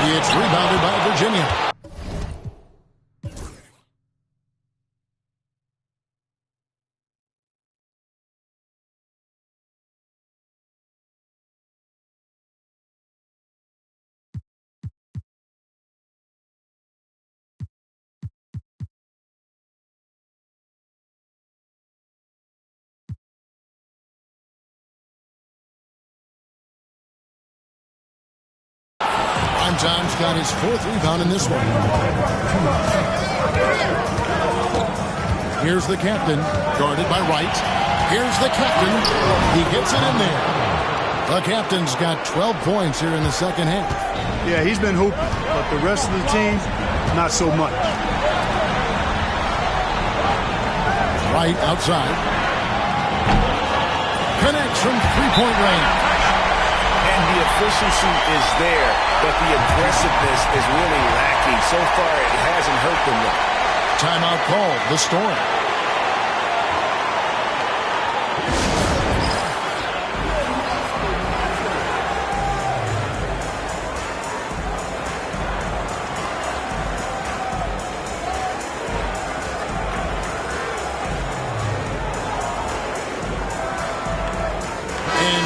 It's rebounded by Virginia. Time's got his 4th rebound in this one. Here's the captain, guarded by Wright. Here's the captain. He gets it in there. The captain's got 12 points here in the second half. Yeah, he's been hooping, but the rest of the team, not so much. Wright outside. Connects from three-point range. And the efficiency is there, but the aggressiveness is really lacking. So far, it hasn't hurt them though. Timeout called, the Storm.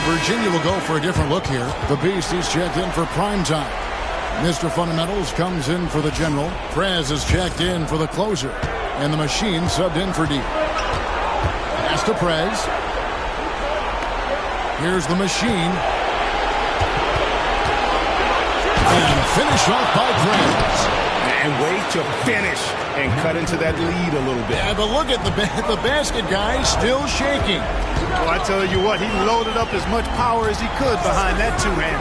Virginia will go for a different look here. The Beast is checked in for prime time. Mr. Fundamentals comes in for the general. Prez is checked in for the closer. And the machine subbed in for D. Pass to Prez. Here's the machine. And finish off by Prez. And way to finish and cut into that lead a little bit. Yeah, but look at the basket guy still shaking. Well, I tell you what, he loaded up as much power as he could behind that two-hander.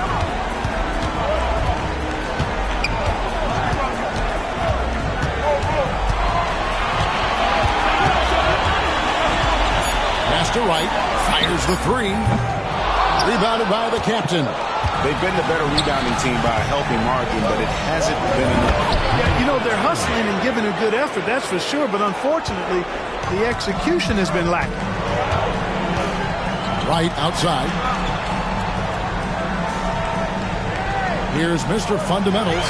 Pass to Wright, fires the three. Rebounded by the captain. They've been the better rebounding team by a healthy margin, but it hasn't been enough. Yeah, you know, they're hustling and giving a good effort, that's for sure, but unfortunately, the execution has been lacking. Right outside. Here's Mr. Fundamentals.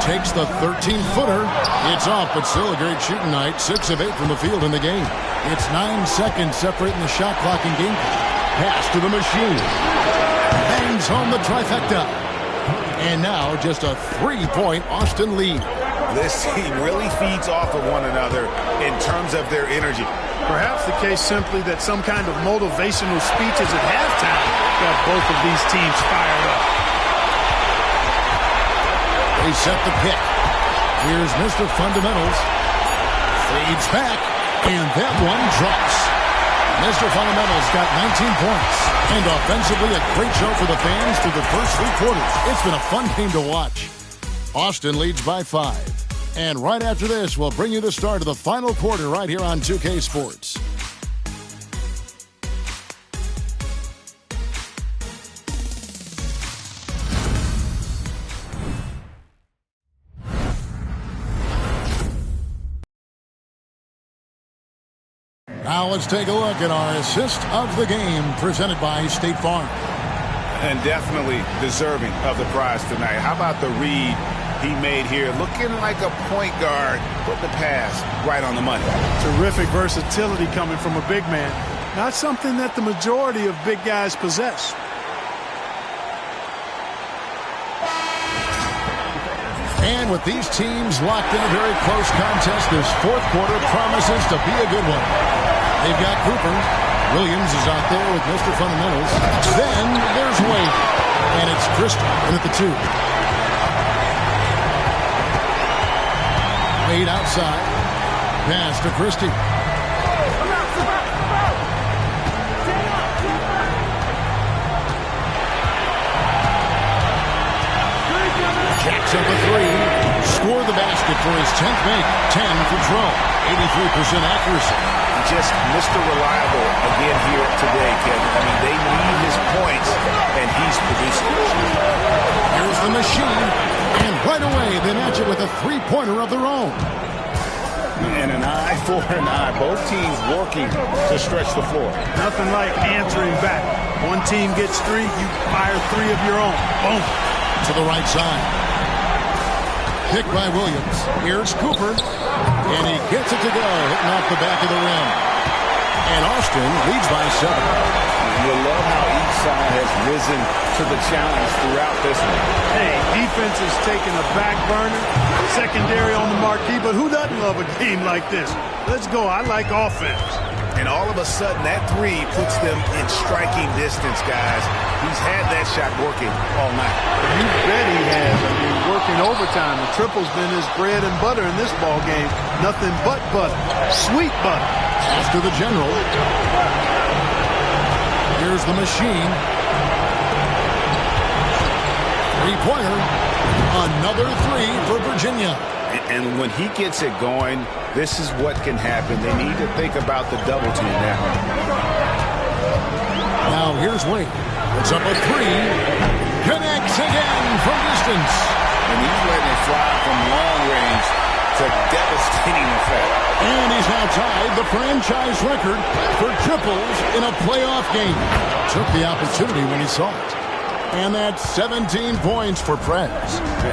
Takes the 13-footer. It's off, but still a great shooting night. 6 of 8 from the field in the game. It's 9 seconds separating the shot clock and game clock. Pass to the machine. Bangs home the trifecta. And now just a 3-point Austin lead. This team really feeds off of one another in terms of their energy. Perhaps the case simply that some kind of motivational speeches at halftime got both of these teams fired up. They set the pick. Here's Mr. Fundamentals. Fades back, and that one drops. Mr. Fundamentals got 19 points. And offensively, a great show for the fans through the first 3 quarters. It's been a fun game to watch. Austin leads by 5. And right after this, we'll bring you the start of the final quarter right here on 2K Sports. Now let's take a look at our assist of the game presented by State Farm. And definitely deserving of the prize tonight. How about the read he made here? Looking like a point guard. Put the pass right on the money. Terrific versatility coming from a big man. Not something that the majority of big guys possess. And with these teams locked in a very close contest, this 4th quarter promises to be a good one. They've got Cooper. Williams is out there with Mr. Fundamentals. Then there's Wade. And it's Christie in at the 2. Wade outside. Pass to Christie. Jacks up a 3. Scored the basket for his 10th make. 10 for Trump. 83% accuracy. Just Mr. Reliable again here today, Kevin. I mean, they need his points, and he's producing. Here's the machine, and right away they match it with a 3-pointer of their own. And an eye for an eye. Both teams working to stretch the floor. Nothing like answering back. One team gets 3, you fire 3 of your own. Boom. To the right side. Picked by Williams. Here's Cooper. And he gets it to go, hitting off the back of the rim. And Austin leads by 7. You love how each side has risen to the challenge throughout this one. Hey, defense is taking a back burner, secondary on the marquee, but who doesn't love a game like this? Let's go. I like offense. And all of a sudden, that three puts them in striking distance, guys. He's had that shot working all night. You bet he has. I mean, working overtime. The triple's been his bread and butter in this ball game. Nothing but butter. Sweet butter. After the general. Here's the machine. Three-pointer. Another three for Virginia. And when he gets it going, this is what can happen. They need to think about the double team now. Now here's Wade. It's up a three. Connects again from distance. And he's letting it fly from long range to devastating effect. And he's now tied the franchise record for triples in a playoff game. Took the opportunity when he saw it. And that's 17 points for Prez.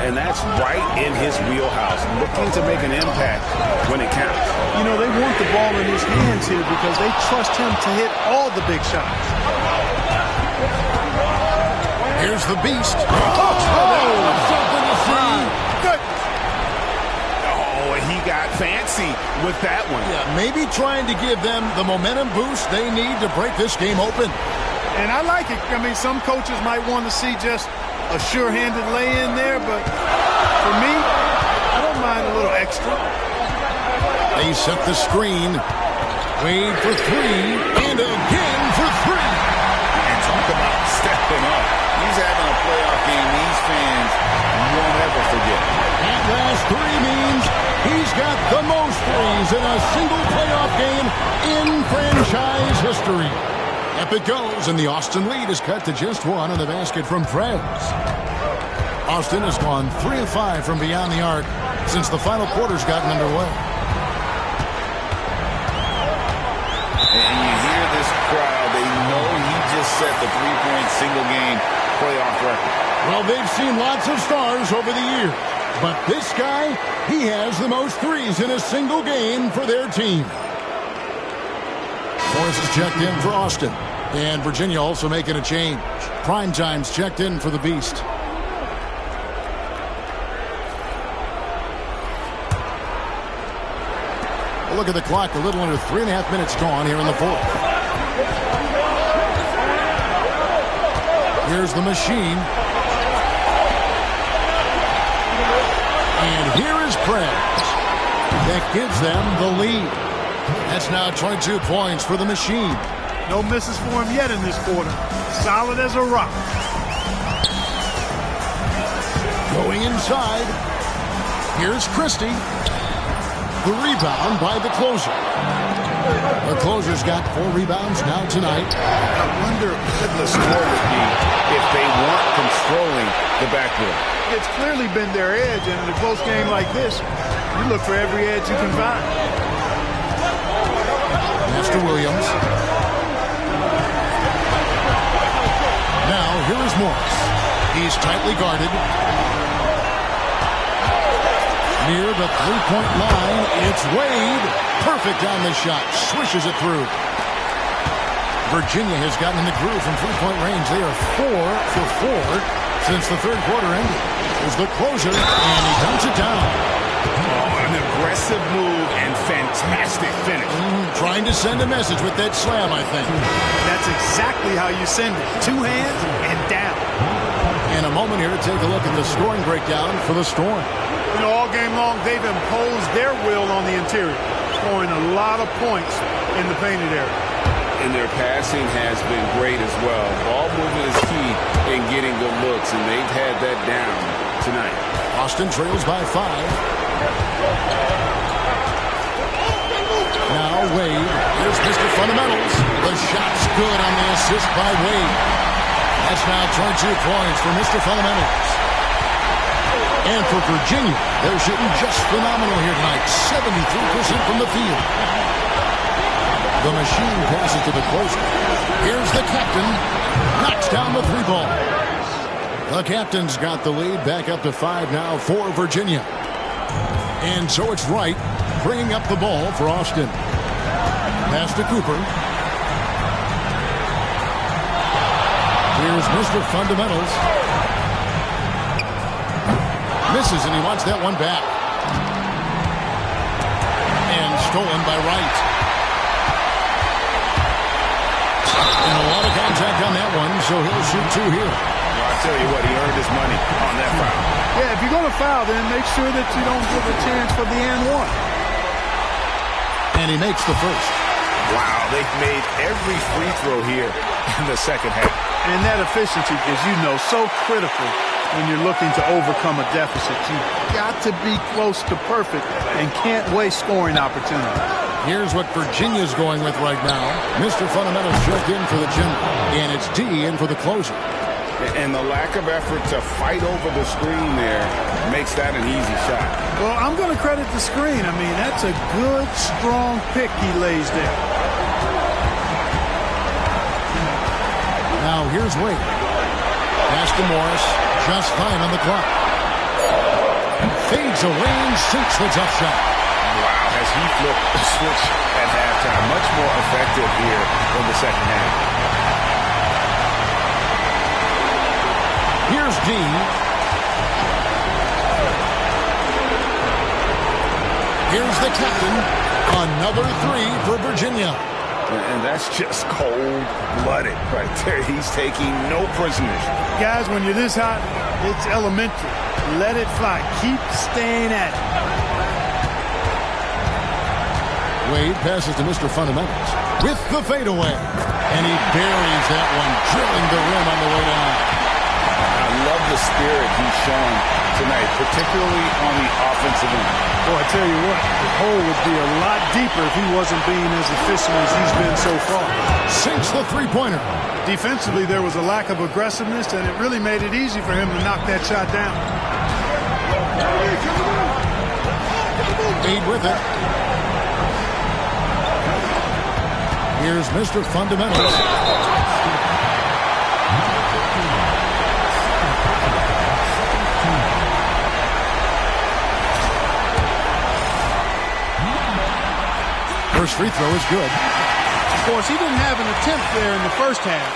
And that's right in his wheelhouse, looking to make an impact when it counts. You know, they want the ball in his hands here because they trust him to hit all the big shots. Here's the beast. Something to see. Oh, and he got fancy with that one. Yeah, maybe trying to give them the momentum boost they need to break this game open. And I like it. I mean, some coaches might want to see just a sure-handed lay-in there, but for me, I don't mind a little extra. They set the screen. Wade for three, and again for three. And talk about stepping up. He's having a playoff game these fans won't ever forget. That last three means he's got the most threes in a single playoff game in franchise history. Up it goes, and the Austin lead is cut to just one on the basket from Prez. Austin has gone 3 of 5 from beyond the arc since the final quarter's gotten underway. And you hear this crowd, they know he just set the three-point single-game playoff record. Well, they've seen lots of stars over the years, but this guy, he has the most threes in a single game for their team. Morris is checked in for Austin. And Virginia also making a change. Primetime's checked in for the Beast. A look at the clock. A little under 3.5 minutes gone here in the fourth. Here's the machine. And here is Prez. That gives them the lead. That's now 22 points for the machine. No misses for him yet in this quarter. Solid as a rock. Going inside. Here's Christie. The rebound by the closer. The closer's got 4 rebounds now tonight. I wonder what the score would be if they weren't controlling the backboard. It's clearly been their edge, and in a close game like this, you look for every edge you can find. Master Williams. Now, here is Morris. He's tightly guarded. Near the three-point line, it's Wade. Perfect on the shot. Swishes it through. Virginia has gotten in the groove from three-point range. They are 4 for 4 since the third quarter ended. There's the closer, and he dunks it down. Oh, an aggressive move and fantastic finish. Trying to send a message with that slam, I think. That's exactly how you send it. 2 hands and down. In a moment here, take a look at the scoring breakdown for the Storm. You know, all game long, they've imposed their will on the interior, scoring a lot of points in the painted area. And their passing has been great as well. Ball movement is key in getting good looks, and they've had that down tonight. Austin trails by 5. Now Wade. Here's Mr. Fundamentals. The shot's good on the assist by Wade. That's now 22 points for Mr. Fundamentals. And for Virginia, they're shooting just phenomenal here tonight. 73% from the field. The machine passes to the closer. Here's the captain. Knocks down the 3 ball. The captain's got the lead back up to 5 now for Virginia. And so it's Wright bringing up the ball for Austin. Pass to Cooper. Here's Mr. Fundamentals. Misses, and he wants that one back. And stolen by Wright. And a lot of contact on that one, so he'll shoot 2 here. Well, I tell you what, he earned his money on that foul. Yeah, if you're going to foul, then make sure that you don't give a chance for the and one. And he makes the first. Wow, they've made every free throw here in the second half. And that efficiency, as you know, so critical when you're looking to overcome a deficit. You've got to be close to perfect and can't waste scoring opportunity. Here's what Virginia's going with right now. Mr. Fundamentals checked in for the general, and it's D in for the closer. And the lack of effort to fight over the screen there makes that an easy shot. Well, I'm going to credit the screen. I mean, that's a good, strong pick he lays there. Now here's Wade. Pass to Morris. Just fine on the clock. Fades away and sinks the tough shot. Wow, has he flipped the switch at halftime? Much more effective here in the second half. Here's Dean. Here's the captain. Another 3 for Virginia. And that's just cold-blooded right there. He's taking no prisoners. Guys, when you're this hot, it's elementary. Let it fly. Keep staying at it. Wade passes to Mr. Fundamentals with the fadeaway. And he buries that one, drilling the rim on the way down. I love the spirit he's showing tonight, particularly on the offensive end. Boy, I tell you what, the hole would be a lot deeper if he wasn't being as efficient as he's been so far. Sinks the three-pointer. Defensively, there was a lack of aggressiveness, and it really made it easy for him to knock that shot down. Wade with it. Here's Mr. Fundamentals. First free throw is good. Of course, he didn't have an attempt there in the first half.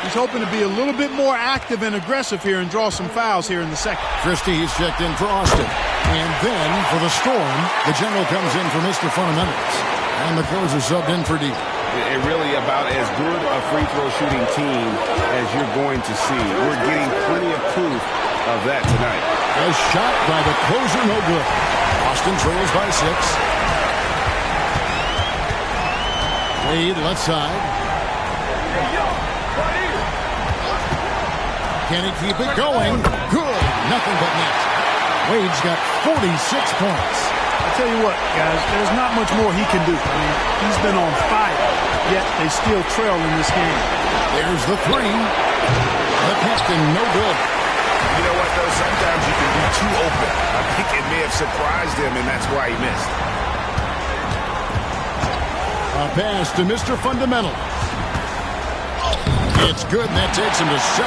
He's hoping to be a little bit more active and aggressive here and draw some fouls here in the second. Christie is checked in for Austin. And then for the Storm, the general comes in for Mr. Fundamentals. And the closer subbed in for D. It really about as good a free throw shooting team as you're going to see. We're getting plenty of proof of that tonight. A shot by the closer, no good. Austin trails by 6. Wade left side. Can he keep it going? Good. Nothing but net. Wade's got 46 points. I tell you what, guys, there's not much more he can do. I mean, he's been on fire, yet they still trail in this game. There's the 3. The captain, no good. You know what, though? Sometimes you can be too open. I think it may have surprised him, and that's why he missed. A pass to Mr. Fundamental. It's good, and that takes him to 77%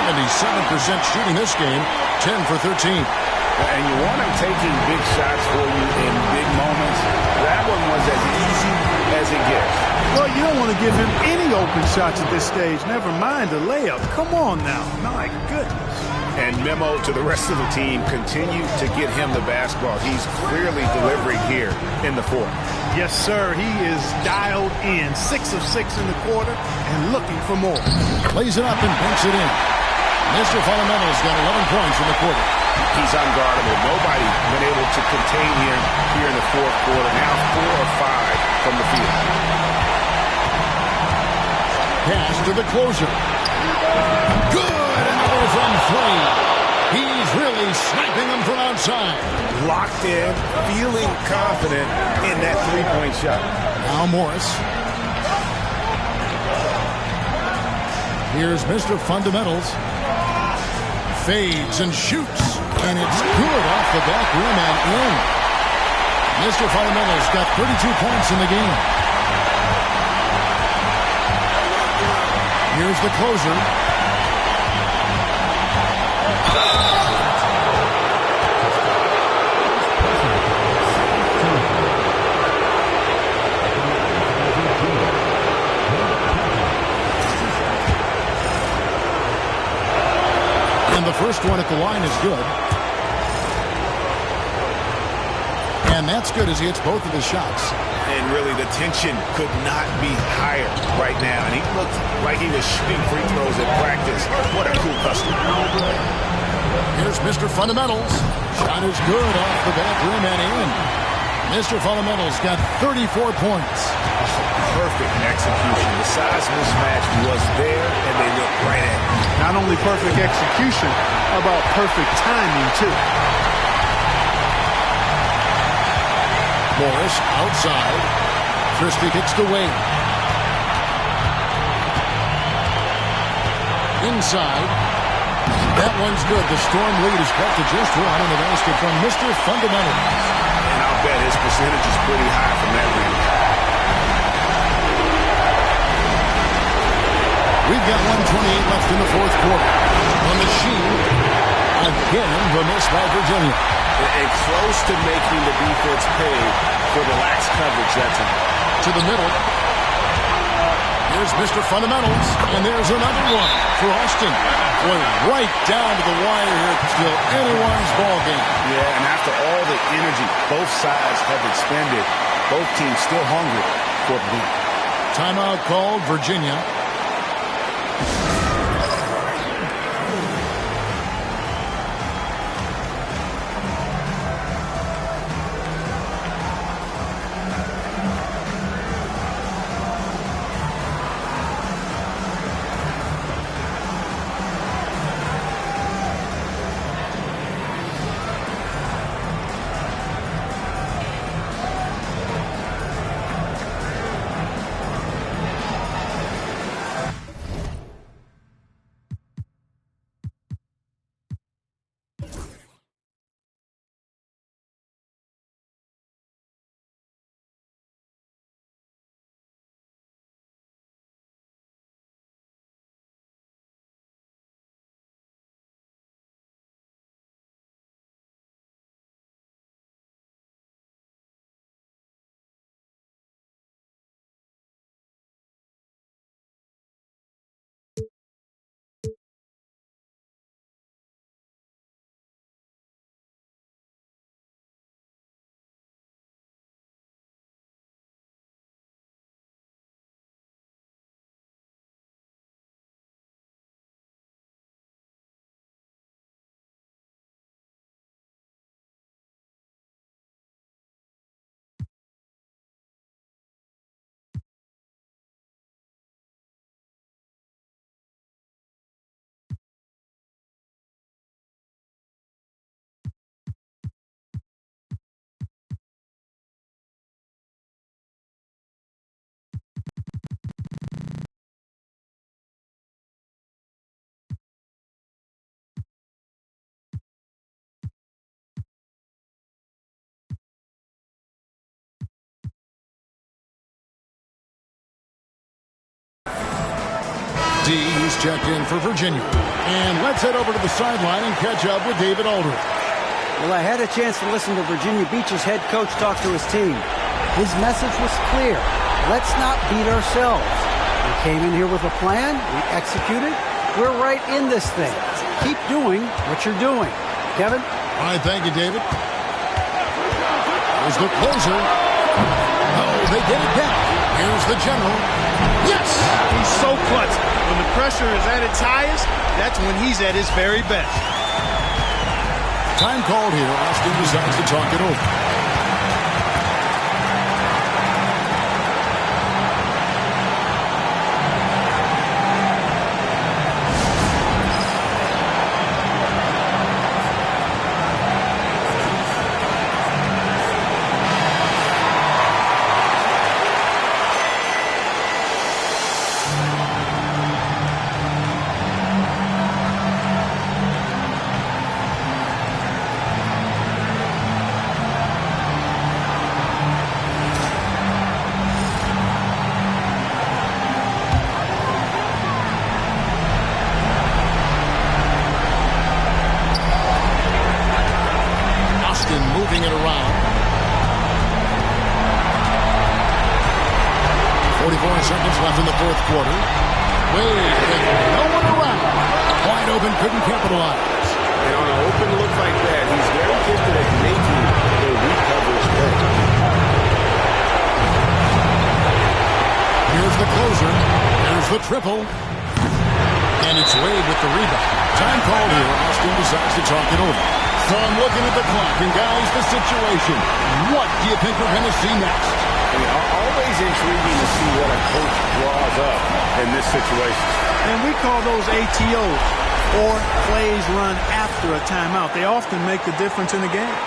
shooting this game, 10 for 13. And you want him taking big shots for you in big moments. That one was as easy as it gets. Well, you don't want to give him any open shots at this stage. Never mind a layup. Come on now. My goodness. And memo to the rest of the team, continue to get him the basketball. He's clearly delivering here in the fourth. Yes, sir. He is dialed in. 6 of 6 in the quarter and looking for more. Plays it up and banks it in. Mr. Fundamentals got 11 points in the quarter. He's unguardable. Nobody been able to contain him here in the fourth quarter. Now 4 of 5 from the field. Pass to the closer. Good! Another from 3. He's really sniping them from outside. Locked in, feeling confident in that three-point shot. Now Morris. Here's Mr. Fundamentals. Fades and shoots. And it's good off the back rim and in. Mr. Fundamentals got 32 points in the game. Here's the closer. And the first one at the line is good. And that's good as he hits both of his shots. And really, the tension could not be higher right now. And he looked like he was shooting free throws at practice. What a cool customer. Here's Mr. Fundamentals. Shot is good off the back rim and in. Mr. Fundamentals got 34 points. Perfect execution. The size mismatch was there, and they looked right at it. Not only perfect execution, how about perfect timing, too? Morris outside. Christie kicks to Wade. Inside. That one's good. The Storm lead is cut to just one in the basket from Mr. Fundamentals. And I'll bet his percentage is pretty high from that range. We've got 1:28 left in the fourth quarter. On the Machine. Again, the miss by Virginia. And close to making the defense pay for the lax coverage that time. To the middle. Here's Mr. Fundamentals. And there's another one for Austin. Boy, right down to the wire here. Still anyone's ball game. Yeah, and after all the energy both sides have expended, both teams still hungry for the win. Timeout called, Virginia. D, he's checked in for Virginia. And let's head over to the sideline and catch up with David Aldridge. Well, I had a chance to listen to Virginia Beach's head coach talk to his team. His message was clear. Let's not beat ourselves. We came in here with a plan. We executed. We're right in this thing. Keep doing what you're doing. Kevin? All right, thank you, David. Here's the closer. Oh, they get it back. Here's the general. Yes! He's so clutch. When the pressure is at its highest, that's when he's at his very best. Time called here. Austin decides to talk it over. seconds left in the fourth quarter. Wade with no one around. Wide open, couldn't capitalize. And on an open look like that, he's very gifted at making a weak coverage play. Here's the closer. There's the triple. And it's Wade with the rebound. Time called here. Austin decides to talk it over. So I'm looking at the clock, and guys, the situation. What do you think we're going to see next? I mean, always intriguing to see what a coach draws up in this situation. And we call those ATOs, or plays run after a timeout. They often make the difference in the game.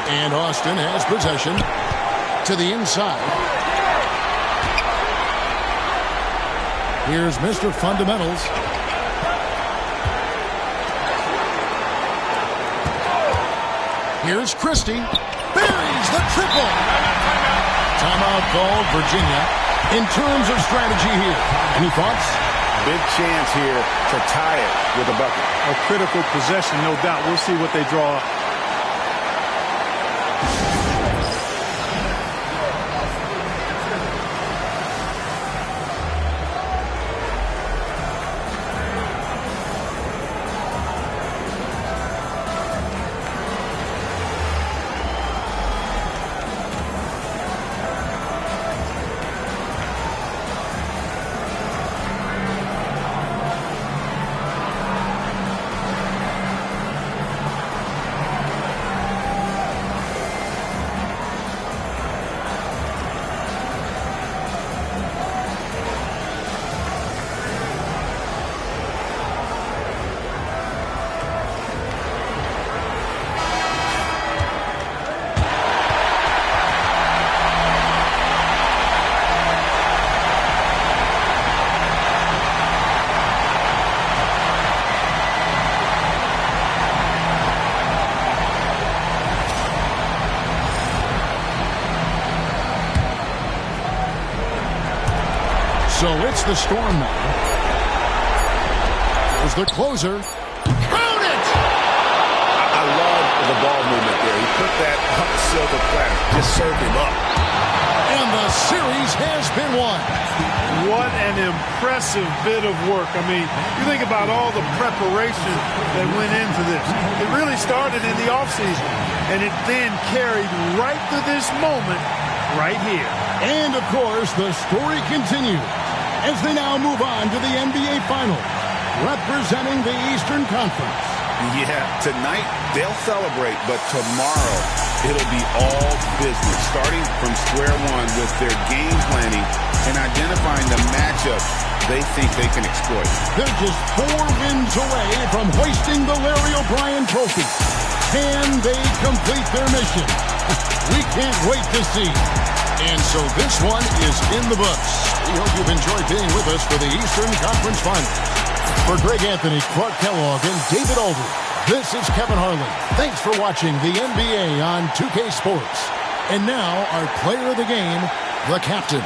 And Austin has possession to the inside. Here's Mr. Fundamentals. Here's Christie. Buries the triple. Timeout called, Virginia. In terms of strategy here, any thoughts? Big chance here to tie it with a bucket. A critical possession, no doubt. We'll see what they draw up. So it's the Storm now. Here's the closer. Count it! I love the ball movement there. He put that on the silver platter. Just served him up. And the series has been won. What an impressive bit of work. I mean, you think about all the preparation that went into this. It really started in the offseason, and it then carried right to this moment right here. And, of course, the story continues as they now move on to the NBA Finals, representing the Eastern Conference. Yeah, tonight they'll celebrate, but tomorrow it'll be all business, starting from square one with their game planning and identifying the matchups they think they can exploit. They're just 4 wins away from hoisting the Larry O'Brien Trophy. Can they complete their mission? We can't wait to see. And so this one is in the books. We hope you've enjoyed being with us for the Eastern Conference Finals. For Greg Anthony, Clark Kellogg, and David Aldridge, this is Kevin Harlan. Thanks for watching the NBA on 2K Sports. And now, our player of the game, the captain.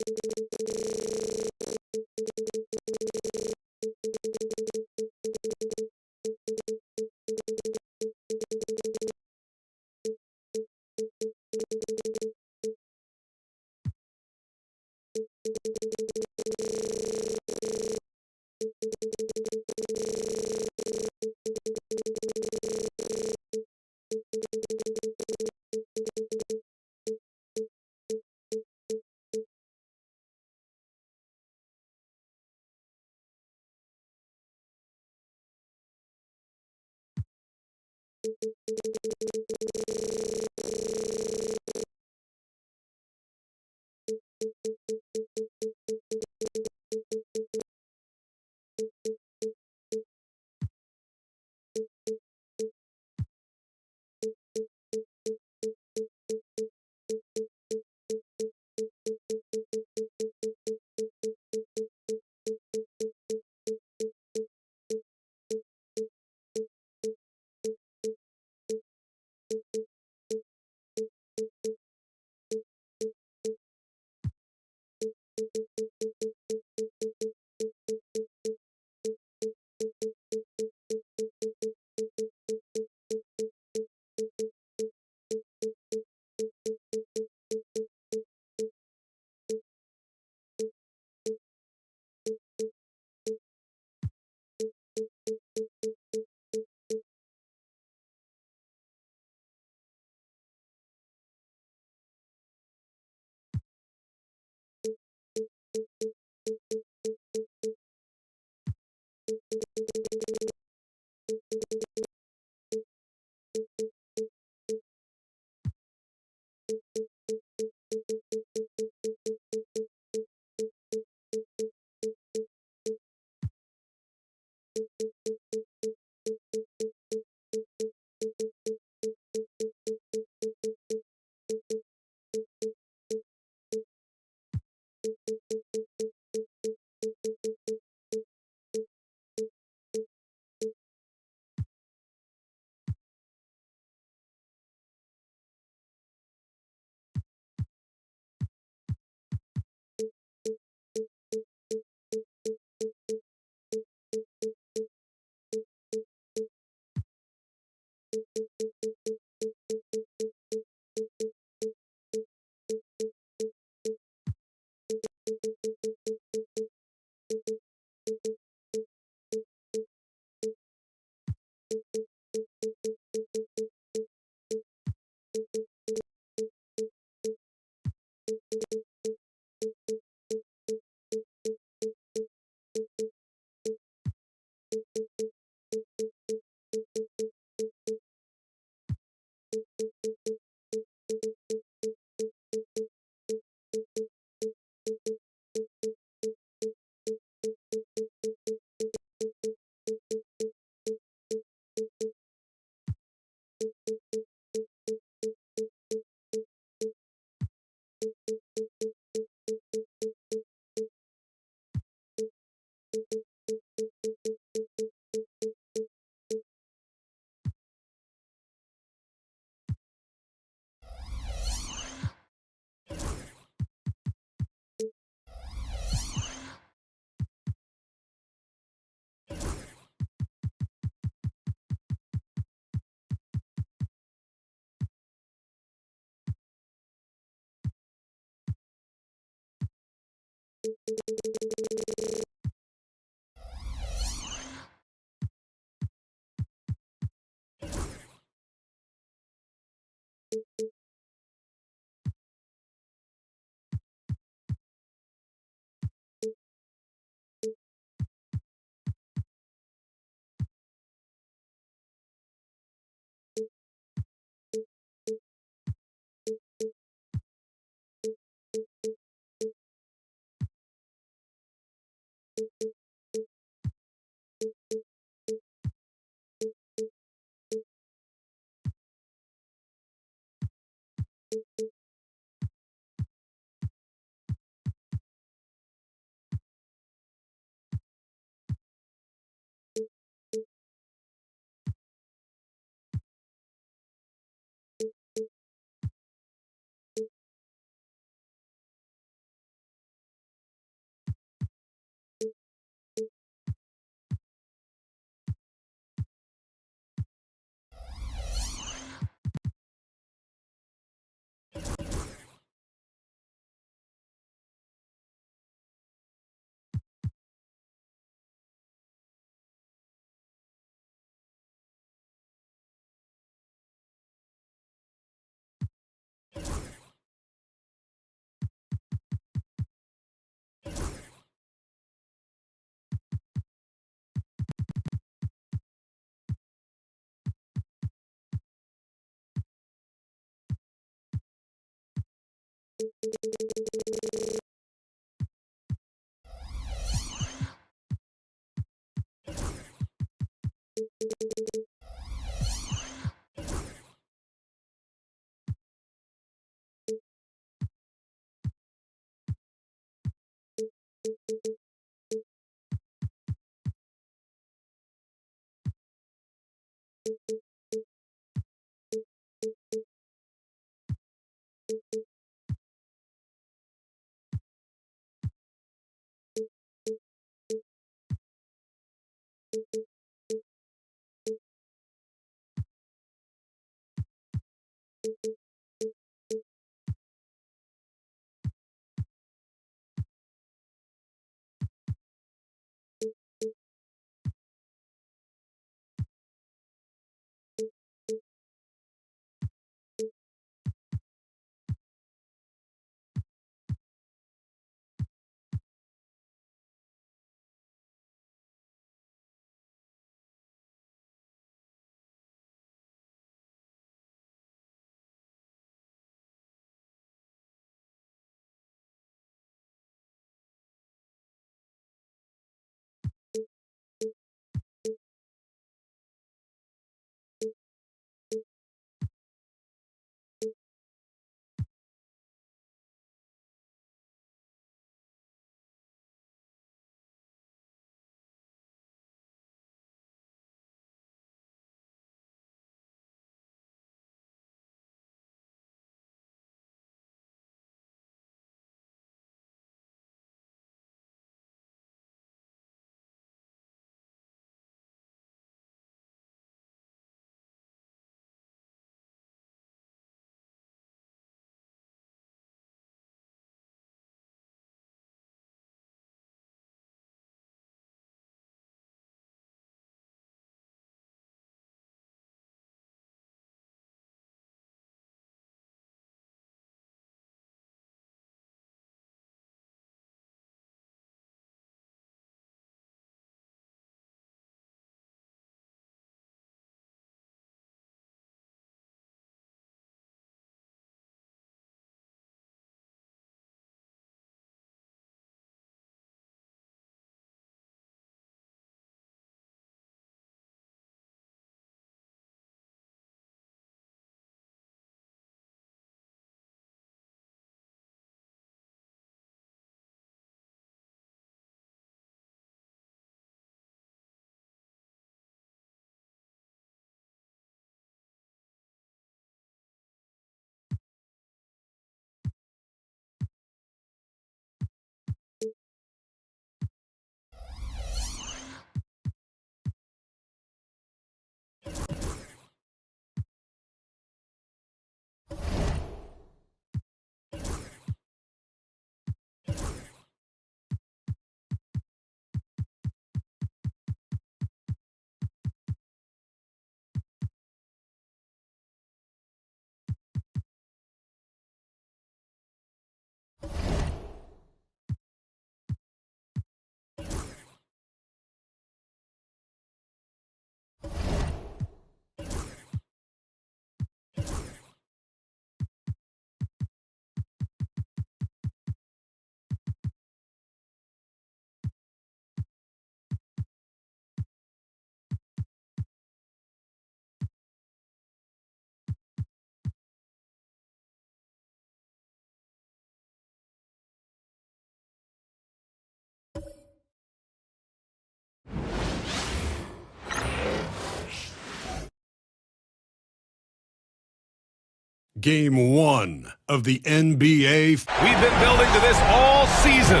Game 1 of the NBA. We've been building to this all season.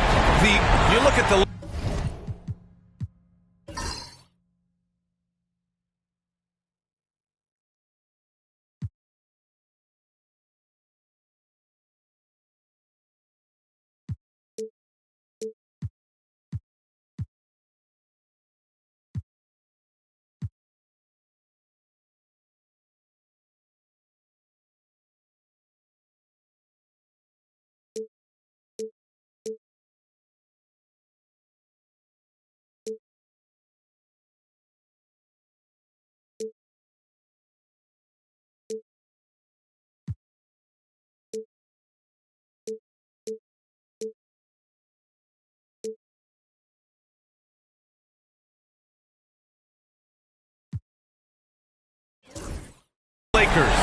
You look at the Lakers.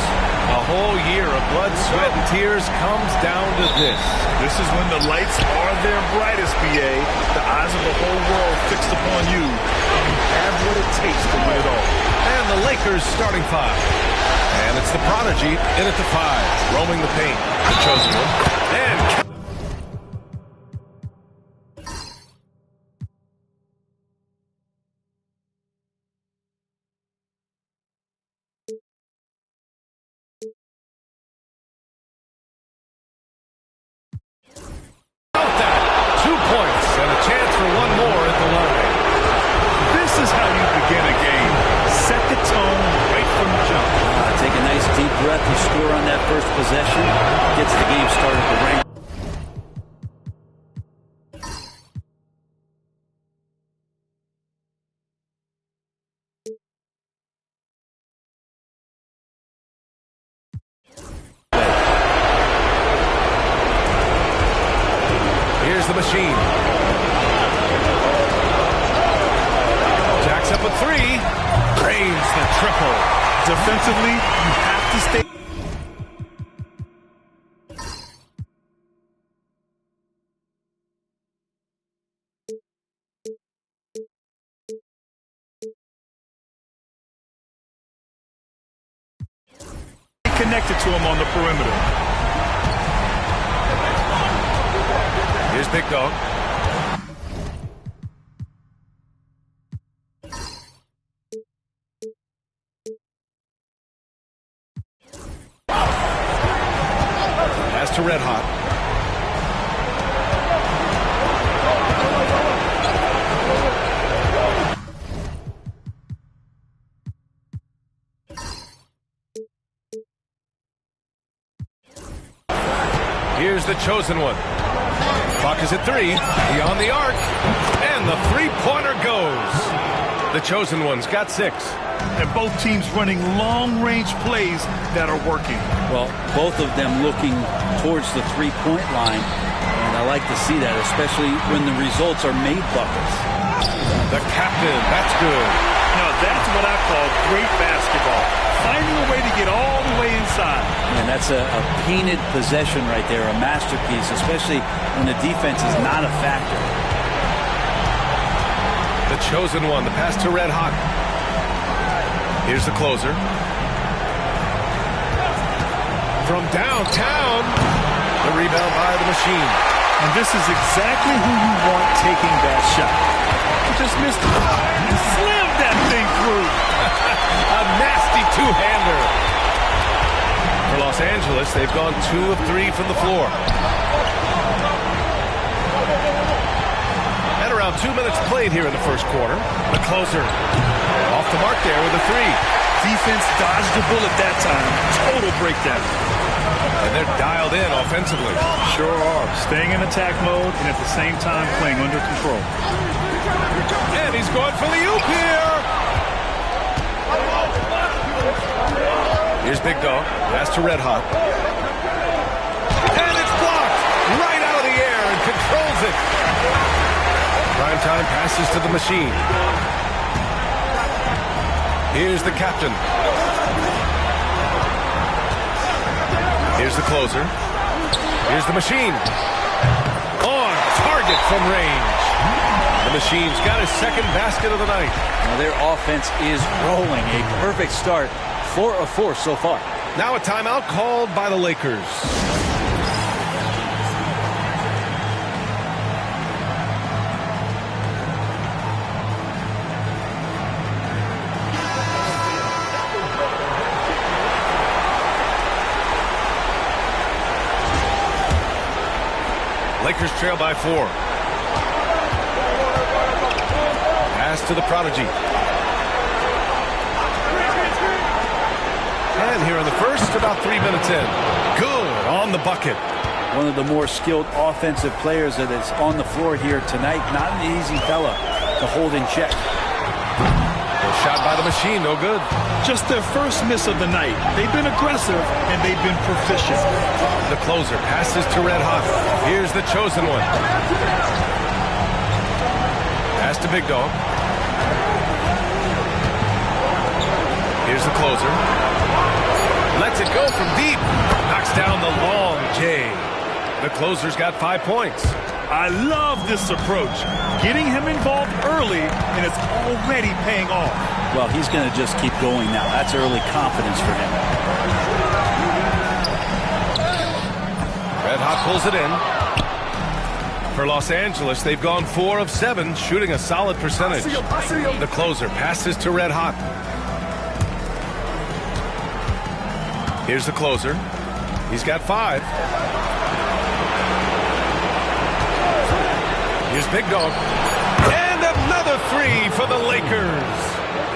A whole year of blood, sweat, and tears comes down to this. This is when the lights are their brightest, BA. The eyes of the whole world fixed upon you. You have what it takes to win it all. And the Lakers starting five. And it's the prodigy in at the five. Roaming the paint. The chosen one. And breath, you score on that first possession, gets the game started to rank. Here's the machine. Jacks up a three. Drains the triple. Defensively, you have to stay. Connected to him on the perimeter. Here's Big Dog. Pass to Red Hot. Here's the chosen one. Clock is at 3. Beyond the arc. And the three-pointer goes. The chosen one's got 6. And both teams running long-range plays that are working. Well, both of them looking towards the three-point line. And I like to see that, especially when the results are made buckets. The captain. That's good. Now, that's what I call great basketball. Finding a way to get all the way inside. And that's a painted possession right there, a masterpiece, especially when the defense is not a factor. The chosen one, the pass to Red Hot. Here's the closer. From downtown, the rebound by the machine. And this is exactly who you want taking that shot. He just missed it. He slammed that thing through. A nasty two-hander. For Los Angeles, they've gone 2 of 3 from the floor. At around 2 minutes played here in the first quarter. The closer. Off the mark there with a 3. Defense dodged the bullet that time. Total breakdown. And they're dialed in offensively. Sure are. Staying in attack mode and at the same time playing under control. And he's going for the oop here. Here's Big Dog. Pass to Red Hot. And it's blocked right out of the air and controls it. Primetime passes to the machine. Here's the captain. Here's the closer. Here's the machine. On target from range. The machine's got his second basket of the night. Now their offense is rolling. A perfect start. 4 of 4 so far. Now a timeout called by the Lakers. Lakers trail by 4. Pass to the prodigy. And here in the first, about 3 minutes in. Good on the bucket. One of the more skilled offensive players that is on the floor here tonight. Not an easy fella to hold in check. A shot by the machine, no good. Just their first miss of the night. They've been aggressive, and they've been proficient. The closer passes to Red Hot. Here's the chosen one. Pass to Big Dog. Here's the closer. Lets it go from deep. Knocks down the long J. The closer's got 5 points. I love this approach. Getting him involved early, and it's already paying off. Well, he's going to just keep going now. That's early confidence for him. Red Hot pulls it in. For Los Angeles, they've gone 4 of 7, shooting a solid percentage. The closer passes to Red Hot. Here's the closer. He's got 5. Here's Big Dog. And another 3 for the Lakers.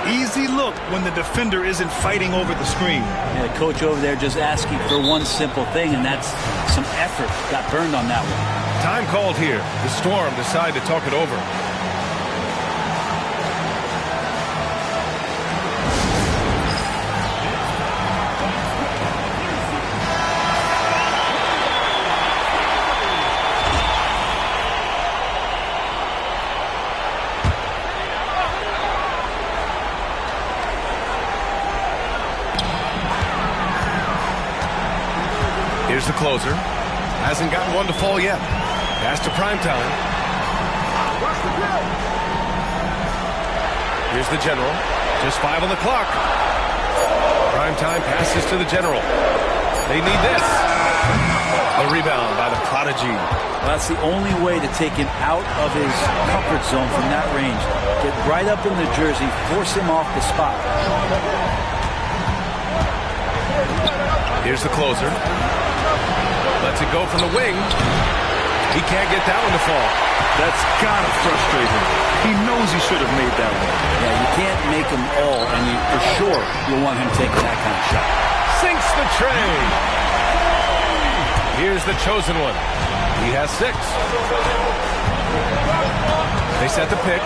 Easy look when the defender isn't fighting over the screen. Yeah, the coach over there just asking for one simple thing, and that's some effort. Got burned on that one. Time called here. The Storm decide to talk it over. Here's the closer. Hasn't gotten one to fall yet. Pass to Primetime. Here's the General. Just 5 on the clock. Primetime passes to the General. They need this. A rebound by the prodigy. Well, that's the only way to take him out of his comfort zone from that range. Get right up in the jersey, force him off the spot. Here's the closer. Lets it go from the wing. He can't get that one to fall. That's gotta frustrate him. He knows he should have made that one. Yeah, you can't make them all, and for sure you'll want him taking that kind of shot. Sinks the tray. Here's the chosen one. He has 6. They set the pick.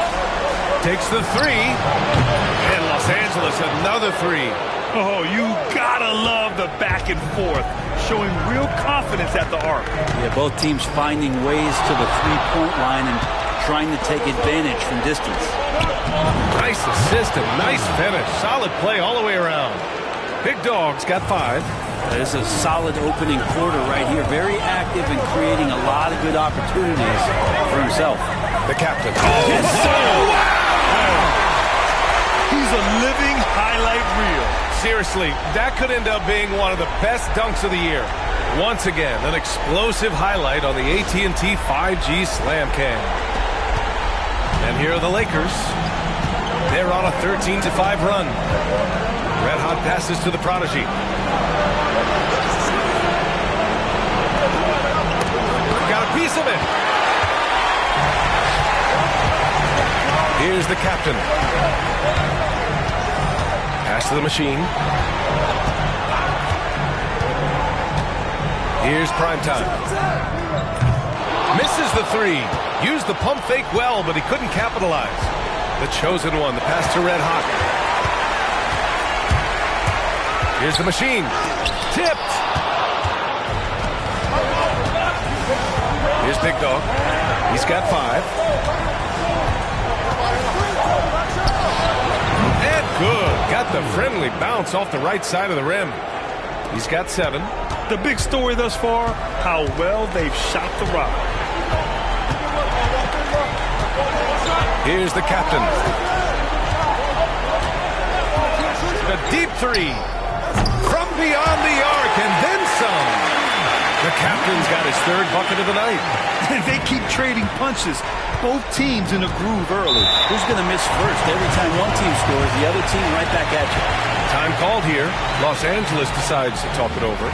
Takes the 3. And Los Angeles another 3. Oh, you gotta love the back and forth, showing real confidence at the arc. Yeah, both teams finding ways to the three-point line and trying to take advantage from distance. Nice assist and nice finish. Solid play all the way around. Big Dog's got 5. This is a solid opening quarter right here. Very active and creating a lot of good opportunities for himself. The captain. Yes, sir! Wow! He's a living highlight reel. Seriously, that could end up being one of the best dunks of the year. Once again, an explosive highlight on the AT&T 5G Slam Cam. And here are the Lakers. They're on a 13-5 run. Red Hot passes to the prodigy. Got a piece of it. Here's the captain. Pass to the machine. Here's Primetime. Misses the 3. Used the pump fake well, but he couldn't capitalize. The chosen one, the pass to Red Hot. Here's the machine. Tipped. Here's Big Dog. He's got 5. And good. Got the friendly bounce off the right side of the rim. He's got 7. The big story thus far, how well they've shot the rock. Here's the captain. A deep 3 from beyond the arc, and then some. The captain's got his third bucket of the night. They keep trading punches. Both teams in a groove early. Who's going to miss first? Every time one team scores, the other team right back at you. Time called here. Los Angeles decides to talk it over.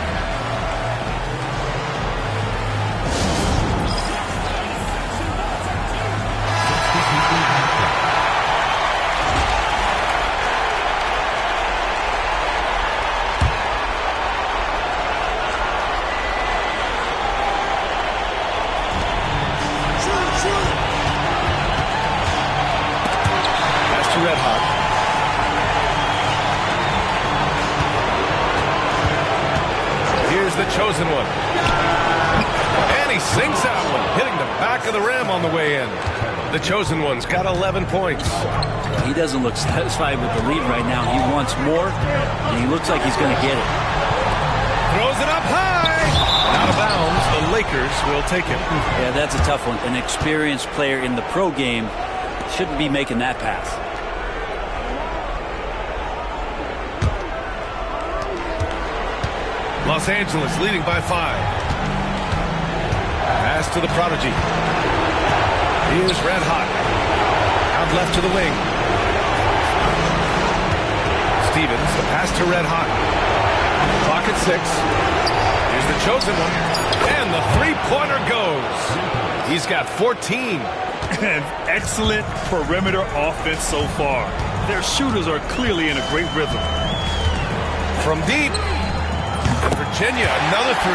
Red Hot. Here's the chosen one. And he sinks that one, hitting the back of the rim on the way in. The chosen one's got 11 points. He doesn't look satisfied with the lead right now. He wants more, and he looks like he's going to get it. Throws it up high. Out of bounds. The Lakers will take it. Yeah, that's a tough one. An experienced player in the pro game shouldn't be making that pass. Los Angeles leading by 5. Pass to the prodigy. He is red hot. Out left to the wing. Stevens, the pass to red hot. Clock at 6. Here's the chosen one. And the three-pointer goes. He's got 14. An excellent perimeter offense so far. Their shooters are clearly in a great rhythm. From deep. Virginia, another 3.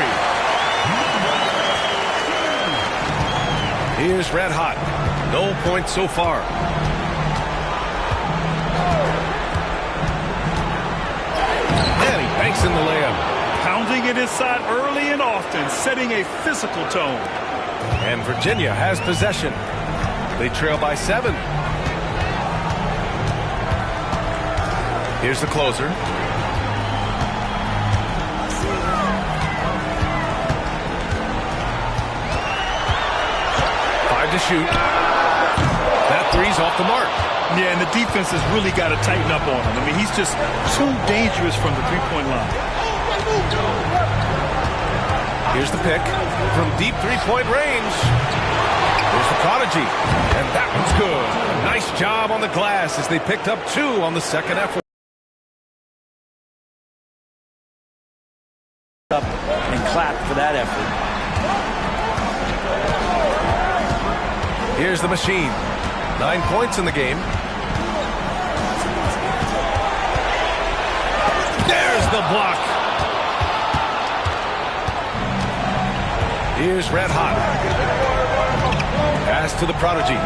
Here's red hot. No points so far. And he banks in the layup. Pounding it inside early and often, setting a physical tone. And Virginia has possession. They trail by 7. Here's the closer. To shoot. That three's off the mark. Yeah, and the defense has really got to tighten up on him. I mean, he's just too dangerous from the three-point line. Here's the pick from deep three-point range. Here's the prodigy, and that one's good. A nice job on the glass as they picked up 2 on the second effort. Up and clap for that effort. Here's the machine. 9 points in the game. There's the block. Here's red hot. Pass to the prodigy.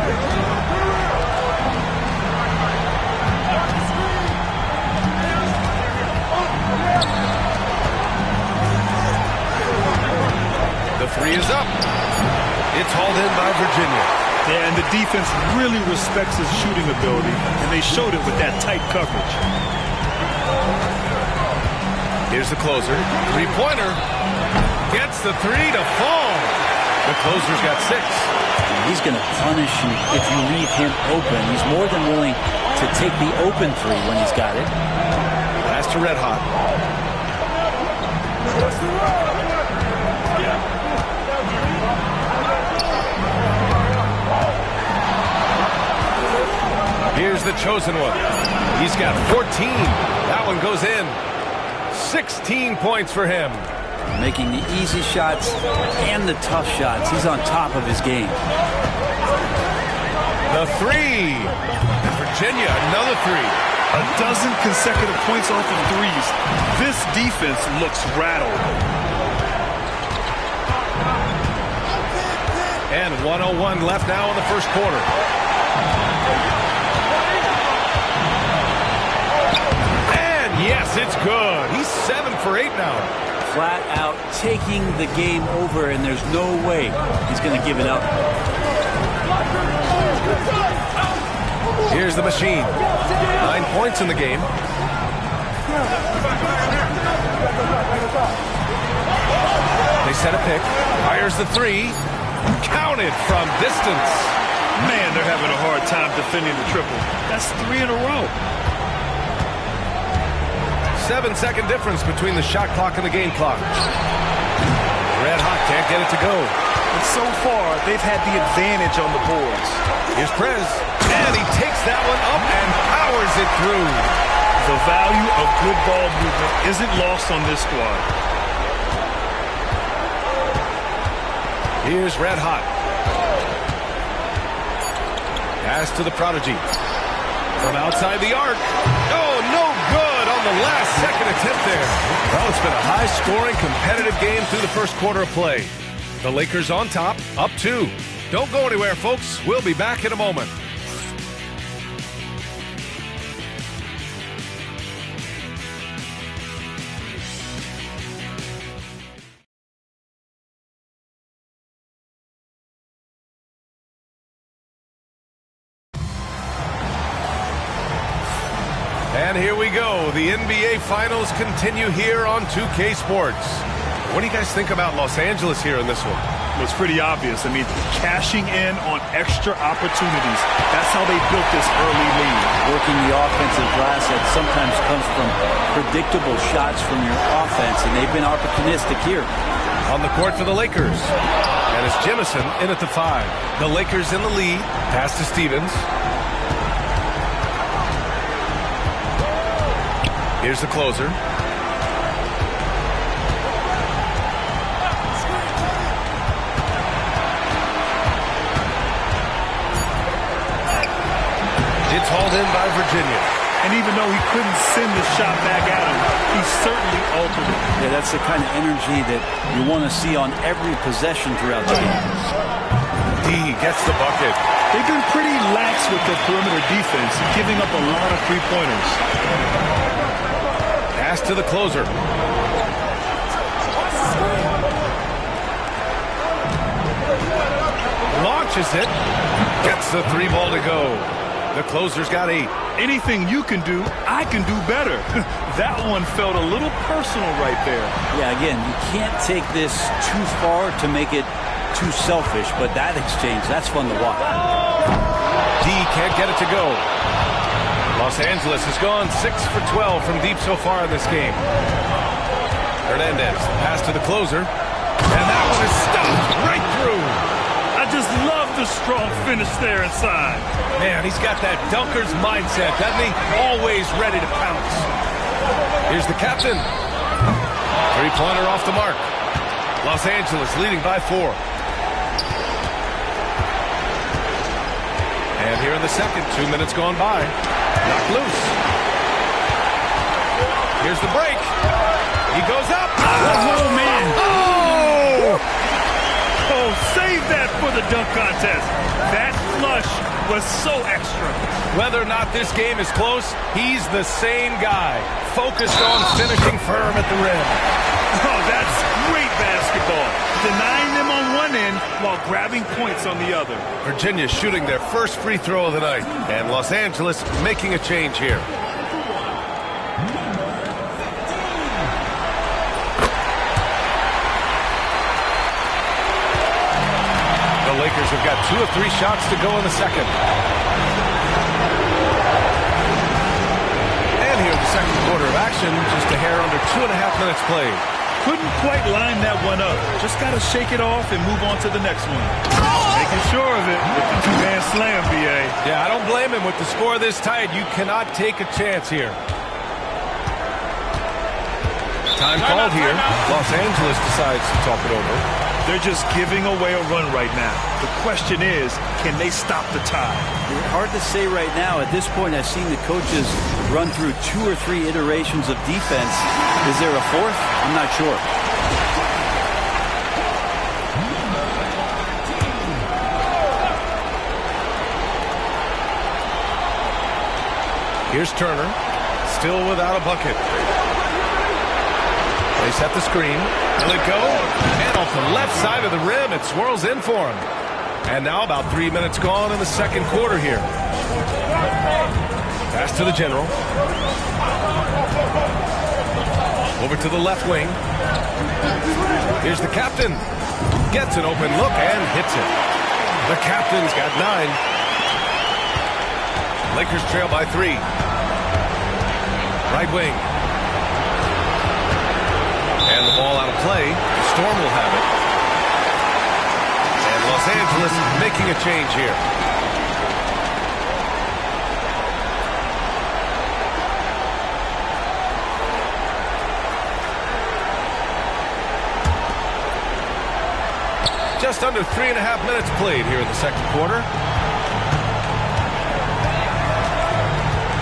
The 3 is up. It's hauled in by Virginia. Yeah, and the defense really respects his shooting ability, and they showed it with that tight coverage. Here's the closer. Three-pointer. Gets the 3 to fall. The closer's got 6. He's going to punish you if you leave him open. He's more than willing to take the open 3 when he's got it. Pass to red hot. Here's the chosen one. He's got 14. That one goes in. 16 points for him. Making the easy shots and the tough shots. He's on top of his game. The 3. And Virginia, another 3. A dozen consecutive points off of threes. This defense looks rattled. And 1:01 left now in the first quarter. Yes, it's good. He's 7 for 8 now. Flat out taking the game over, and there's no way he's going to give it up. Here's the machine. 9 points in the game. They set a pick. Fires the 3. Counted from distance. Man, they're having a hard time defending the triple. That's 3 in a row. 7-second difference between the shot clock and the game clock. Red hot, can't get it to go. And so far, they've had the advantage on the boards. Here's Prez, and he takes that one up and powers it through. The value of good ball movement isn't lost on this squad. Here's Red hot. Pass to the prodigy. From outside the arc. Oh, no good on the last second attempt there. Well, it's been a high-scoring, competitive game through the first quarter of play. The Lakers on top, up 2. Don't go anywhere, folks. We'll be back in a moment. And here we go. The NBA Finals continue here on 2K Sports. What do you guys think about Los Angeles here in this one? Well, it's pretty obvious. I mean, cashing in on extra opportunities. That's how they built this early lead. Working the offensive glass that sometimes comes from predictable shots from your offense, and they've been opportunistic here. On the court for the Lakers. And it's Jemison in at the 5. The Lakers in the lead. Pass to Stevens. Here's the closer. It's hauled in by Virginia. And even though he couldn't send the shot back at him, he certainly altered it. Yeah, that's the kind of energy that you want to see on every possession throughout the game. D gets the bucket. They've been pretty lax with their perimeter defense, giving up a lot of three-pointers. Pass to the closer. Launches it. Gets the 3 ball to go. The closer's got 8. Anything you can do, I can do better. That one felt a little personal right there. Yeah, again, you can't take this too far to make it too selfish, but that exchange, that's fun to watch. D can't get it to go. Los Angeles has gone 6 for 12 from deep so far in this game. Hernandez, pass to the closer. And that one is stopped right through. I just love the strong finish there inside. Man, he's got that dunker's mindset, doesn't he? Always ready to pounce. Here's the captain. 3-pointer off the mark. Los Angeles leading by 4. And here in the second, 2 minutes gone by. Knocked loose. Here's the break. He goes up. Oh, man. Oh! Oh, save that for the dunk contest. That flush was so extra. Whether or not this game is close, he's the same guy. Focused on finishing firm at the rim. Oh, that's great basketball. Denying them on one end while grabbing points on the other. Virginia shooting their first free throw of the night. And Los Angeles making a change here. The Lakers have got 2 of 3 shots to go in the second. And here's the second quarter of action. Just a hair under 2.5 minutes played. Couldn't quite line that one up. Just got to shake it off and move on to the next one. Making sure of it with the 2-hand slam, B.A. Yeah, I don't blame him. With the score this tight, you cannot take a chance here. Time called here. Los Angeles decides to talk it over. They're just giving away a run right now. The question is, can they stop the tide? Hard to say right now. At this point, I've seen the coaches run through 2 or 3 iterations of defense. Is there a 4th? I'm not sure. Here's Turner, still without a bucket. They set the screen. Will it go? And off the left side of the rim, it swirls in for him. And now about 3 minutes gone in the second quarter here. Pass to the general. Over to the left wing. Here's the captain. Gets an open look and hits it. The captain's got 9. Lakers trail by 3. Right wing. ball out of play. The Storm will have it. And Los Angeles making a change here. Just under 3.5 minutes played here in the second quarter.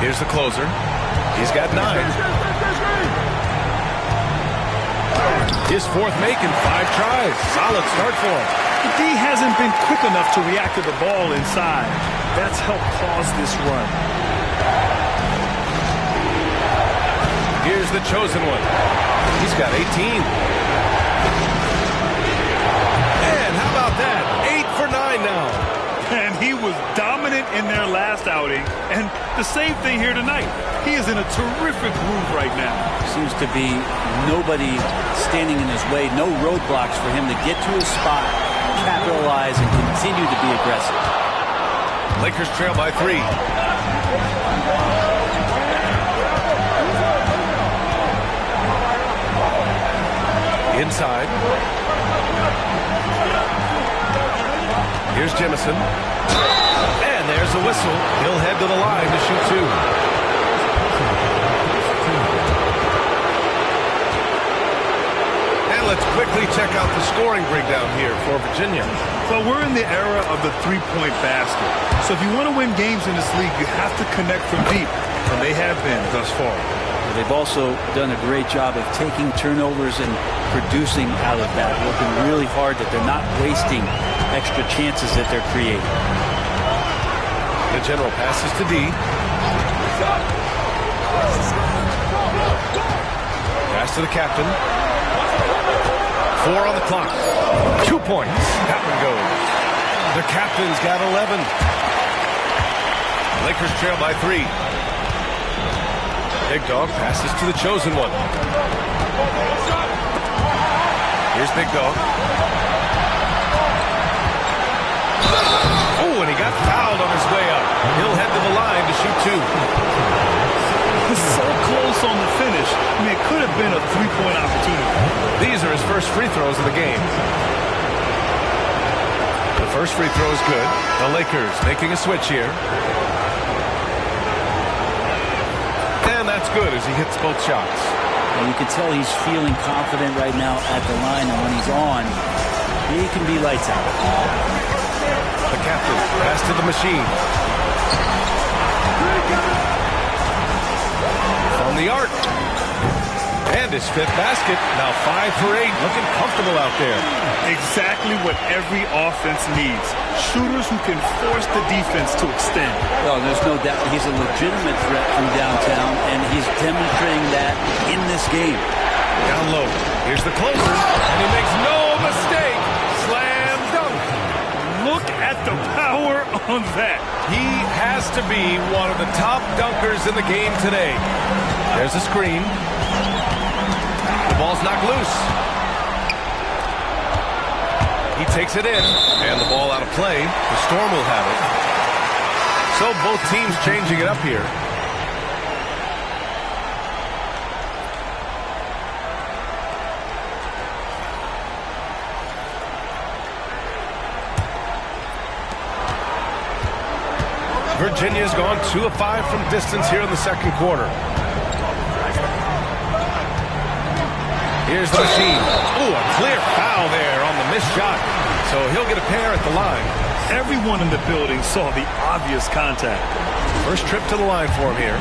Here's the closer. He's got 9. His fourth make in 5 tries. Solid start for him. The D hasn't been quick enough to react to the ball inside. That's helped cause this run. Here's the chosen one. He's got 18. And how about that? 8 for 9 now. And he was dominant in their last outing. And the same thing here tonight. He is in a terrific groove right now. Seems to be nobody standing in his way. No roadblocks for him to get to his spot, capitalize, and continue to be aggressive. Lakers trail by 3. Inside. Here's Jemison. And there's a whistle. He'll head to the line to shoot 2. And let's quickly check out the scoring breakdown here for Virginia. Well, we're in the era of the three-point basket. So if you want to win games in this league, you have to connect from deep. And they have been thus far. They've also done a great job of taking turnovers and producing out of that, working really hard that they're not wasting extra chances that they're creating. The general passes to D. Pass to the captain. 4 on the clock. 2 points. That one goes. The captain's got 11. Lakers trail by 3. Big Dog passes to the chosen one. Here's Big Dog. Oh, and he got fouled on his way up. He'll head to the line to shoot 2. He's so close on the finish. I mean, it could have been a three-point opportunity. These are his first free throws of the game. The first free throw is good. The Lakers making a switch here. And that's good as he hits both shots. And you can tell he's feeling confident right now at the line, and when he's on, he can be lights out. The captain pass to the machine. From the arc. And his 5th basket. Now 5 for 8. Looking comfortable out there. Exactly what every offense needs. Shooters who can force the defense to extend. Well, there's no doubt he's a legitimate threat from downtown, and he's demonstrating that in this game. Down low. Here's the closer. And he makes no mistake. Slam dunk. Look at the power on that. He has to be one of the top dunkers in the game today. There's a screen. The ball's knocked loose. He takes it in, and the ball out of play. The Storm will have it. So both teams changing it up here. Virginia's gone 2 of 5 from distance here in the second quarter. Here's the machine. Oh, a clear foul there on the missed shot. So he'll get a pair at the line. Everyone in the building saw the obvious contact. First trip to the line for him here.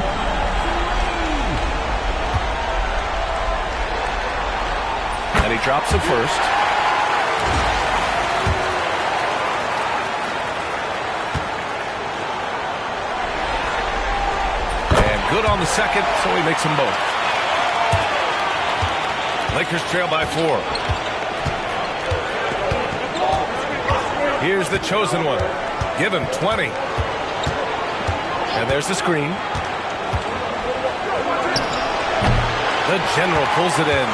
And he drops it first. And good on the second, so he makes them both. Lakers trail by 4. Here's the chosen one. Give him 20. And there's the screen. The general pulls it in.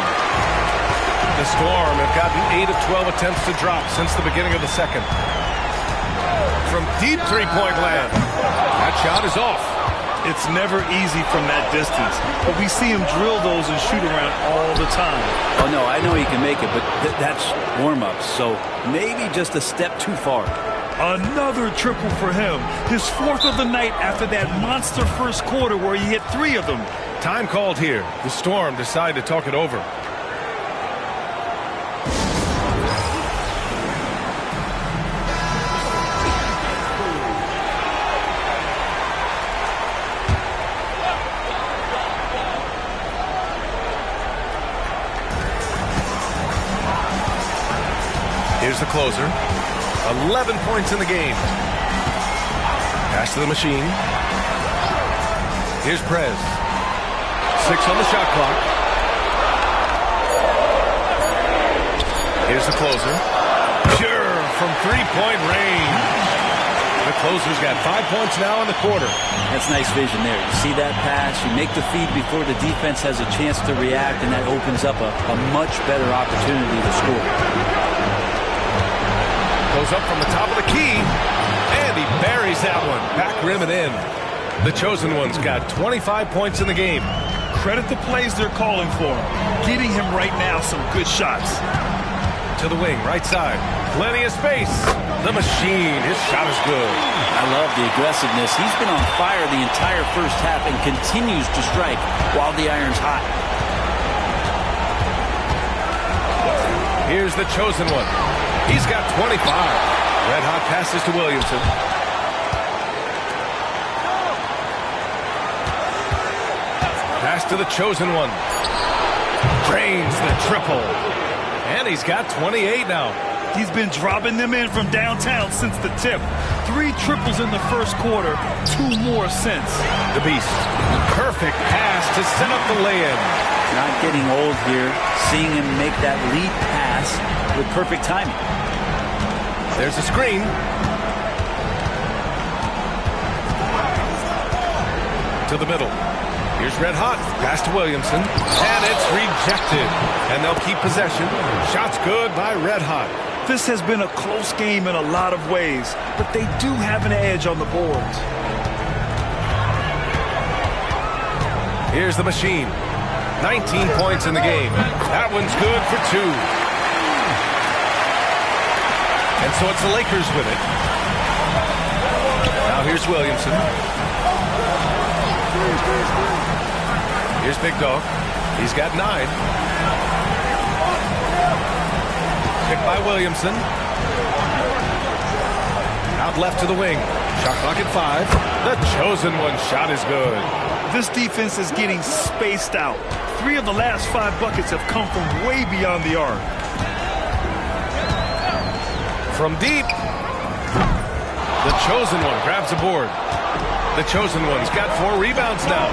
The Storm have gotten 8 of 12 attempts to drop since the beginning of the second. From deep three-point land. That shot is off. It's never easy from that distance, but we see him drill those and shoot around all the time. Oh, no, I know he can make it, but that's warm-ups, so maybe just a step too far. Another triple for him. His 4th of the night after that monster first quarter where he hit 3 of them. Time called here. The Storm decide to talk it over. Here's the closer. 11 points in the game. Pass to the machine. Here's Prez. 6 on the shot clock. Here's the closer. Sure, from three-point range. The closer's got 5 points now in the quarter. That's nice vision there. You see that pass, you make the feed before the defense has a chance to react, and that opens up a much better opportunity to score. Goes up from the top of the key, and he buries that one. Back rim and in. The Chosen One's got 25 points in the game. Credit the plays they're calling for him. Getting him right now some good shots. To the wing, right side. Plenty of space. The machine, his shot is good. I love the aggressiveness. He's been on fire the entire first half and continues to strike while the iron's hot. Here's the Chosen One. He's got 25. Red hot passes to Williamson. Pass to the Chosen One. Drains the triple. And he's got 28 now. He's been dropping them in from downtown since the tip. 3 triples in the first quarter, 2 more since. The Beast. Perfect pass to set up the lay-in. Not getting old here. Seeing him make that lead pass with perfect timing. There's a screen. To the middle. Here's Red Hot. Pass to Williamson. And it's rejected. And they'll keep possession. Shot's good by Red Hot. This has been a close game in a lot of ways, but they do have an edge on the boards. Here's the machine. 19 points in the game. That one's good for 2. And so it's the Lakers with it. Now here's Williamson. Here's Big Dog. He's got 9. Picked by Williamson. Out left to the wing. Shot clock at 5. The Chosen One shot is good. This defense is getting spaced out. 3 of the last 5 buckets have come from way beyond the arc. From deep. The Chosen One grabs a board. The Chosen One's got 4 rebounds now.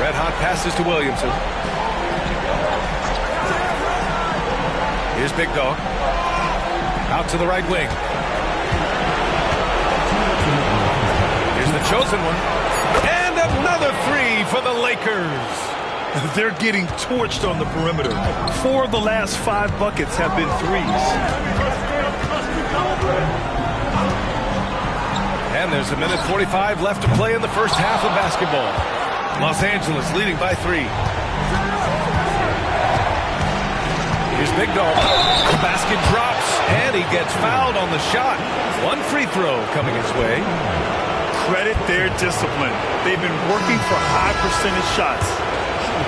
Red Hot passes to Williamson. Here's Big Dog. Out to the right wing. Here's the Chosen One. And another 3 for the Lakers. They're getting torched on the perimeter. 4 of the last 5 buckets have been 3s. And there's a minute 45 left to play in the first half of basketball. Los Angeles leading by 3. Here's Big Dog. The basket drops, and he gets fouled on the shot. 1 free throw coming his way. Credit their discipline. They've been working for high percentage shots.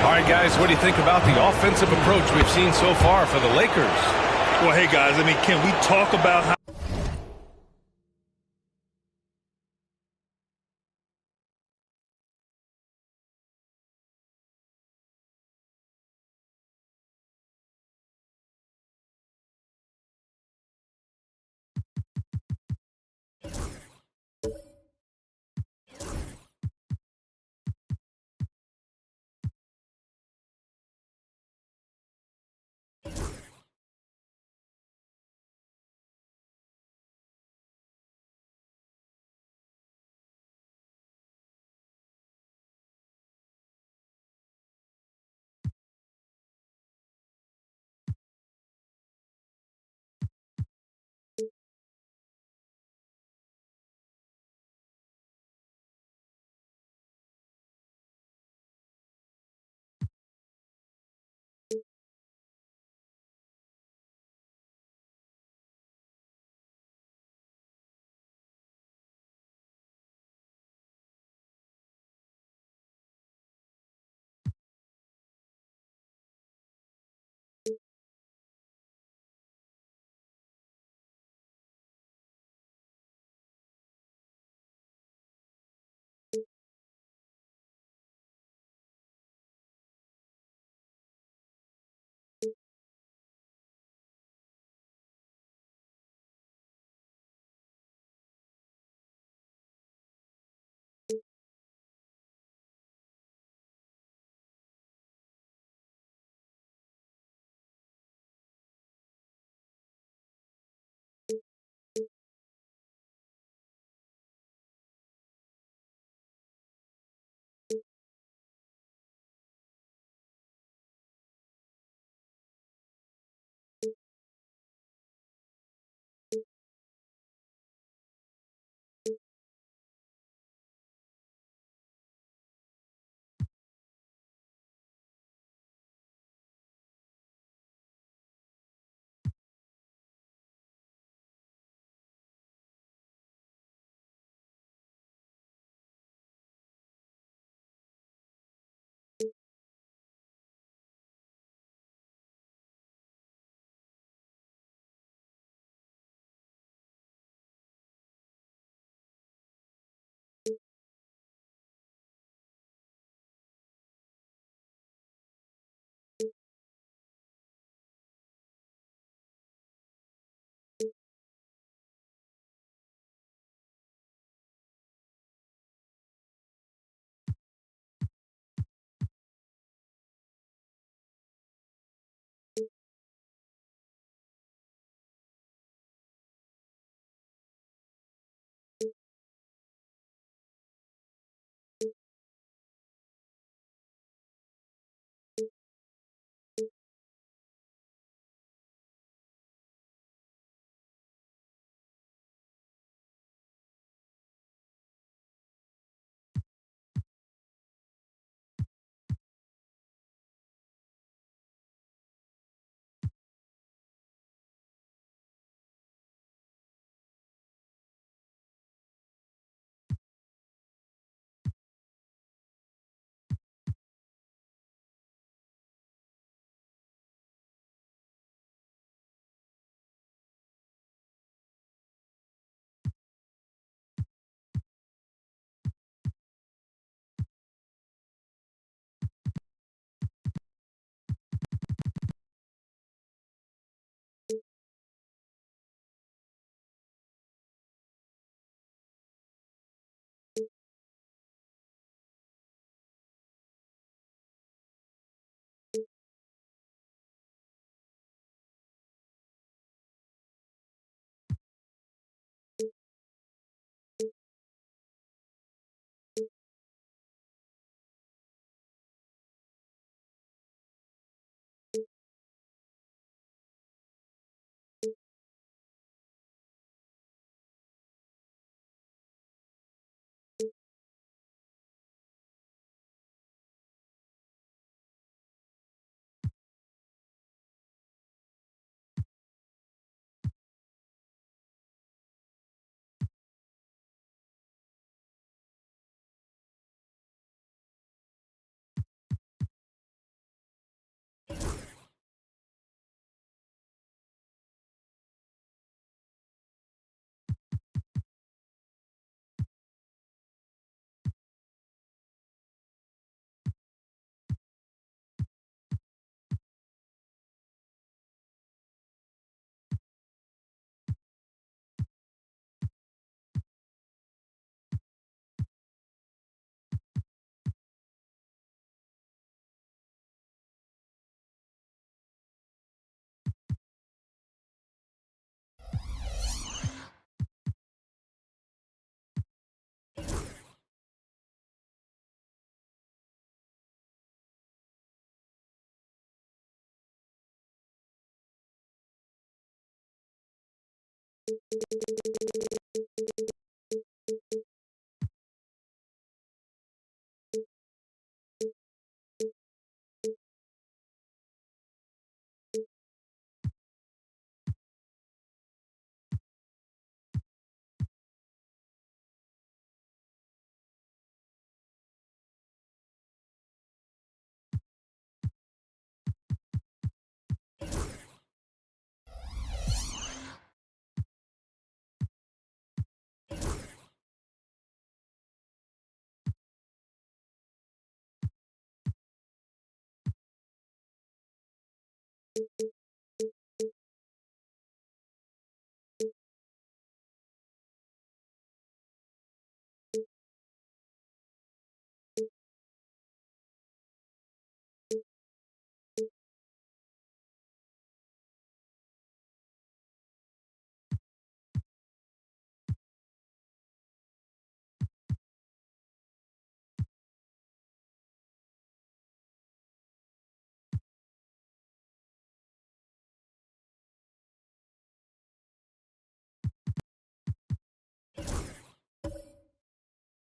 All right, guys, what do you think about the offensive approach we've seen so far for the Lakers? Well, hey, guys, I mean, can we talk about how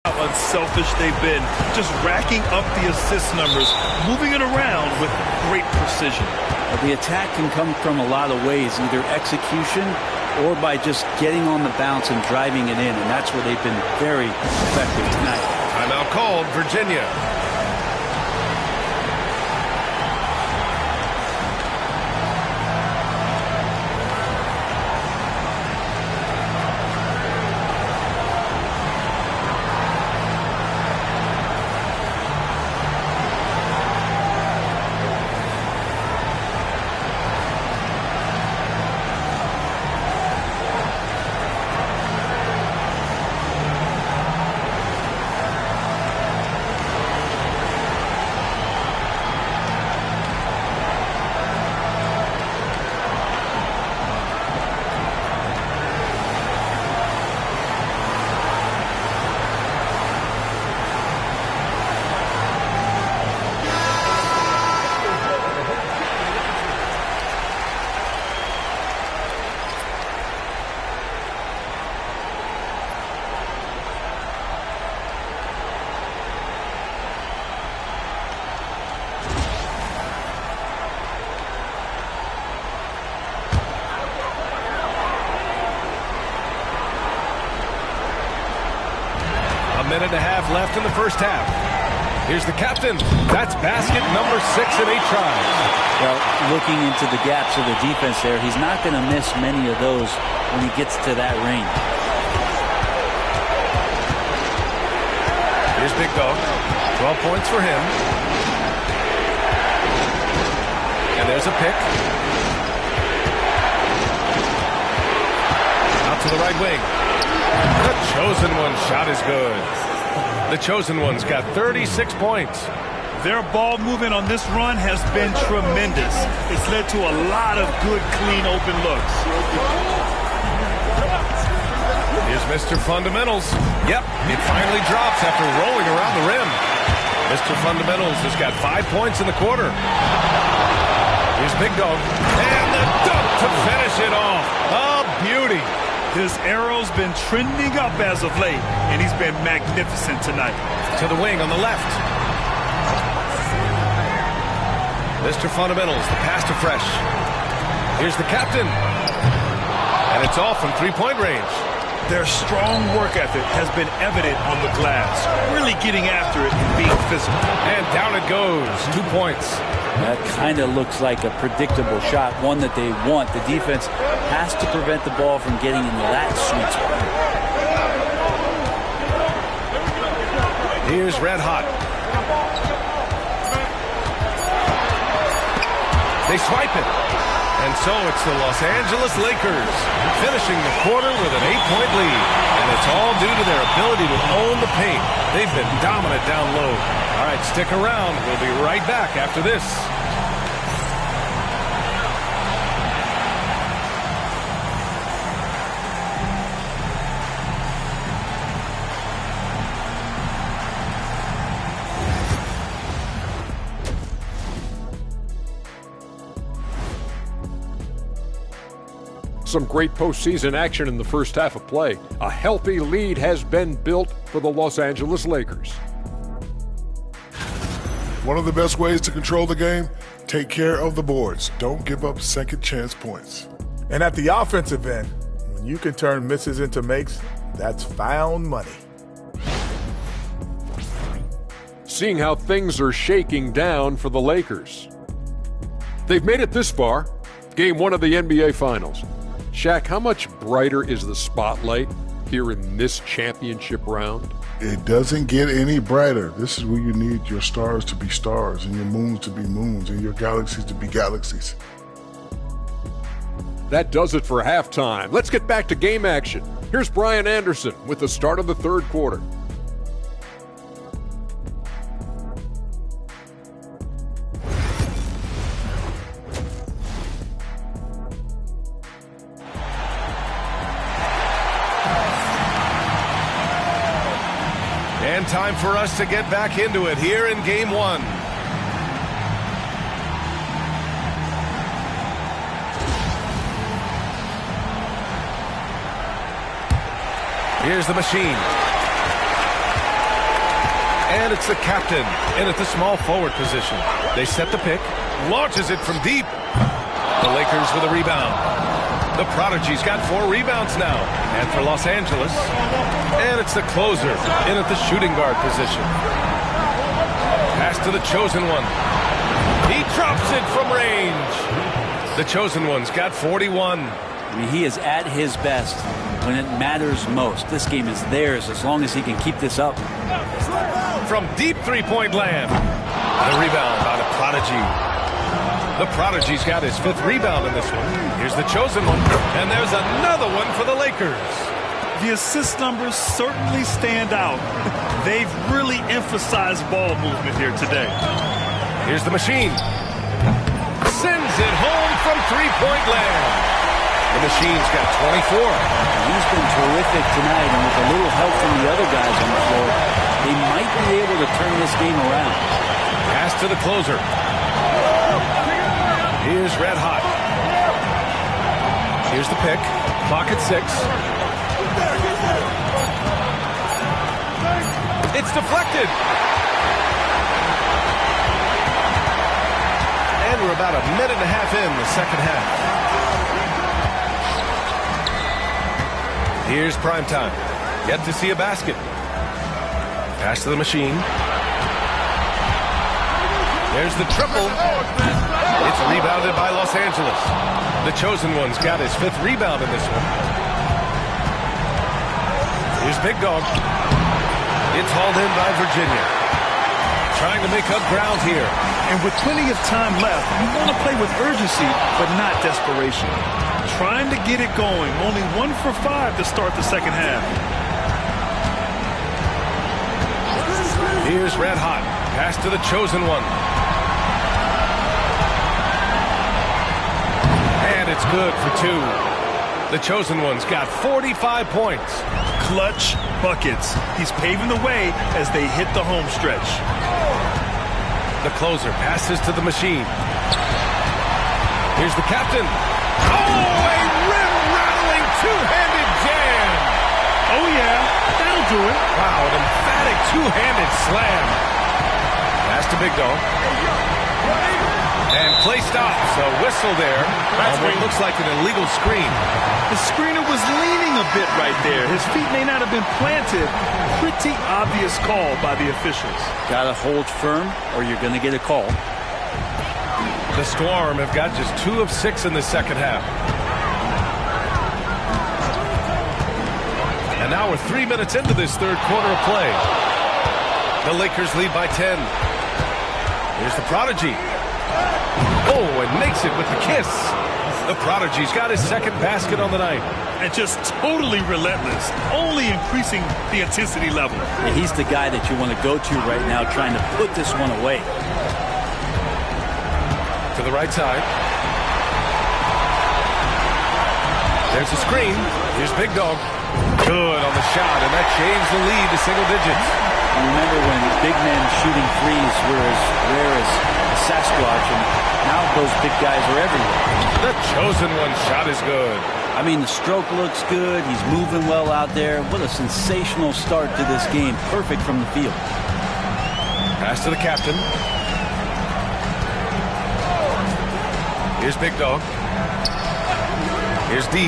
How unselfish they've been, just racking up the assist numbers, moving it around with great precision. The attack can come from a lot of ways, either execution or by just getting on the bounce and driving it in, and that's where they've been very effective tonight. Timeout called, Virginia. Minute and a half left in the first half. Here's the captain. That's basket number 6 in 8 tries. Well, looking into the gaps of the defense there, he's not going to miss many of those when he gets to that range. Here's Big Dog. 12 points for him. And there's a pick. Out to the right wing. The Chosen One shot is good. The Chosen One's got 36 points. Their ball movement on this run has been tremendous. It's led to a lot of good, clean, open looks. Here's Mr. Fundamentals. Yep, it finally drops after rolling around the rim. Mr. Fundamentals has got 5 points in the quarter. Here's Big Dog. And the dunk to finish it off. A beauty. His arrow's been trending up as of late, and he's been magnificent tonight. To the wing on the left. Mr. Fundamentals, the pass to Fresh. Here's the captain. And it's off from three-point range. Their strong work ethic has been evident on the glass, really getting after it and being physical. And down it goes. 2 points. That kind of looks like a predictable shot, one that they want. The defense has to prevent the ball from getting into that sweet spot. Here's Red Hot. They swipe it. And so it's the Los Angeles Lakers finishing the quarter with an 8-point lead. And it's all due to their ability to own the paint. They've been dominant down low. All right, stick around. We'll be right back after this. Some great postseason action in the first half of play. A healthy lead has been built for the Los Angeles Lakers. One of the best ways to control the game, take care of the boards. Don't give up second chance points. And at the offensive end, when you can turn misses into makes, that's found money. Seeing how things are shaking down for the Lakers. They've made it this far, game 1 of the NBA Finals. Shaq, how much brighter is the spotlight here in this championship round? It doesn't get any brighter. This is where you need your stars to be stars and your moons to be moons and your galaxies to be galaxies. That does it for halftime. Let's get back to game action. Here's Brian Anderson with the start of the third quarter. And time for us to get back into it here in game 1. Here's the machine. And it's the captain in at the small forward position. They set the pick. Launches it from deep. The Lakers with a rebound. The Prodigy's got 4 rebounds now. And for Los Angeles. And it's the closer in at the shooting guard position. Pass to the chosen one. He drops it from range. The chosen one's got 41. I mean, he is at his best when it matters most. This game is theirs as long as he can keep this up. From deep three-point land. The rebound by the Prodigy. The Prodigy's got his 5th rebound in this one. Here's the chosen one. And there's another one for the Lakers. The assist numbers certainly stand out. They've really emphasized ball movement here today. Here's the machine. Sends it home from three-point land. The machine's got 24. He's been terrific tonight, and with a little help from the other guys on the floor, they might be able to turn this game around. Pass to the closer. Here's Red Hot. Here's the pick. Clock at 6. It's deflected. And we're about a minute and a half in the second half. Here's prime time. Yet to see a basket. Pass to the machine. There's the triple. It's rebounded by Los Angeles. The chosen one's got his 5th rebound in this one. Here's Big Dog. It's hauled in by Virginia. Trying to make up ground here. And with plenty of time left, you want to play with urgency, but not desperation. Trying to get it going. Only 1 for 5 to start the second half. Here's Red Hot. Pass to the chosen one. And it's good for 2. The chosen one's got 45 points. Clutch buckets. He's paving the way as they hit the home stretch. The closer passes to the machine. Here's the captain. Oh, a rim-rattling two-handed jam. Oh, yeah. That'll do it. Wow, an emphatic two-handed slam. Pass to Big Dog. And play stops. A whistle there on what looks like an illegal screen. The screener was leaning a bit right there. His feet may not have been planted. Pretty obvious call by the officials. Gotta hold firm or you're gonna get a call. The Storm have got just 2 of 6 in the second half. And now we're 3 minutes into this third quarter of play. The Lakers lead by 10. Here's the Prodigy. Oh, and makes it with the kiss. The Prodigy's got his 2nd basket on the night. And just totally relentless, only increasing the intensity level. And he's the guy that you want to go to right now, trying to put this one away. To the right side. There's a screen. Here's Big Dog. Good on the shot, and that changed the lead to single digits. And remember when big men shooting threes were as rare as Sasquatch, and now those big guys are everywhere. The chosen one shot is good. I mean, the stroke looks good. He's moving well out there. What a sensational start to this game. Perfect from the field. Pass to the captain. Here's Big Dog. Here's D.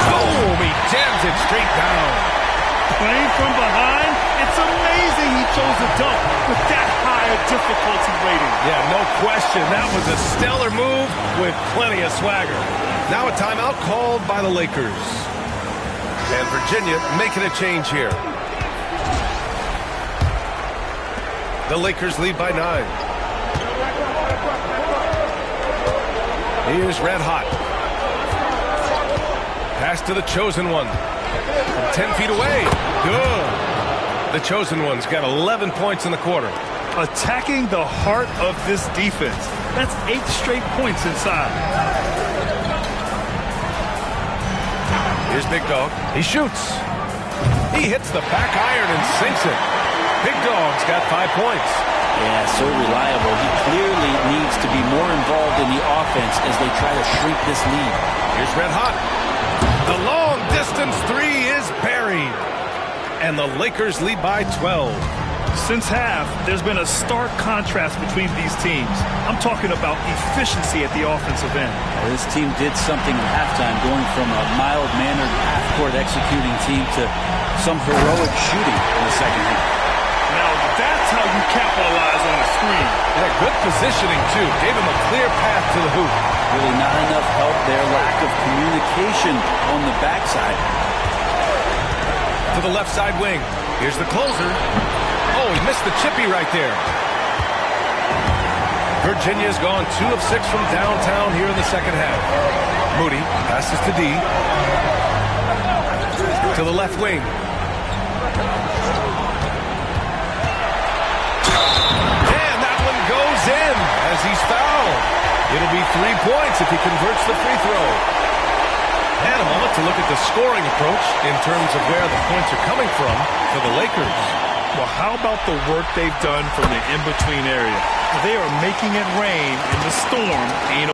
Boom! He jams it straight down. Playing from behind, it's amazing he chose a dunk with that high a difficulty rating. Yeah, no question. That was a stellar move with plenty of swagger. Now a timeout called by the Lakers. And Virginia making a change here. The Lakers lead by 9. Here's Red Hot. Pass to the chosen one. From 10 feet away. Good. The chosen one's got 11 points in the quarter. Attacking the heart of this defense. That's 8 straight points inside. Here's Big Dog. He shoots. He hits the back iron and sinks it. Big Dog's got 5 points. Yeah, so reliable. He clearly needs to be more involved in the offense as they try to shrink this lead. Here's Red Hot. The long-distance 3 is buried. And the Lakers lead by 12. Since half, there's been a stark contrast between these teams. I'm talking about efficiency at the offensive end. This team did something at halftime, going from a mild-mannered half-court executing team to some heroic shooting in the second half. Now that's how you capitalize on a screen. Yeah, good positioning, too. Gave him a clear path to the hoop. Really not enough help there. Lack of communication on the backside. To the left side wing. Here's the closer. Oh, he missed the chippy right there. Virginia's gone 2 of 6 from downtown here in the second half. Moody passes to D. To the left wing. And that one goes in as he's fouled. It'll be 3 points if he converts the free throw. And a moment to look at the scoring approach in terms of where the points are coming from for the Lakers. Well, how about the work they've done from the in-between area? They are making it rain in the storm.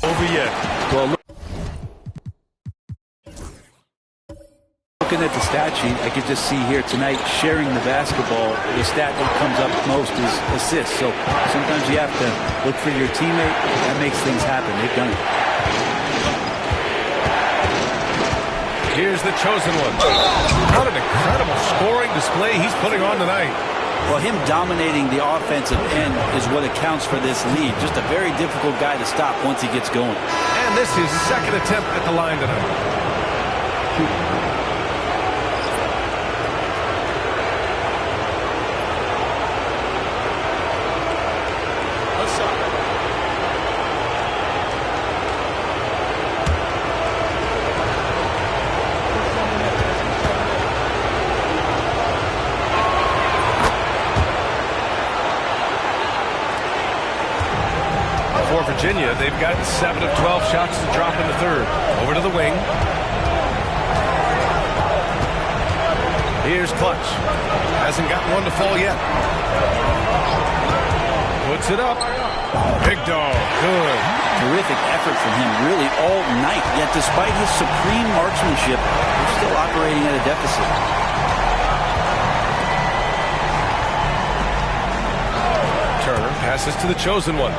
Over yet. Well, looking at the stat sheet, I could just see here tonight sharing the basketball. The stat that comes up most is assists. So sometimes you have to look for your teammate. That makes things happen. They've done it. Here's the chosen one. What an incredible scoring display he's putting on tonight. Well, him dominating the offensive end is what accounts for this lead. Just a very difficult guy to stop once he gets going. And this is his second attempt at the line tonight. Virginia, they've got 7 of 12 shots to drop in the third. Over to the wing. Here's Clutch. Hasn't gotten one to fall yet. Puts it up. Big Dog. Good. Terrific effort from him really all night. Yet despite his supreme marksmanship, he's still operating at a deficit. Turner Passes to the chosen one.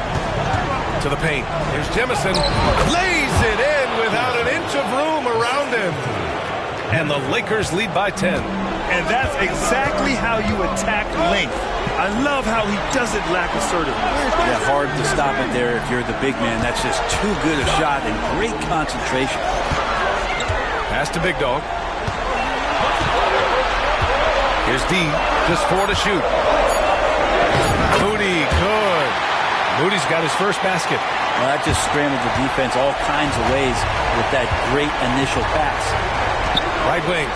To the paint. Here's Jemison. Lays it in without an inch of room around him. And the Lakers lead by 10. And that's exactly how you attack length. I love how he doesn't lack assertiveness. Yeah, hard to stop it there if you're the big man. That's just too good a shot and great concentration. Pass to Big Dog. Here's D. Just 4 to shoot. Moody, good. Moody's got his first basket. Well, that just scrambled the defense all kinds of ways with that great initial pass. Right wing.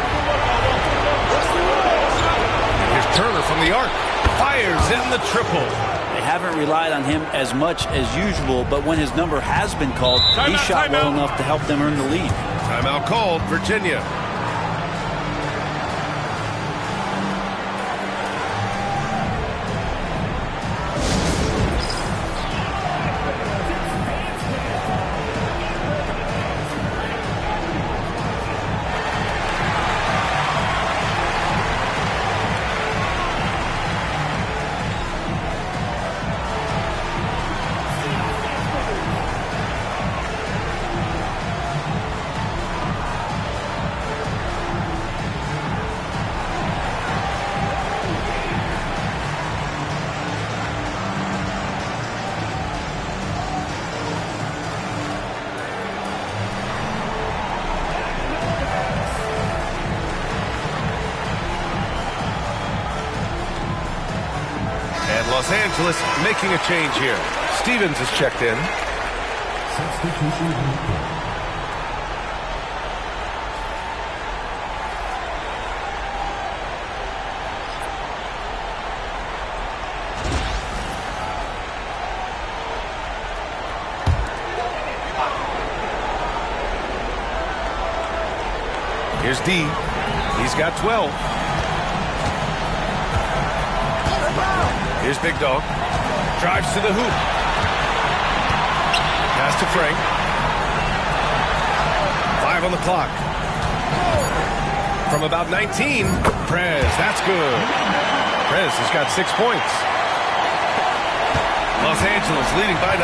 Here's Turner from the arc. Fires in the triple. They haven't relied on him as much as usual, but when his number has been called, he shot well enough to help them earn the lead. Timeout called, Virginia. Los Angeles making a change here. Stevens is checked in. Here's D. He's got 12. Here's Big Dog. Drives to the hoop. Pass to Frank. 5 on the clock. From about 19, Prez. That's good. Prez has got 6 points. Los Angeles leading by 9.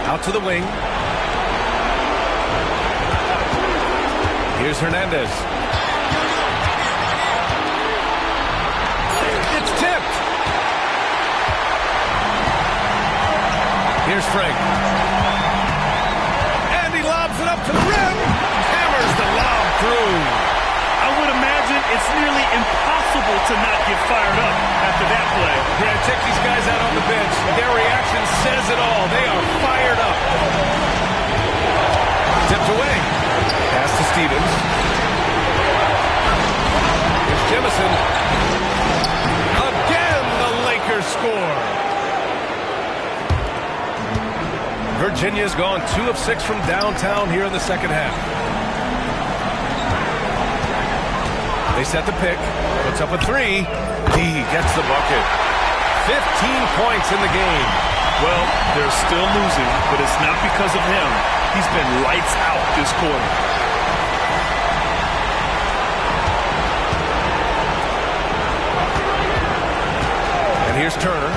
Out to the wing. Here's Hernandez. It's tipped. Here's Frank. And he lobs it up to the rim. Hammers the lob through. I would imagine it's nearly impossible to not get fired up after that play. Yeah, check these guys out on the bench. Their reaction says it all. They are fired up. Tipped away. Pass to Stevens. Here's Jemison. Again, the Lakers score. Virginia's gone 2 of 6 from downtown here in the second half. They set the pick. Puts up a 3. D gets the bucket. 15 points in the game. Well, they're still losing, but it's not because of him. He's been lights out this quarter. And here's Turner.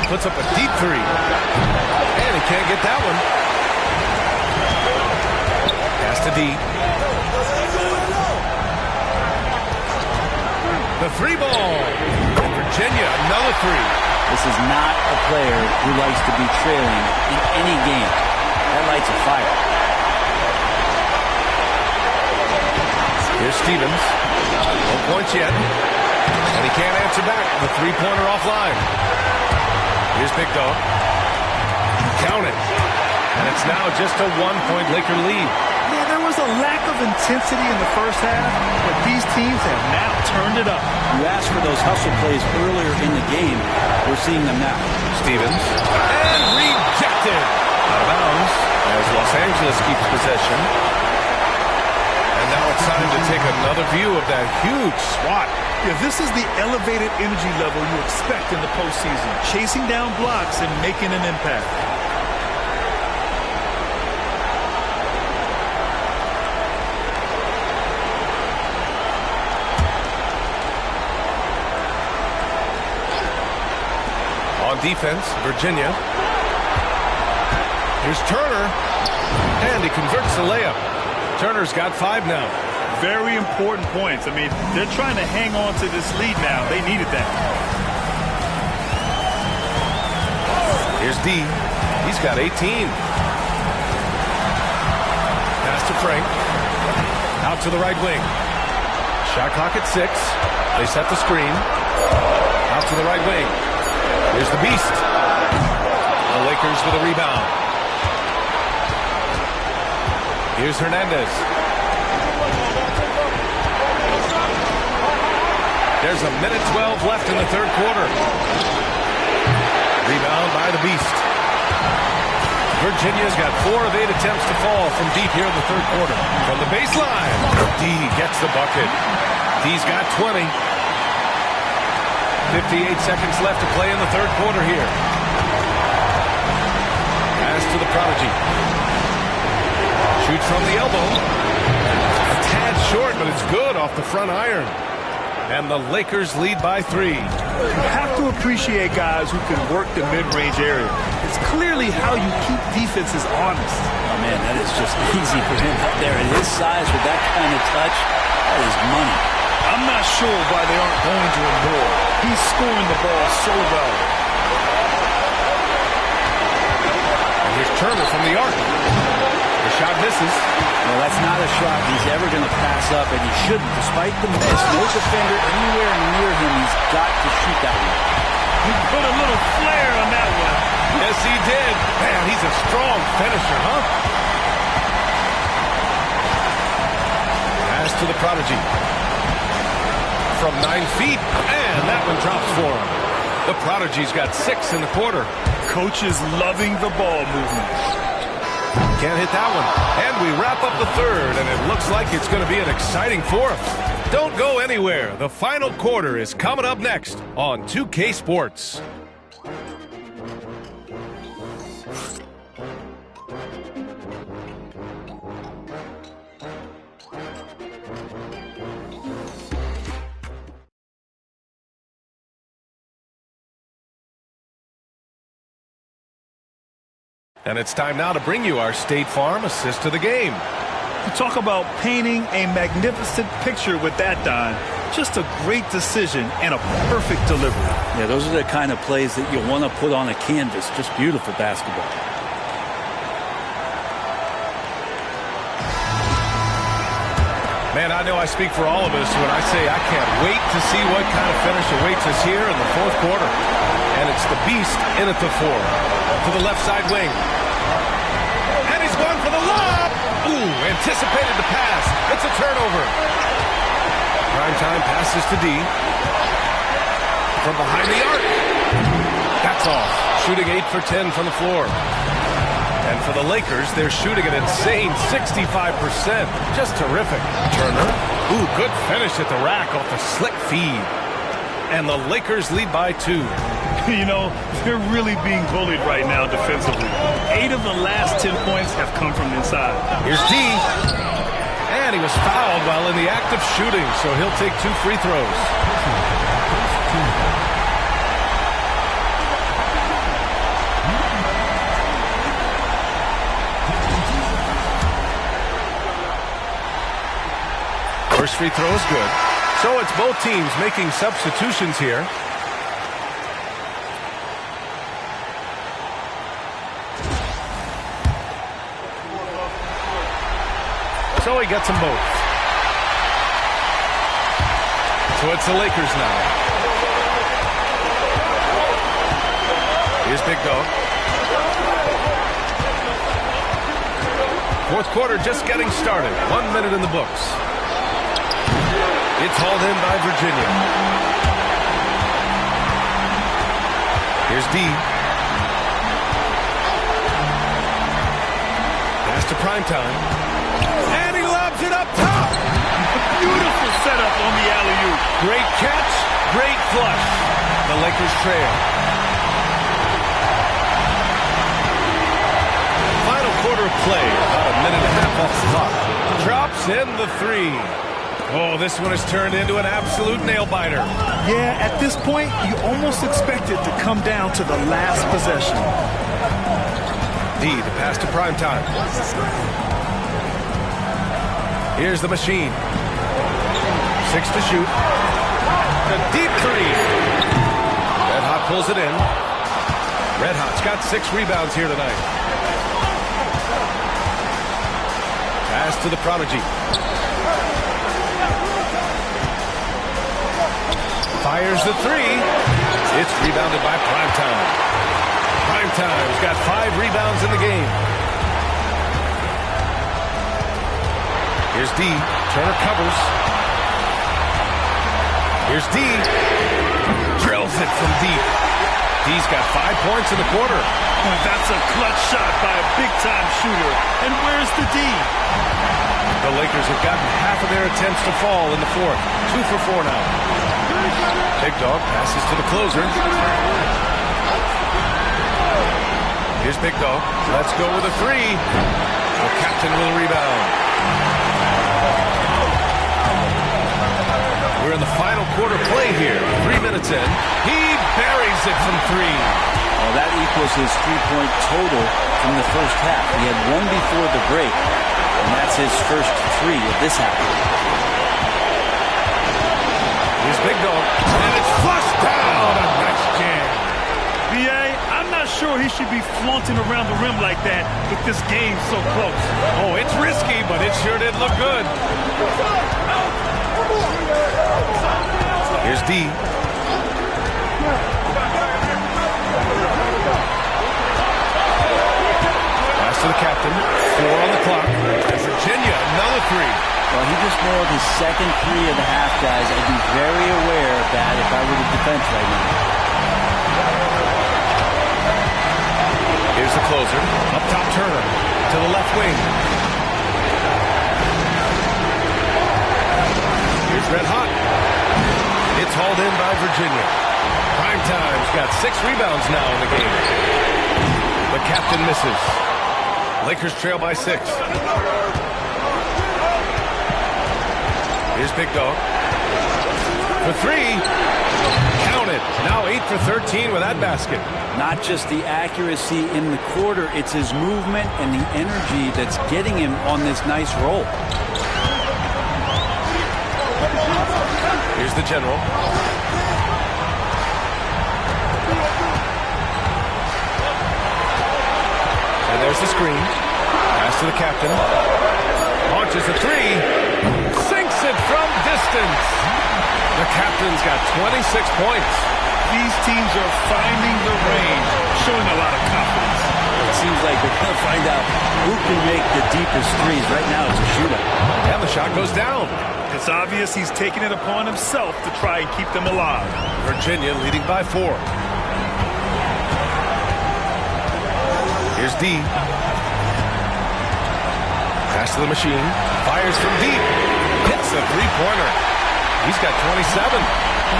Puts up a deep 3. And he can't get that one. Pass to D. The 3 ball. And Virginia, another 3. This is not a player who likes to be trailing in any game. That lights a fire. Here's Stevens. No points yet. And he can't answer back. The 3-pointer offline. Here's Big Dog. Count it. And it's now just a 1-point Laker lead. Yeah, there was a lack of intensity in the first half, but these teams have now turned it up. You asked for those hustle plays earlier in the game. We're seeing them now. Stevens. And rejected. Out of bounds as Los Angeles keeps possession. And now it's time to take another view of that huge swat. Yeah, this is the elevated energy level you expect in the postseason. Chasing down blocks and making an impact. defense, Virginia. Here's Turner, and he converts the layup. Turner's got 5 now. Very important points. I mean, they're trying to hang on to this lead now. They needed that. Here's D. He's got 18. Pass to Frank. Out to the right wing. Shot clock at 6. They set the screen. Out to the right wing. Here's the Beast. The Lakers with a rebound. Here's Hernandez. There's a minute 12 left in the third quarter. Rebound by the Beast. Virginia's got 4 of 8 attempts to fall from deep here in the third quarter. From the baseline, D gets the bucket. D's got 20. 58 seconds left to play in the third quarter here. Pass to the Prodigy. Shoots from the elbow. A tad short, but it's good off the front iron. And the Lakers lead by 3. You have to appreciate guys who can work the mid-range area. It's clearly how you keep defenses honest. Oh, man, that is just easy for him out there. At his size with that kind of touch, that is money. I'm not sure why they aren't going to him more. He's scoring the ball so well. And here's Turner from the arc. The shot misses. Well, that's not a shot he's ever going to pass up, and he shouldn't. Despite the miss, no defender anywhere near him. He's got to shoot that one. He put a little flair on that one. Yes, he did. Man, he's a strong finisher, huh? Pass to the Prodigy. From 9 feet, and that one drops for him. The Prodigy's got 6 in the quarter. Coach is loving the ball movement. Can't hit that one. And we wrap up the third, and it looks like it's going to be an exciting fourth. Don't go anywhere. The final quarter is coming up next on 2K Sports. And it's time now to bring you our State Farm assist to the game. You talk about painting a magnificent picture with that, Don. Just a great decision and a perfect delivery. Yeah, those are the kind of plays that you want to put on a canvas. Just beautiful basketball. Man, I know I speak for all of us when I say I can't wait to see what kind of finish awaits us here in the fourth quarter. And it's the Beast in at the 4. To the left side wing. And he's going for the lob. Ooh, anticipated the pass. It's a turnover. Primetime passes to D. From behind the arc. That's off. Shooting 8 for 10 from the floor. And for the Lakers, they're shooting an insane 65%. Just terrific. Turner. Ooh, good finish at the rack off the slick feed. And the Lakers lead by 2. You know, they're really being bullied right now defensively. 8 of the last 10 points have come from inside. Here's D. And he was fouled while in the act of shooting, so he'll take 2 free throws. First free throw is good. So it's both teams making substitutions here. So he gets them both. So it's the Lakers now. Here's Big Dog. Fourth quarter just getting started. 1 minute in the books. It's hauled in by Virginia. Here's D. Pass to Primetime. And he lobs it up top. Beautiful setup on the alley-oop. Great catch, great flush. The Lakers trail. Final quarter of play. About a minute and a half off the clock. Drops in the 3. Oh, this one has turned into an absolute nail-biter. Yeah, at this point, you almost expect it to come down to the last possession. D, the pass to Primetime. Here's the machine. 6 to shoot. A deep three. Red Hot pulls it in. Red Hot's got 6 rebounds here tonight. Pass to the Prodigy. Fires the three. It's rebounded by Primetime. Primetime's got 5 rebounds in the game. Here's D. Turner covers. Here's D. Drills it from deep. D's got 5 points in the quarter. That's a clutch shot by a big-time shooter. And where's the D? The Lakers have gotten half of their attempts to fall in the fourth. 2 for 4 now. Big Dog passes to the closer. Here's Big Dog. Let's go with a 3. The captain will rebound. We're in the final quarter play here. 3 minutes in. He buries it from 3. Well, that equals his 3-point total from the first half. He had 1 before the break, and that's his first 3 of this half. Here's Big Dog, and it's flushed down. A nice jam. B.A., I'm not sure he should be flaunting around the rim like that with this game so close. Oh, it's risky, but it sure did look good. Here's D. Pass to the captain. 4 on the clock. And Virginia, another 3. Well, he just nailed his second 3 of the half, guys. I'd be very aware of that if I were the defense right now. Here's the closer. Up top, Turner. To the left wing. Here's Red Hot. It's hauled in by Virginia. Primetime's got 6 rebounds now in the game. The captain misses. Lakers trail by 6. Here's Big Dog. For 3. Count it. Now 8 for 13 with that basket. Not just the accuracy in the quarter, it's his movement and the energy that's getting him on this nice roll. Here's the general. And there's the screen. Pass to the captain. Launches a 3. Sinks it from distance. The captain's got 26 points. These teams are finding the range, showing a lot of confidence. It seems like they're going to find out who can make the deepest threes. Right now, it's a shootout. And the shot goes down. It's obvious he's taking it upon himself to try and keep them alive. Virginia leading by 4. Here's D. Pass to the machine. Fires from deep. Hits a 3-pointer. He's got 27.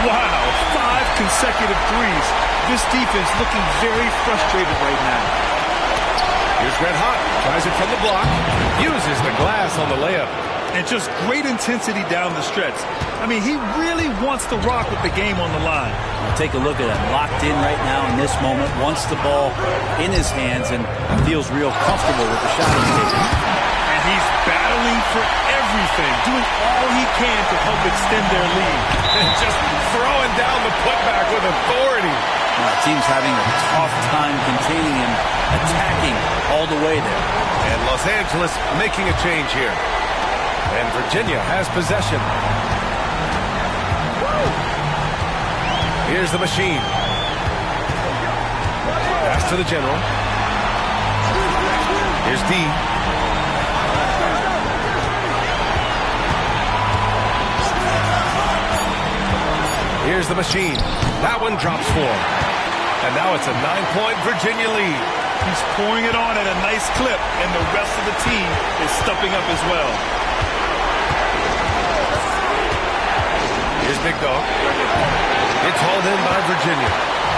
Wow, 5 consecutive threes. This defense looking very frustrated right now. Here's Red Hot. Tries it from the block. Uses the glass on the layup. And just great intensity down the stretch. I mean, he really wants to rock with the game on the line. Take a look at him. Locked in right now in this moment. Wants the ball in his hands and feels real comfortable with the shot he's taking. And he's battling for everything, doing all he can to help extend their lead. And just throwing down the putback with authority. The team's having a tough time containing him, attacking all the way there. And Los Angeles making a change here. And Virginia has possession. Here's the machine. Pass to the general. Here's D. Here's the machine. That one drops 4. And now it's a 9-point Virginia lead. He's pouring it on at a nice clip, and the rest of the team is stepping up as well. Here's Big Dog. It's hauled in by Virginia.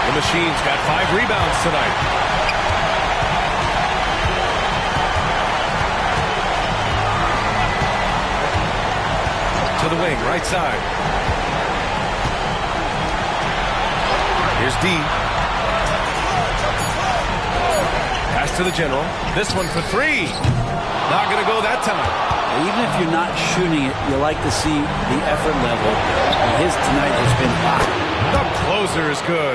The machine's got 5 rebounds tonight. To to the wing, right side. Here's D. Pass to the general. This one for three. Not going to go that time. Even if you're not shooting it, you like to see the effort level. And his tonight has been hot. The closer is good.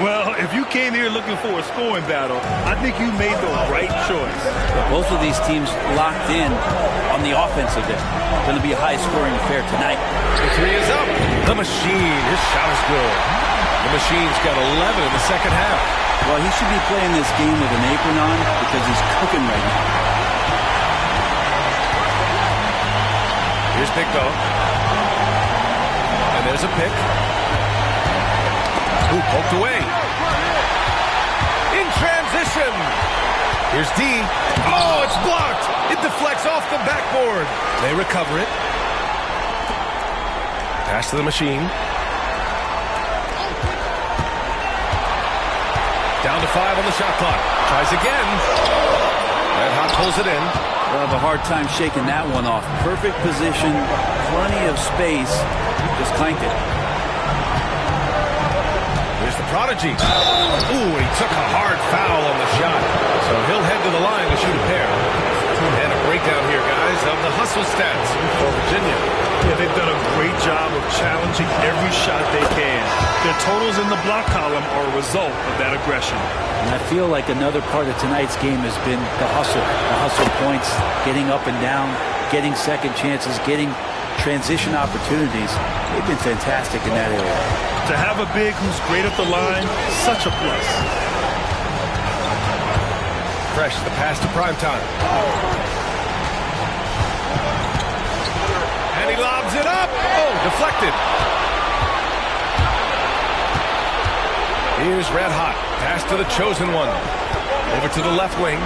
Well, if you came here looking for a scoring battle, I think you made the right choice. Both of these teams locked in on the offensive end. Going to be a high-scoring affair tonight. The three is up. The Machine. His shot is good. The Machine's got 11 in the second half. Well, he should be playing this game with an apron on because he's cooking right now. Here's Big Bo. And there's a pick. Ooh, poked away. In transition. Here's D. Oh, it's blocked. It deflects off the backboard. They recover it. Pass to the Machine. Down to 5 on the shot clock. Tries again. Red Hot pulls it in. They'll have a hard time shaking that one off. Perfect position, plenty of space. Just clanked it. Here's the Prodigy. Ooh, he took a hard foul on the shot. So he'll head to the line to shoot a pair. And a breakdown here, guys, of the hustle stats for Virginia. Yeah, they've done a great job of challenging every shot they can. Their totals in the block column are a result of that aggression. And I feel like another part of tonight's game has been the hustle points, getting up and down, getting second chances, getting transition opportunities. They've been fantastic in that area. To have a big who's great at the line, such a plus. Fresh, the pass to Primetime. And he lobs it up. Oh, deflected. Here's Red Hot. Pass to the chosen one. Over to the left wing.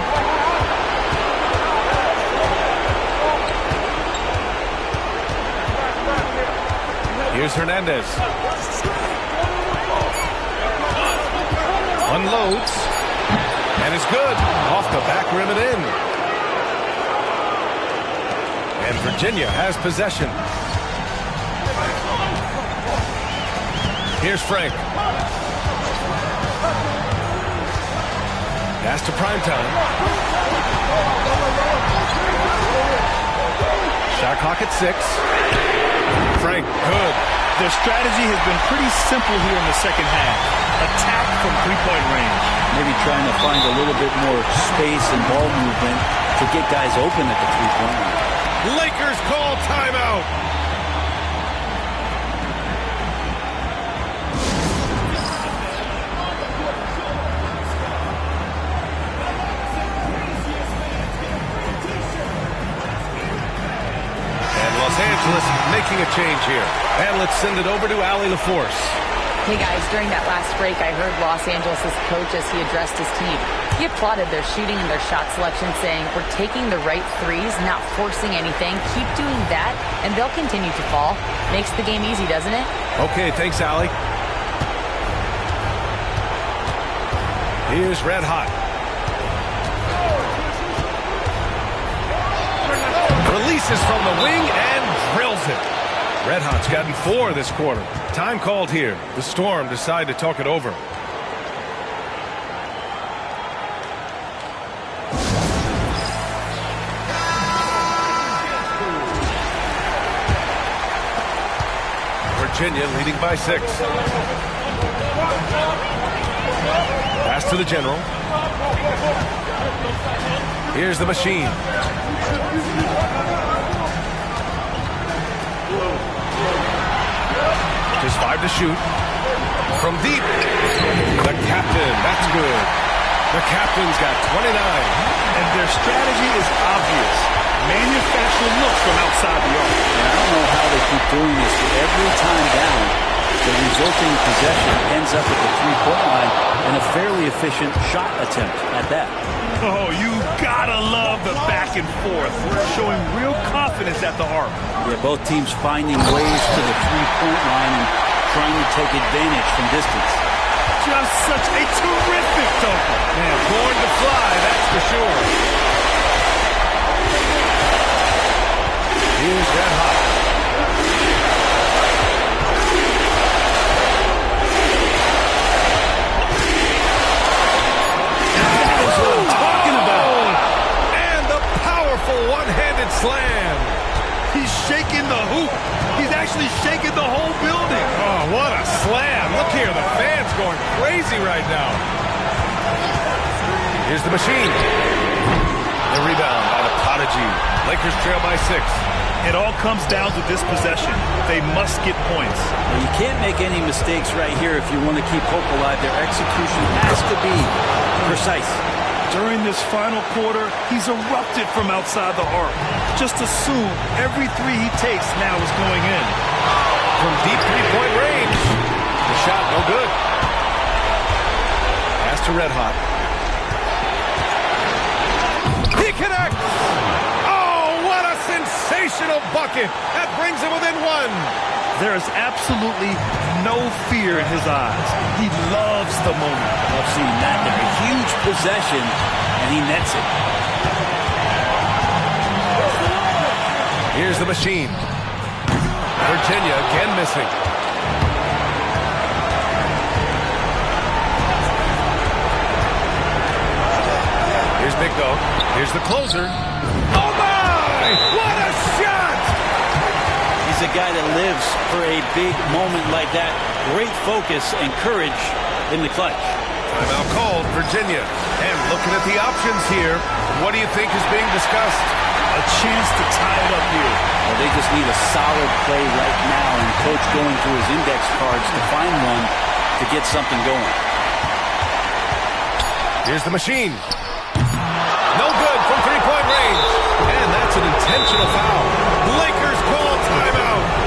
Here's Hernandez. Unloads. And it's good. Off the back rim and in. And Virginia has possession. Here's Frank. Pass to Primetime. Shot clock at 6. Frank, good. Their strategy has been pretty simple here in the second half. Attack from three-point range. Maybe trying to find a little bit more space and ball movement to get guys open at the three-point line. Lakers call timeout. Los Angeles making a change here. And let's send it over to Allie LaForce. Hey guys, during that last break, I heard Los Angeles' coach as he addressed his team. He applauded their shooting and their shot selection, saying, we're taking the right threes, not forcing anything. Keep doing that, and they'll continue to fall. Makes the game easy, doesn't it? Okay, thanks, Allie. Here's Red Hot. Releases from the wing and drills it. Red Hot's gotten 4 this quarter. Time called here. The Storm decide to talk it over. Virginia leading by 6. Pass to the general. Here's the Machine. Just 5 to shoot. From deep. The captain. That's good. The captain's got 29. And their strategy is obvious. Manufacture looks from outside the arc. And I don't know how they keep doing this. Every time down, the resulting possession ends up at the three-point line and a fairly efficient shot attempt at that. Oh, you gotta love the back and forth. Showing real confidence at the arc. Yeah, both teams finding ways to the three-point line and trying to take advantage from distance. Just such a terrific dunker. Man, born to fly, that's for sure. Here's Red Hot. here. The fans going crazy right now. Here's the machine. The rebound by the Prodigy. Lakers trail by 6. It all comes down to this possession. They must get points. Well, you can't make any mistakes right here if you want to keep hope alive. Their execution has to be precise. During this final quarter, he's erupted from outside the arc. Just assume every three he takes now is going in. From deep three-point range. The shot no good. Pass to Red Hot. He connects! Oh, what a sensational bucket! That brings him within 1. There is absolutely no fear in his eyes. He loves the moment. Love seeing that there. A huge possession, and he nets it. Here's the machine. Virginia again missing. Here's Big Go. Here's the closer. Oh, my! What a shot! He's a guy that lives for a big moment like that. Great focus and courage in the clutch. Timeout called, Virginia. And looking at the options here, what do you think is being discussed? A chance to tie it up here. Well, they just need a solid play right now, and Coach going through his index cards to find one to get something going. Here's the machine. No good from three-point range. And that's an intentional foul. Lakers call timeout.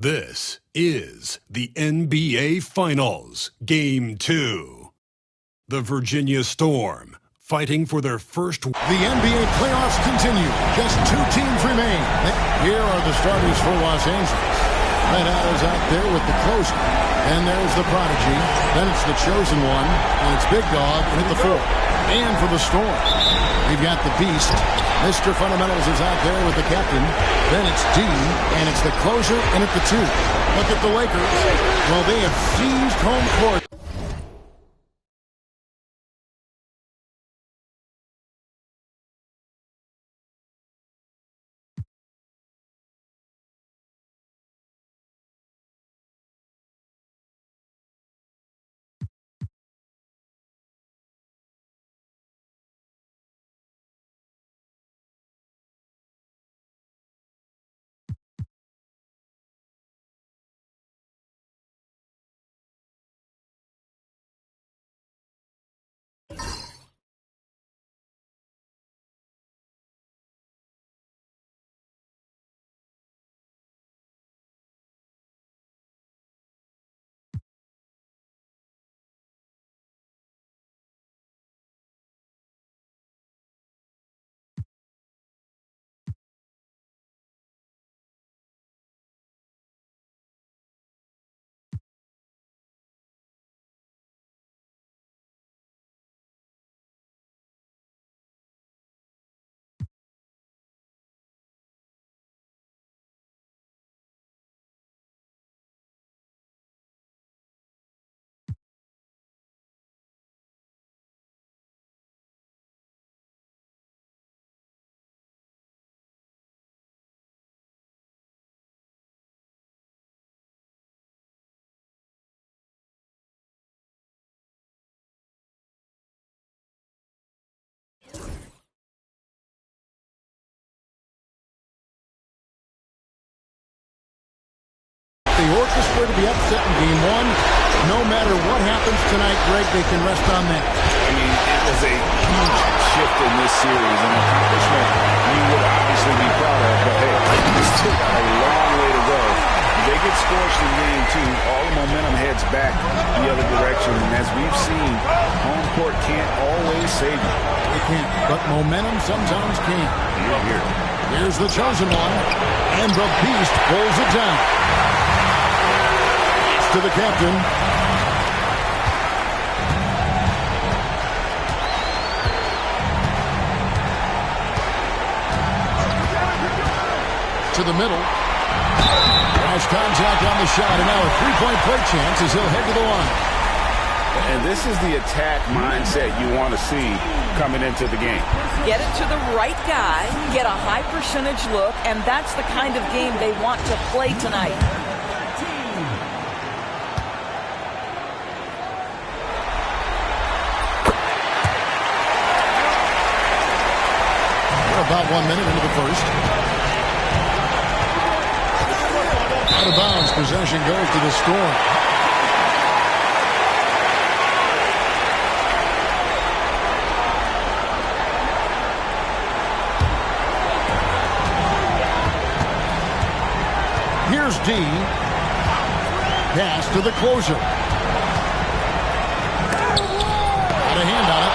This is the NBA Finals, Game 2. The Virginia Storm fighting for their first... The NBA playoffs continue. Just 2 teams remain. Here are the starters for Los Angeles. Red Hot is out there with the closer. And there's the prodigy. Then it's the chosen one. And it's Big Dog and at the 4. And for the Storm, we've got the Beast. Mr. Fundamentals is out there with the captain. Then it's D, and it's the closer and at the 2. Look at the Lakers. Well, they have seized home court. The orchestra to be upset in Game 1. No matter what happens tonight, Greg, they can rest on that. I mean, it was a huge shift in this series, an accomplishment you would obviously be proud of, but hey, we still got a long way to go. If they get scorched in Game 2, all the momentum heads back the other direction, and as we've seen, home court can't always save you. It can't, but momentum sometimes can. Here's the chosen one, and the Beast pulls it down. To the captain. To the middle. Cross contact on the shot, and now a three-point play chance as he'll head to the line. And this is the attack mindset you want to see coming into the game. Get it to the right guy, get a high percentage look, and that's the kind of game they want to play tonight. About 1 minute into the first. Out of bounds, possession goes to the Storm. Here's D. Pass to the closer. Got a hand on it.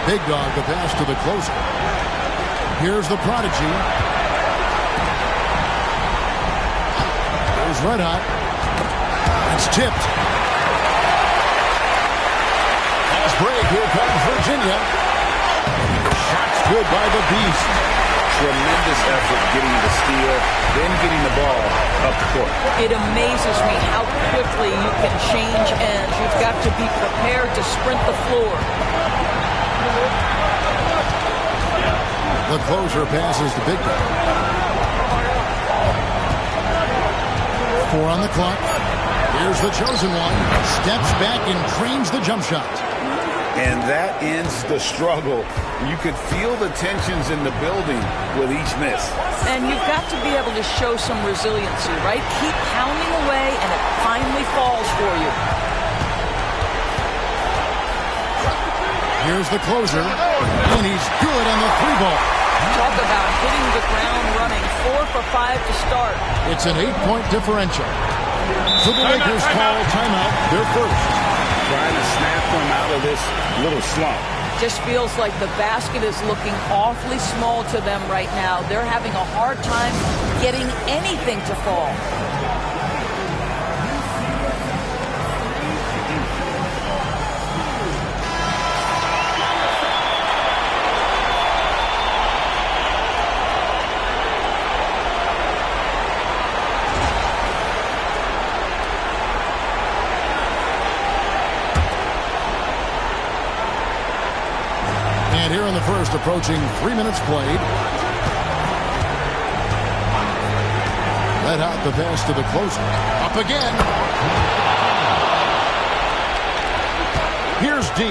Big Dog, the pass to the closer. Here's the prodigy. There's Red Hot. It's tipped. Pass break. Here comes Virginia. Shots good by the Beast. Tremendous effort getting the steal, then getting the ball up the court. It amazes me how quickly you can change ends. You've got to be prepared to sprint the floor. The closer passes to Big Dog. 4 on the clock. Here's the chosen one. Steps back and creams the jump shot. And that ends the struggle. You could feel the tensions in the building with each miss. And you've got to be able to show some resiliency, right? Keep pounding away, and it finally falls for you. Here's the closer, and he's good on the 3 ball. Talk about hitting the ground running. 4 for 5 to start. It's an 8-point differential. So the Lakers call timeout, their first. Trying to snap them out of this little slump. Just feels like the basket is looking awfully small to them right now. They're having a hard time getting anything to fall. And here in the first, approaching 3 minutes played. Let out the pass to the closer. Up again. Here's D.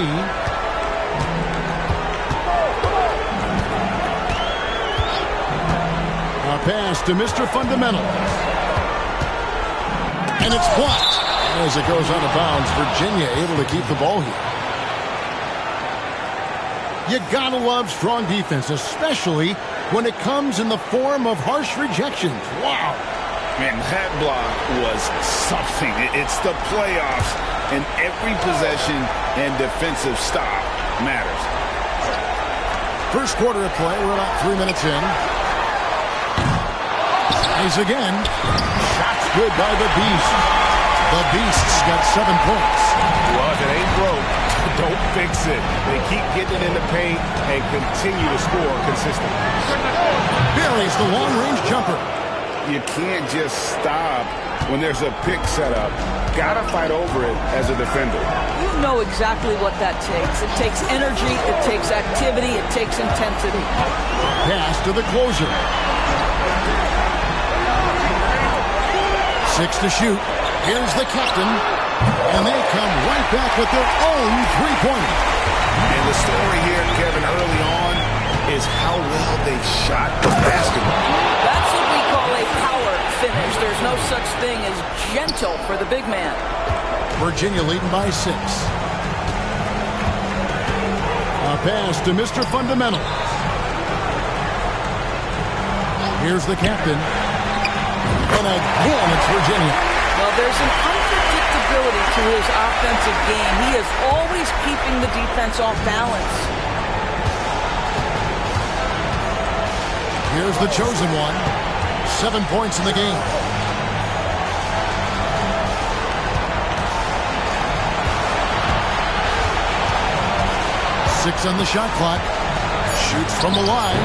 A pass to Mr. Fundamental. And it's blocked. As it goes out of bounds, Virginia able to keep the ball here. You gotta love strong defense, especially when it comes in the form of harsh rejections. Wow. Man, that block was something. It's the playoffs, and every possession and defensive stop matters. First quarter of play, we're about 3 minutes in. He's again. Shots good by the Beast. The Beast's got 7 points. Well, if it ain't broke, don't fix it. They keep getting it in the paint and continue to score consistently. Buries the long-range jumper. You can't just stop when there's a pick set up. Gotta fight over it as a defender. You know exactly what that takes. It takes energy, it takes activity, it takes intensity. Pass to the closer. 6 to shoot. Here's the captain. And they come right back with their own three-pointer. And the story here, Kevin, early on is how well they shot the basketball. That's what we call a power finish. There's no such thing as gentle for the big man. Virginia leading by 6. A pass to Mr. Fundamental. Here's the captain. And again, it's Virginia. Well, there's an unpredictability to his offensive game. He is always keeping the defense off balance. Here's the chosen one. 7 points in the game. Six on the shot clock. Shoots from the line.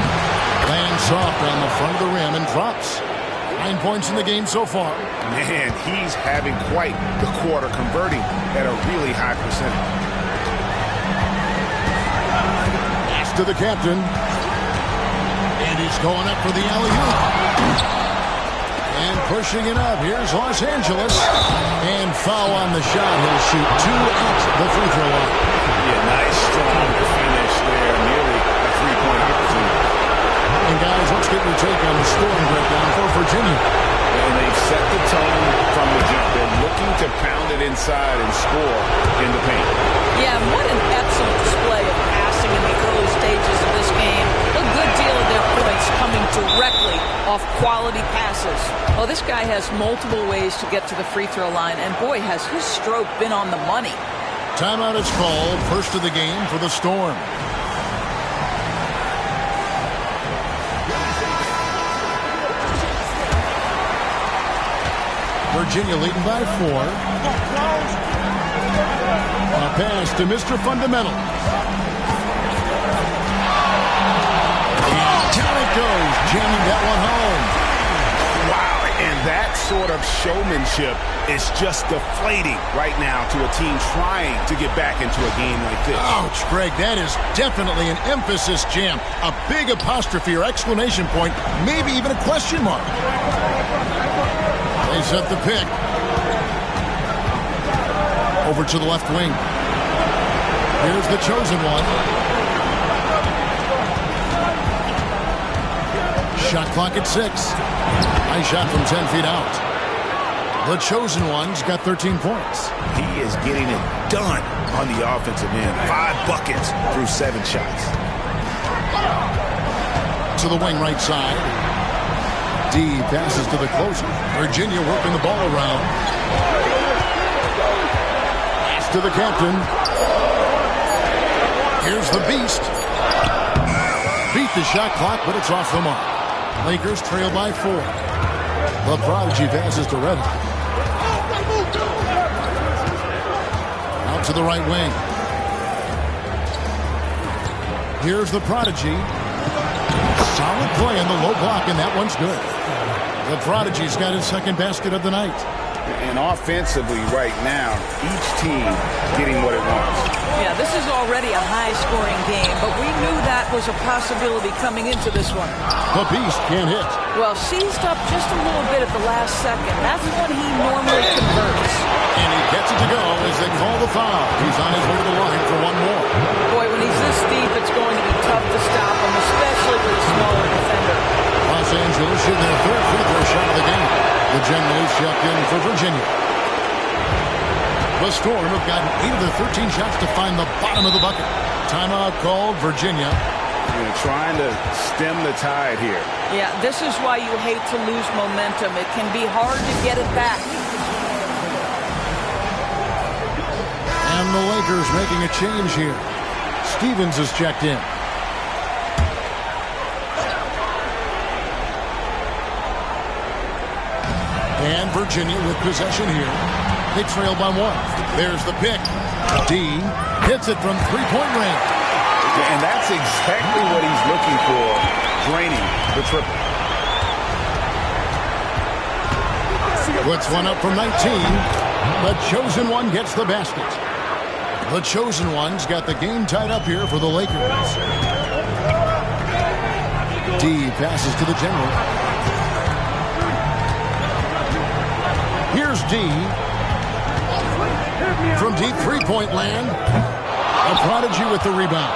Lands soft on the front of the rim and drops. 9 points in the game so far. Man, he's having quite the quarter, converting at a really high percentage. Pass to the captain. And he's going up for the alley-oop. And pushing it up. Here's Los Angeles. And foul on the shot. He'll shoot 2 at the free throw line. Yeah, nice, strong finish there. Nearly a three-point opportunity. And guys, let's get your take on the scoring breakdown for Virginia. And they've set the tone from the jump. They're looking to pound it inside and score in the paint. Yeah, what an excellent display of passing in the early stages of this game. A good deal of their points coming directly off quality passes. Oh, this guy has multiple ways to get to the free throw line, and boy, has his stroke been on the money. Timeout is called. First of the game for the Storm. Virginia leading by 4. A pass to Mr. Fundamental. And down it goes, jamming that one home. Wow, and that sort of showmanship is just deflating right now to a team trying to get back into a game like this. Ouch, Greg, that is definitely an emphasis jam. A big apostrophe or exclamation point, maybe even a question mark. They set the pick. Over to the left wing. Here's the chosen one. Shot clock at 6. Nice shot from 10 feet out. The chosen one's got 13 points. He is getting it done on the offensive end. 5 buckets through 7 shots. to the wing right side. D passes to the closer. Virginia working the ball around. Pass to the captain. Here's the beast. Beat the shot clock, but it's off the mark. Lakers trail by 4. The Prodigy passes to Red Hot. Out to the right wing. Here's the Prodigy. Solid play in the low block, and that one's good. The Prodigy's got his second basket of the night. And offensively right now, each team getting what it wants. Yeah, this is already a high-scoring game, but we knew that was a possibility coming into this one. The Beast can't hit. Well, seized up just a little bit at the last second. That's when he normally converts. And he gets it to go as they call the foul. He's on his way to the line for one more. Boy, when he's this deep, it's going to be tough to stop him, especially with a smaller defender. Los Angeles shooting their third free throw shot of the game. The Generals checked in for Virginia. The Storm have gotten 8 of their 13 shots to find the bottom of the bucket. Timeout called Virginia. Trying to stem the tide here. Yeah, this is why you hate to lose momentum. It can be hard to get it back. And the Lakers making a change here. Stevens is checked in. And Virginia with possession here. They trail by 1. There's the pick. D hits it from three-point range. And that's exactly what he's looking for, draining the triple. Puts one up from 19. The Chosen One gets the basket. The Chosen One's got the game tied up here for the Lakers. D passes to the General. Here's D. From deep three-point land. A Prodigy with the rebound.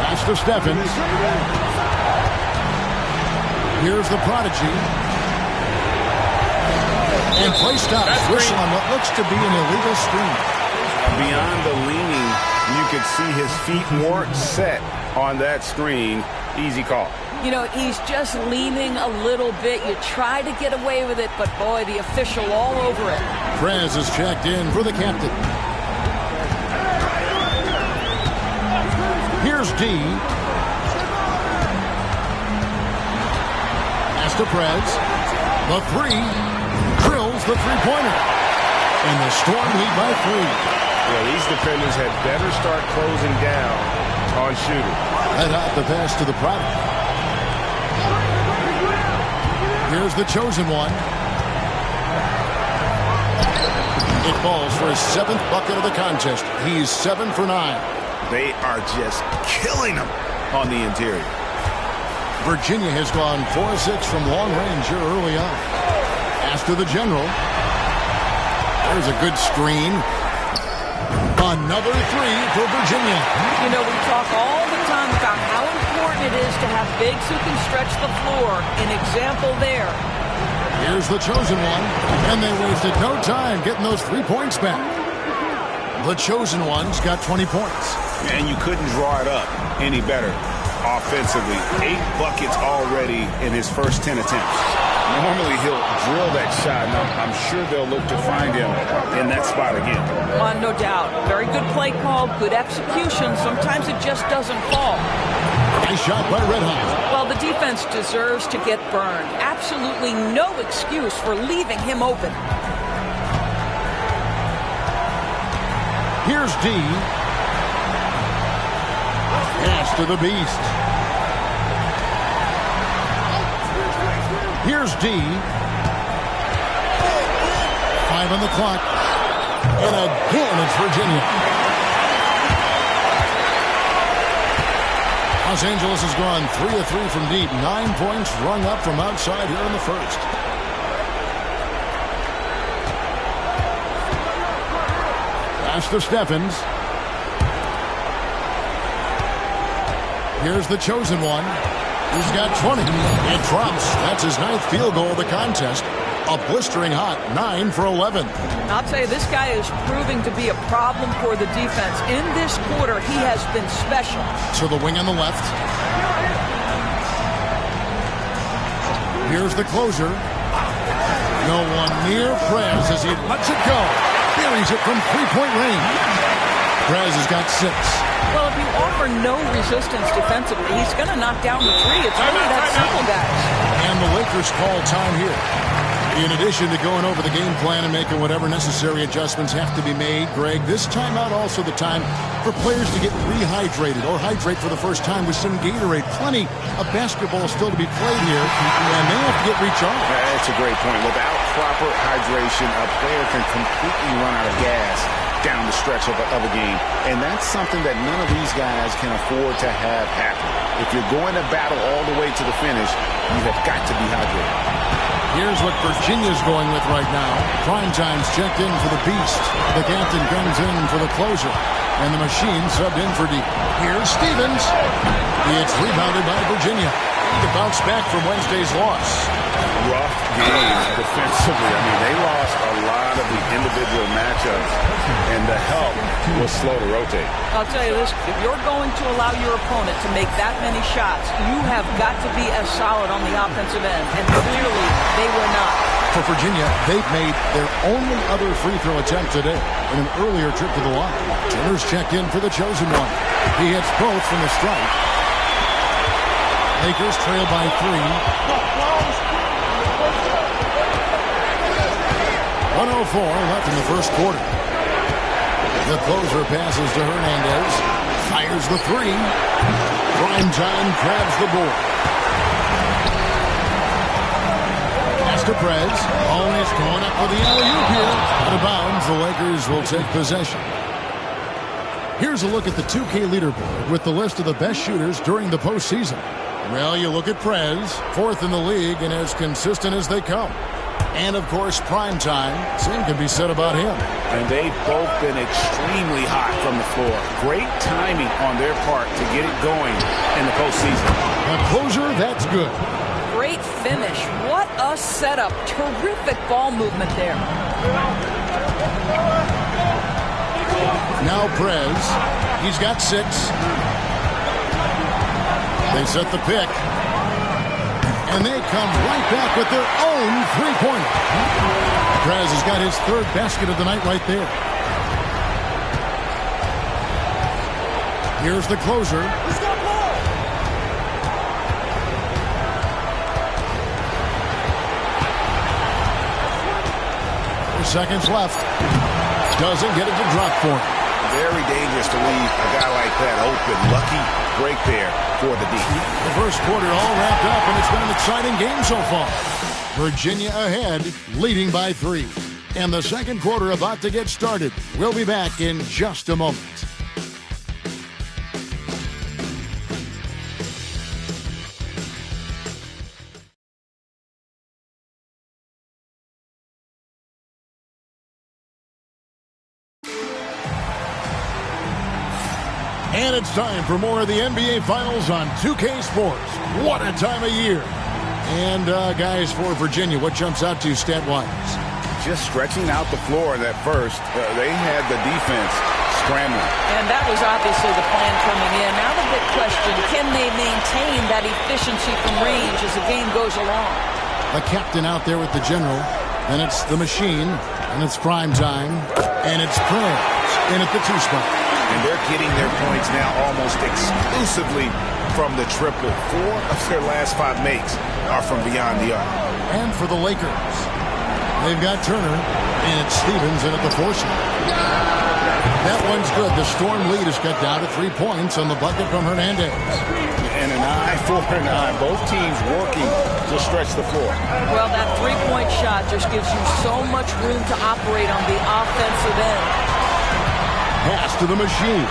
Pass to Stephens. Here's the Prodigy. And play stops. Whistle on what looks to be an illegal screen. Beyond the leaning, you could see his feet weren't set on that screen. Easy call. You know, he's just leaning a little bit. You try to get away with it, but boy, the official all over it. Prez is checked in for the captain. Here's D. Pass to Prez. The 3 drills the three-pointer. And the Storm lead by 3. Yeah, these defenders had better start closing down on shooting. Head out the pass to the Prodigy. Here's the Chosen One. It falls for his 7th bucket of the contest. He's 7 for 9. They are just killing him on the interior. Virginia has gone 4-6 from long range here early on. Pass to the General. There's a good screen. Another 3 for Virginia. You know, we talk all the time about how important it is to have bigs who can stretch the floor. An example there. Here's the Chosen One. And they wasted no time getting those 3 points back. The Chosen One's got 20 points. And you couldn't draw it up any better offensively. 8 buckets already in his first 10 attempts. Normally he'll drill that shot, and I'm sure they'll look to find him in that spot again. No doubt. Very good play call, good execution. Sometimes it just doesn't fall. Nice shot by Red Hot. Well, the defense deserves to get burned. Absolutely no excuse for leaving him open. Here's D. Pass to the Beast. Here's D. 5 on the clock. And again, it's Virginia. Los Angeles has gone 3 of 3 from deep. 9 points rung up from outside here in the first. Pass to Stephens. Here's the Chosen One. He's got 20. It drops. That's his 9th field goal of the contest. A blistering hot 9 for 11. I'll tell you, this guy is proving to be a problem for the defense. In this quarter, he has been special. To the wing on the left. Here's the closer. No one near Prez as he lets it go. Buries it from three-point range. Prez has got 6. Well, if you offer no resistance defensively, he's going to knock down the three. It's really that simple, guys. And the Lakers call time here. In addition to going over the game plan and making whatever necessary adjustments have to be made, Greg, this timeout also the time for players to get rehydrated or hydrate for the first time with some Gatorade. Plenty of basketball still to be played here, and they have to get recharged. That's a great point. Without proper hydration, a player can completely run out of gas down the stretch of a game. And that's something that none of these guys can afford to have happen. If you're going to battle all the way to the finish, you have got to be hydrated. Here's what Virginia's going with right now. Primetime's checked in for the Beast. The captain comes in for the closer. And the machine subbed in for deep. Here's Stevens. It's rebounded by Virginia. To bounce back from Wednesday's loss. Rough game defensively. I mean, they lost a lot of the individual matchups, and the help was slow to rotate. I'll tell you this, if you're going to allow your opponent to make that many shots, you have got to be as solid on the offensive end, and clearly they were not. For Virginia, they've made their only other free throw attempt today in an earlier trip to the line. Turner's checked in for the chosen one. He hits both from the strike. Lakers trail by 3. 1:04 left in the first quarter. The closer passes to Hernandez. Fires the 3. Primetime grabs the board. Pass to Prez. Always going up for the alley-oop here. Out of bounds, the Lakers will take possession. Here's a look at the 2K leaderboard with the list of the best shooters during the postseason. Well, you look at Prez, 4th in the league and as consistent as they come. And, of course, Primetime. Same can be said about him. And they've both been extremely hot from the floor. Great timing on their part to get it going in the postseason. A closer, that's good. Great finish. What a setup. Terrific ball movement there. Now Prez. He's got 6. They set the pick. And they come right back with their own three-pointer. Prez has got his 3rd basket of the night right there. Here's the closer. 4 seconds left. Doesn't get it to drop for him. Very dangerous to leave a guy like that open. Lucky break there for the D. The first quarter all wrapped up, and it's been an exciting game so far. Virginia ahead, leading by 3. And the second quarter about to get started. We'll be back in just a moment. And it's time for more of the NBA Finals on 2K Sports. What a time of year. And, guys, for Virginia, what jumps out to you stat-wise? Just stretching out the floor in that first. They had the defense scrambling. And that was obviously the plan coming in. Now the big question, can they maintain that efficiency from range as the game goes along? The captain out there with the general. Then it's the machine. And it's Primetime. And it's Prez in at the 2 spot. And they're getting their points now almost exclusively from the triple. 4 of their last 5 makes are from beyond the arc. And for the Lakers, they've got Turner, and it's Stevens in at the 4 spot. That one's good. The Storm lead is cut down to 3 points on the bucket from Hernandez. And an eye for an eye. Both teams working to stretch the floor. Well, that 3-point shot just gives you so much room to operate on the offensive end. Pass to the machine.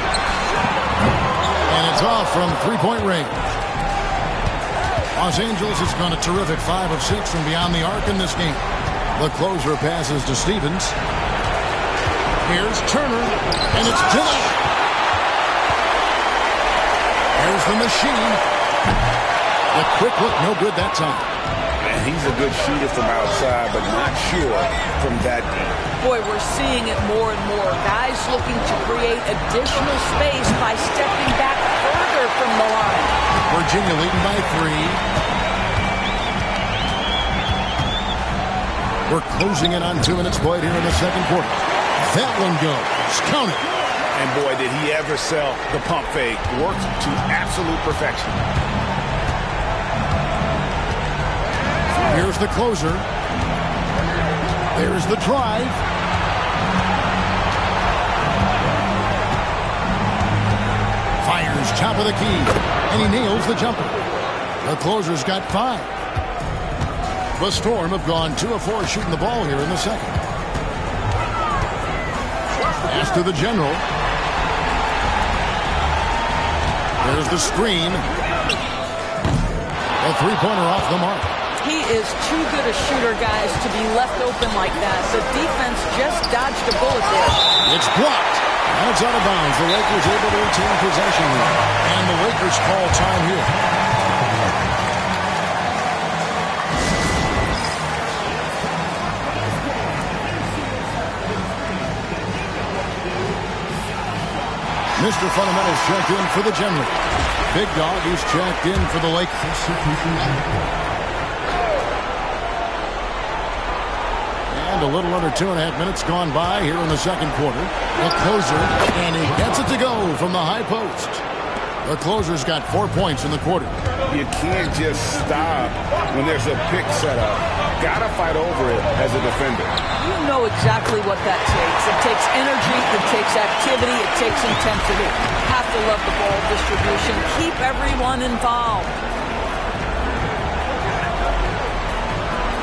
And it's off from 3-point range. Los Angeles has gone a terrific 5 of 6 from beyond the arc in this game. The closer passes to Stevens. Here's Turner, and it's Dillon. Here's the machine. The quick look, no good that time. And he's a good shooter from outside, but not sure from that deep. Boy, we're seeing it more and more. Guys looking to create additional space by stepping back further from the line. Virginia leading by 3. We're closing in on 2 minutes played here in the second quarter. That one goes. Count it. And boy, did he ever sell the pump fake. Worked to absolute perfection. Here's the closer. There's the drive. Fires top of the key. And he nails the jumper. The closer's got 5. The Storm have gone 2 of 4 shooting the ball here in the second. Pass to the general. There's the screen. A three-pointer off the mark. He is too good a shooter, guys, to be left open like that. The defense just dodged a bullet there. It's blocked. Now it's out of bounds. The Lakers able to retain possession here. And the Lakers call time here. Mr. Fundamentals checked in for the general. Big Dog is checked in for the Lakers. And a little under 2.5 minutes gone by here in the second quarter. The closer, and he gets it to go from the high post. The closer's got 4 points in the quarter. You can't just stop when there's a pick set up. Gotta fight over it as a defender. You know exactly what that takes. It takes energy, it takes activity, it takes intensity. Have to love the ball distribution. Keep everyone involved.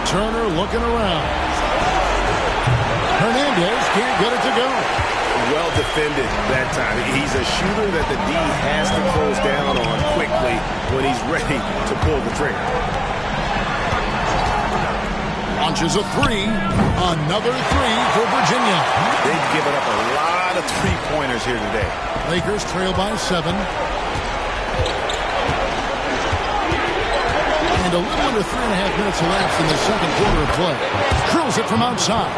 Turner looking around. Hernandez can't get it to go. Well defended that time. He's a shooter that the D has to close down on quickly when he's ready to pull the trigger. Launches a 3. Another 3 for Virginia. They've given up a lot of three-pointers here today. Lakers trail by 7. And a little under 3.5 minutes elapsed in the second quarter of play. Drills it from outside.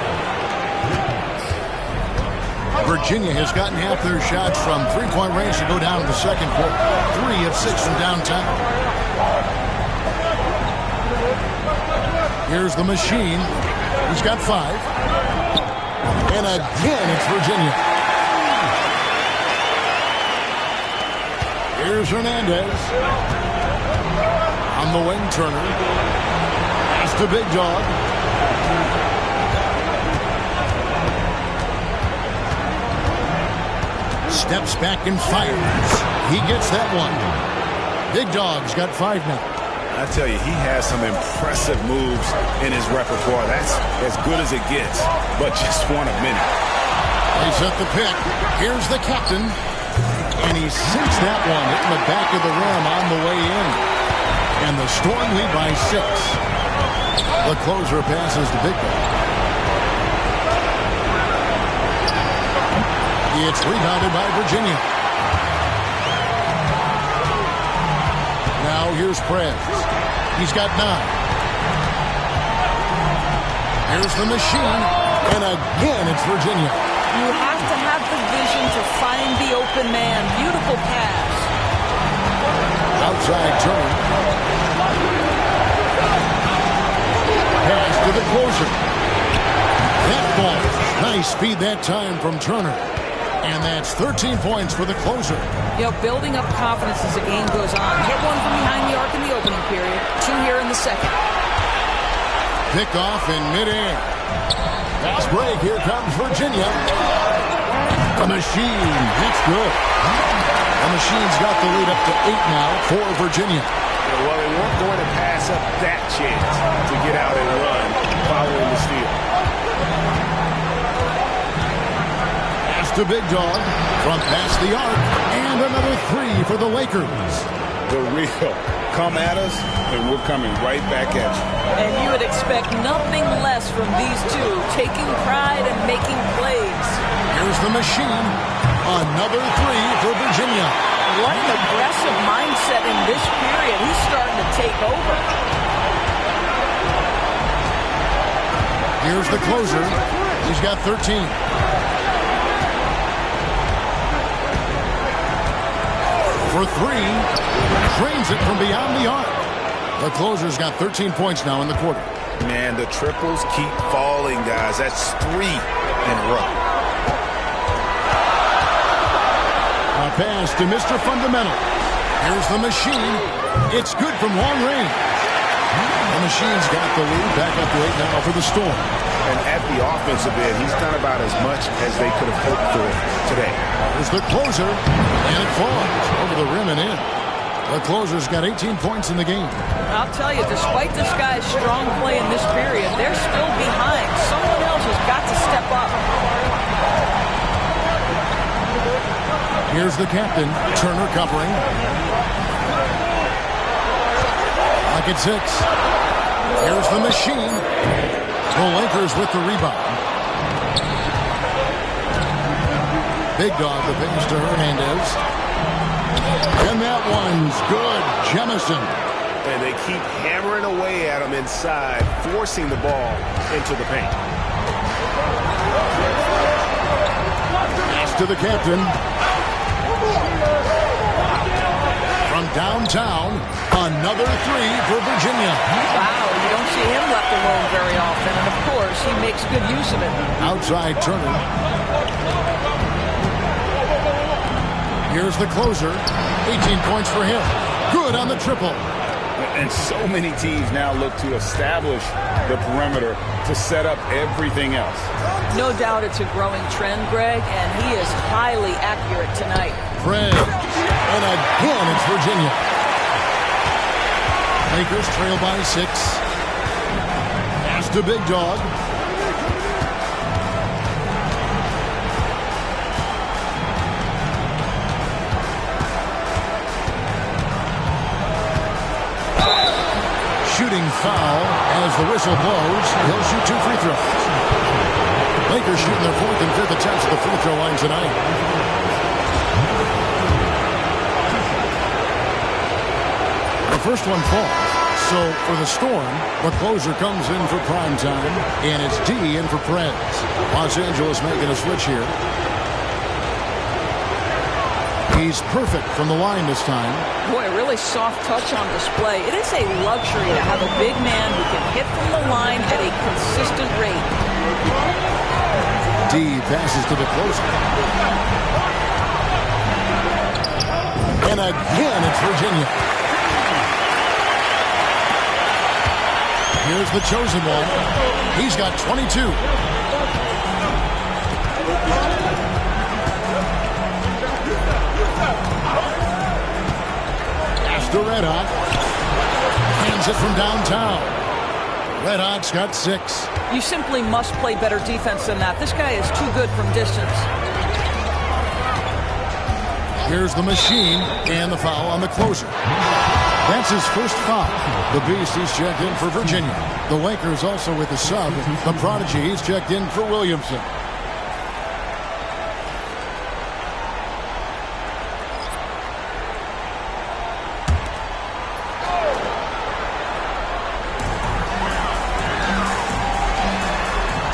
Virginia has gotten half their shots from three-point range to go down in the second quarter. 3 of 6 from downtown. Here's the machine. He's got 5. And again, it's Virginia. Here's Hernandez. On the wing, Turner. Pass to Big Dog. Steps back and fires. He gets that one. Big Dog's got 5 now. I tell you, he has some impressive moves in his repertoire. That's as good as it gets, but just one of many. They set the pick. Here's the captain. And he sinks that one hitting the back of the rim on the way in. And the Storm lead by 6. The closer passes to Big Dog. It's rebounded by Virginia. Now here's Prez. He's got 9. Here's the machine. And again, it's Virginia. You have to have the vision to find the open man. Beautiful pass. Outside Turner. Pass to the closer. That ball. Nice speed that time from Turner. And that's 13 points for the closer. You know, building up confidence as the game goes on. Hit one from behind the arc in the opening period. 2 here in the second. Pick off in midair. Fast break. Here comes Virginia. The machine. That's good. The machine's got the lead up to 8 now for Virginia. Well, they weren't going to pass up that chance to get out and run following the steal. To Big Dog from past the arc, and another 3 for the Lakers. The real come at us, and we're coming right back at you. And you would expect nothing less from these two, taking pride and making plays. Here's the machine. Another 3 for Virginia. What an aggressive mindset in this period. He's starting to take over. Here's the closer. He's got 13. For 3, drains it from beyond the arc. The closer's got 13 points now in the quarter. Man, the triples keep falling, guys. That's 3 in a row. A pass to Mr. Fundamental. Here's the machine. It's good from long range. The machine's got the lead. Back up to 8 now for the Storm. And at the offensive end, he's done about as much as they could have hoped for today. Here's the closer, and it falls over the rim and in. The closer's got 18 points in the game. I'll tell you, despite this guy's strong play in this period, they're still behind. Someone else has got to step up. Here's the captain, Turner covering. Pocket 6. Here's the machine. The Lakers with the rebound. Big dog, the pass to Hernandez. And that one's good. Jemison. And they keep hammering away at him inside, forcing the ball into the paint. Pass to the captain. From downtown, another 3 for Virginia. Wow, you don't see him left alone very often, and of course, he makes good use of it. Outside Turner. Here's the closer. 18 points for him. Good on the triple. And so many teams now look to establish the perimeter to set up everything else. No doubt it's a growing trend, Greg, and he is highly accurate tonight. Fred. And again, it's Virginia. Lakers trail by 6. Pass to Big Dog. Shooting foul as the whistle blows. He'll shoot 2 free throws. Lakers shooting their 4th and 5th attempts at the free throw line tonight. The first one falls. So for the Storm, the closer comes in for prime time, and it's D in for Preds. Los Angeles making a switch here. He's perfect from the line this time. Boy, a really soft touch on display. It is a luxury to have a big man who can hit from the line at a consistent rate. D passes to the closer. And again, it's Virginia. Here's the chosen one. He's got 22. Pass to Red Hot. Hands it from downtown. Red Hot's got 6. You simply must play better defense than that. This guy is too good from distance. Here's the machine and the foul on the closer. That's his first foul. The Beast, he's checked in for Virginia. The Lakers also with the sub. The Prodigy, he's checked in for Williamson.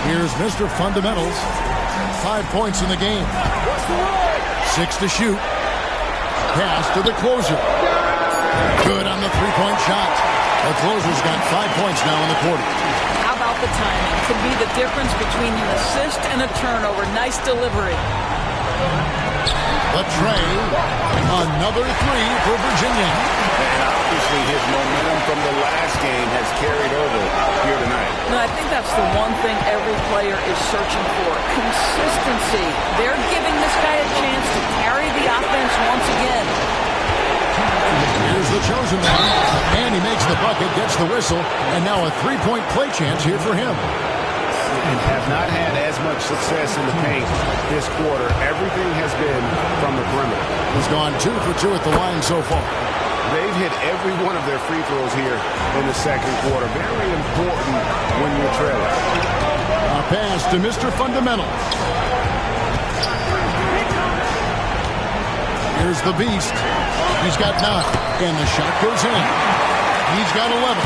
Here's Mr. Fundamentals. 5 points in the game. 6 to shoot. Pass to the closer. Good on the three-point shot. The closer's got 5 points now in the quarter. How about the timing? Could be the difference between an assist and a turnover. Nice delivery. The tray. Another 3 for Virginia. And obviously his momentum from the last game has carried over here tonight. And I think that's the one thing every player is searching for. Consistency. They're giving this guy a chance to carry the offense once again. Here's the chosen one. And he makes the bucket, gets the whistle, and now a three-point play chance here for him. And have not had as much success in the paint this quarter. Everything has been from the perimeter. He's gone 2 for 2 at the line so far. They've hit every one of their free throws here in the second quarter. Very important when you're trailing. A pass to Mr. Fundamental. Here's the Beast. He's got 9, and the shot goes in. He's got 11.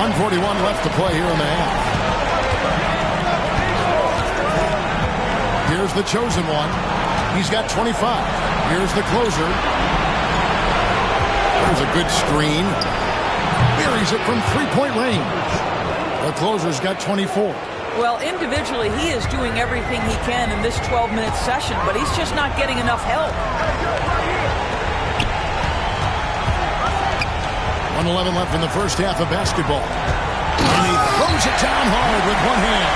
1:41 left to play here in the half. Here's the chosen one. He's got 25. Here's the closer. There's a good screen. buries it from three-point range. The closer's got 24. Well, individually, he is doing everything he can in this 12-minute session, but he's just not getting enough help. 1:11 left in the first half of basketball. And he throws it down hard with one hand.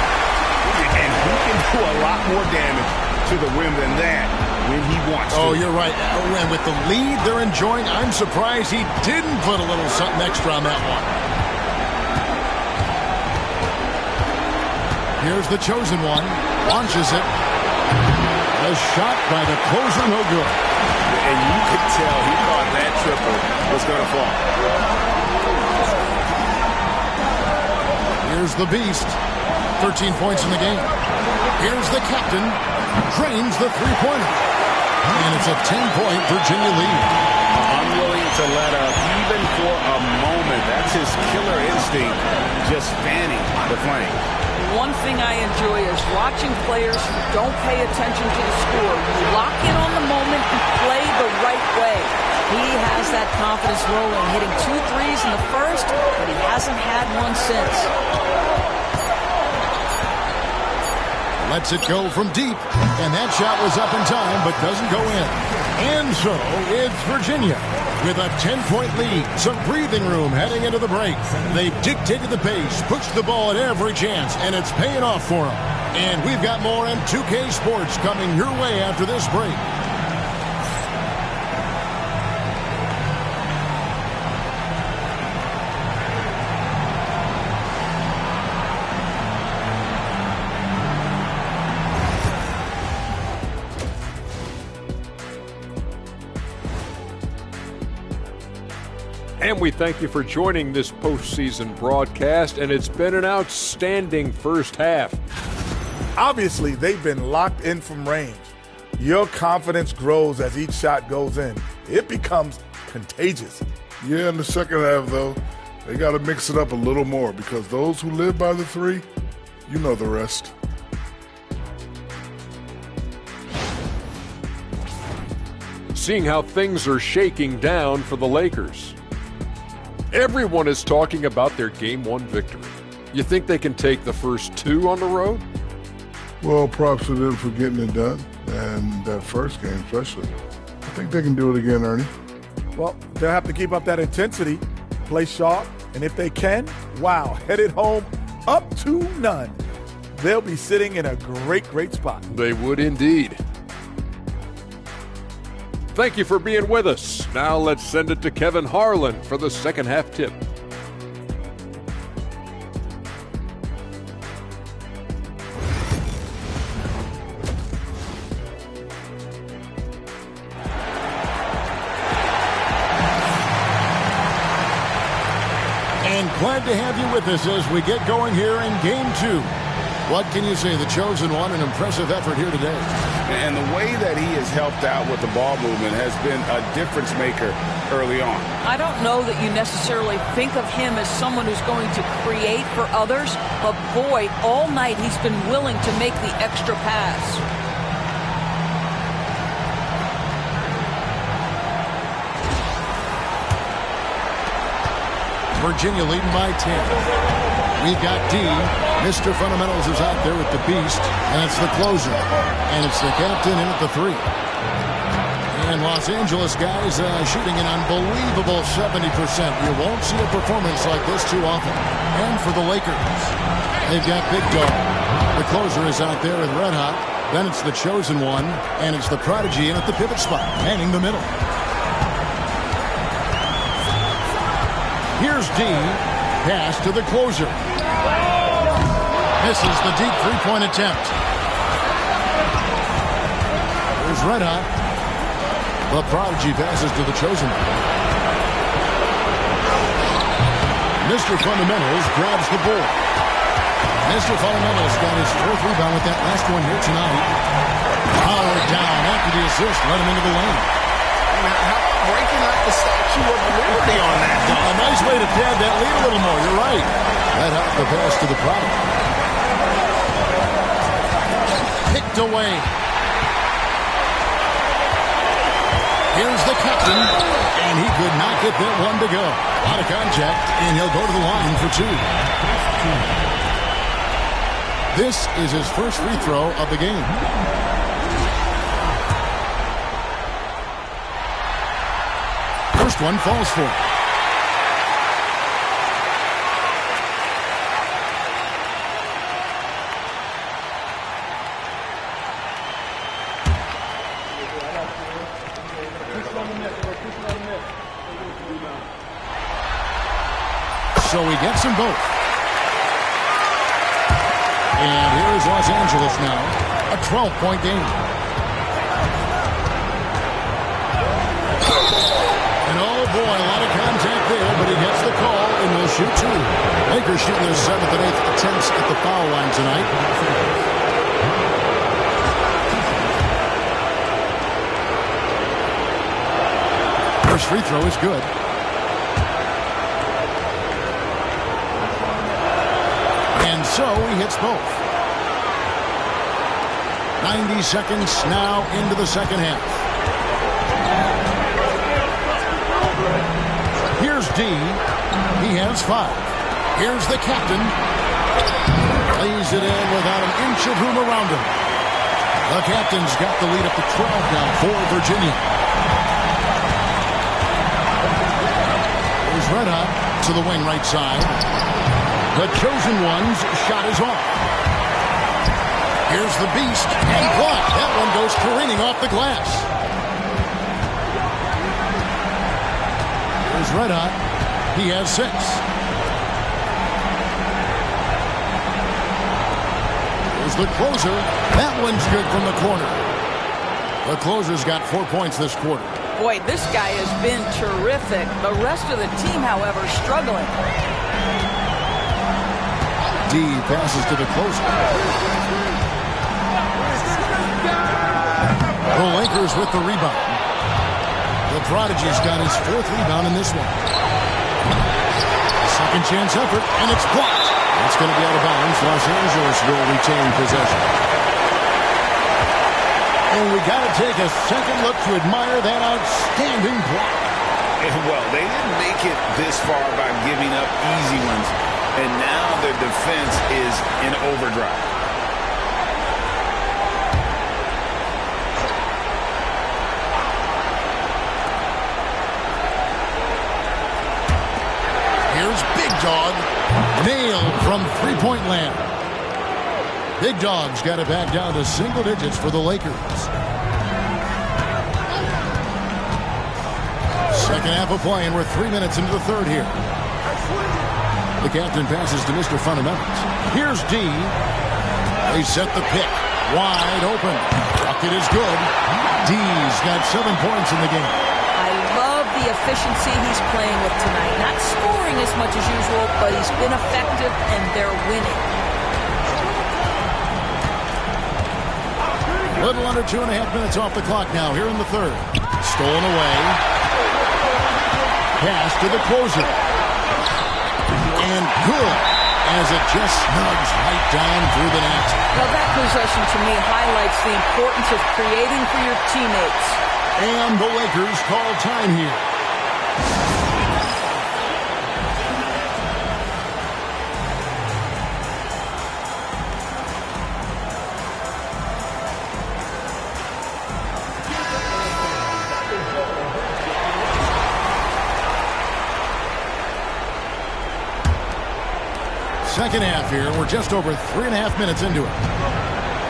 And he can do a lot more damage to the rim than that when he wants to. Oh, you're right. And with the lead they're enjoying, I'm surprised he didn't put a little something extra on that one. Here's the chosen one. Launches it. A shot by the closer, no good. And you could tell he thought that triple was going to fall. Here's the beast. 13 points in the game. Here's the captain. Drains the three-pointer. And it's a 10-point Virginia lead. Unwilling to let up even for a moment. That's his killer instinct, just fanning the flame. One thing I enjoy is watching players who don't pay attention to the score. You lock in on the moment and play the right way. He has that confidence rolling, hitting 2 threes in the first, but he hasn't had one since. Lets it go from deep, and that shot was up in time, but doesn't go in. And so it's Virginia with a 10-point lead. Some breathing room heading into the break. They've dictated the pace, pushed the ball at every chance, and it's paying off for them. And we've got more M2K Sports coming your way after this break. And we thank you for joining this postseason broadcast, and it's been an outstanding first half. Obviously, they've been locked in from range. Your confidence grows as each shot goes in. It becomes contagious. Yeah, in the second half, though, they got to mix it up a little more because those who live by the three, you know the rest. Seeing how things are shaking down for the Lakers. Everyone is talking about their Game 1 victory. You think they can take the first 2 on the road? Well, props to them for getting it done, and that first game especially. I think they can do it again, Ernie. Well, they'll have to keep up that intensity, play sharp, and if they can, wow, headed home up to none. They'll be sitting in a great, great spot. They would indeed. Thank you for being with us. Now let's send it to Kevin Harlan for the second half tip. And glad to have you with us as we get going here in Game 2. What can you say? The chosen one, an impressive effort here today. And the way that he has helped out with the ball movement has been a difference maker early on. I don't know that you necessarily think of him as someone who's going to create for others, but boy, all night he's been willing to make the extra pass. Virginia leading by 10. We've got D. Mr. Fundamentals is out there with the beast, and it's the closer. And it's the captain in at the 3. And Los Angeles guys shooting an unbelievable 70%. You won't see a performance like this too often. And for the Lakers, they've got Big Dog. The closer is out there with Red Hot. Then it's the chosen one, and it's the prodigy in at the pivot spot, manning the middle. Here's D. Pass to the closer. Misses the deep three-point attempt. Here's Red Hot. The prodigy passes to the chosen one. Mr. Fundamentals grabs the ball. Mr. Fundamentals got his 4th rebound with that last one here tonight. Powered down after the assist, let him into the lane. Breaking out the Statue of Liberty on that. A nice way to pad that lead a little more. You're right. That out the pass to the product. Picked away. Here's the captain, and he could not get that one to go. Out of contact, and he'll go to the line for 2. This is his first free throw of the game. First one falls for him. So he gets them both. And here is Los Angeles now, a 12-point game. And oh boy, a lot of contact there, but he gets the call and will shoot 2. Lakers shooting their 7th and 8th attempts at the foul line tonight. First free throw is good. And so he hits both. 90 seconds now into the second half. Here's D. He has 5. Here's the captain. Lays it in without an inch of room around him. The captain's got the lead up to 12 now for Virginia. Here's Red Hot to the wing right side. The chosen one's shot is off. Here's the beast and blocked. That one goes careening off the glass. Here's Red Hot. He has 6. Here's the closer. That one's good from the corner. The closer's got 4 points this quarter. Boy, this guy has been terrific. The rest of the team, however, struggling. D passes to the closer. The Lakers with the rebound. The Prodigy's got his 4th rebound in this one. Second chance effort, and it's blocked. It's going to be out of bounds. Los Angeles will retain possession. And we got to take a second look to admire that outstanding block. Well, they didn't make it this far by giving up easy ones. And now their defense is in overdrive. Here's Big Dog. Nailed from three-point land. Big Dog's got it back down to single digits for the Lakers. Second half of play, and we're 3 minutes into the third here. The captain passes to Mr. Fundamentals. Here's D. They set the pick. Wide open. Bucket is good. D's got 7 points in the game. I love the efficiency he's playing with tonight. Not scoring as much as usual, but he's been effective, and they're winning. A little under 2.5 minutes off the clock now here in the third. Stolen away. Pass to the closer. And good, as it just snugs right down through the net. Well, that possession to me highlights the importance of creating for your teammates. And the Lakers call time here. Second half here. We're just over 3.5 minutes into it.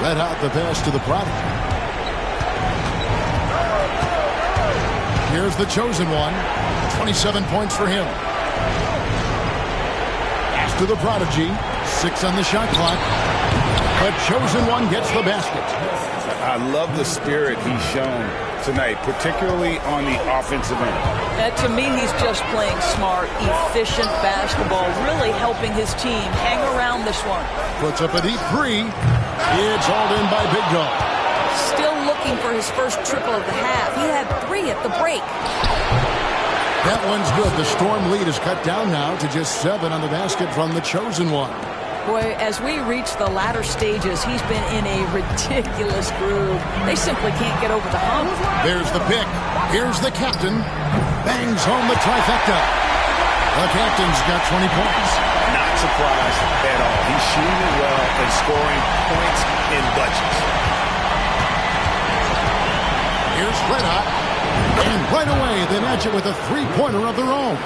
Red Hot the pass to the Prodigy. Here's the chosen one. 27 points for him. Pass to the Prodigy. 6 on the shot clock. The chosen one gets the basket. I love the spirit he's shown tonight, particularly on the offensive end. To me, he's just playing smart, efficient basketball, really helping his team hang around this one. Puts up a deep 3. It's hauled in by Big Dog. Still looking for his first triple of the half. He had 3 at the break. That one's good. The Storm lead is cut down now to just 7 on the basket from the chosen one. Boy, as we reach the latter stages, he's been in a ridiculous groove. They simply can't get over the hump. There's the pick. Here's the captain. Bangs home the trifecta. The captain's got 20 points. Not surprised at all. He's shooting it well and scoring points in bunches. Here's Red Hot. And right away, they match it with a three-pointer of their own.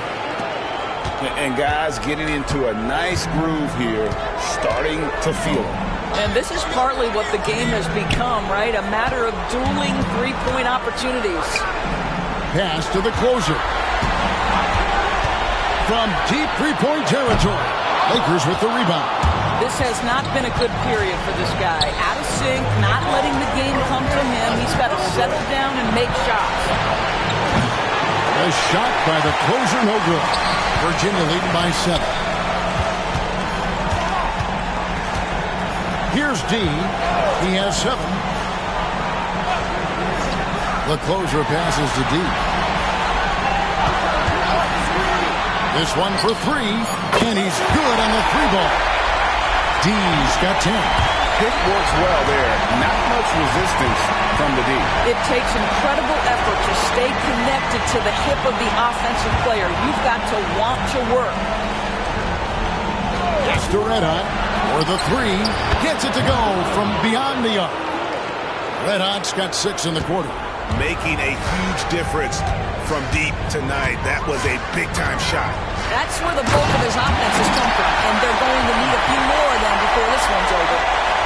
And guys getting into a nice groove here, starting to feel it. And this is partly what the game has become, right? A matter of dueling three-point opportunities. Pass to the closer. From deep three-point territory. Lakers with the rebound. This has not been a good period for this guy. Out of sync, not letting the game come to him. He's got to settle down and make shots. A shot by the closer, no good. Virginia leading by 7. Here's D. He has 7. The closer passes to D. This one for 3, and he's good on the 3-ball. D's got 10. Pick works well there. Not much resistance from the D. It takes incredible effort to stay connected to the hip of the offensive player. You've got to want to work. Yes to Red Hot for the 3. Gets it to go from beyond the arc. Red Hot's got 6 in the quarter. Making a huge difference from deep tonight. That was a big-time shot. That's where the bulk of his offense has come from, and they're going to need a few more of them before this one's over.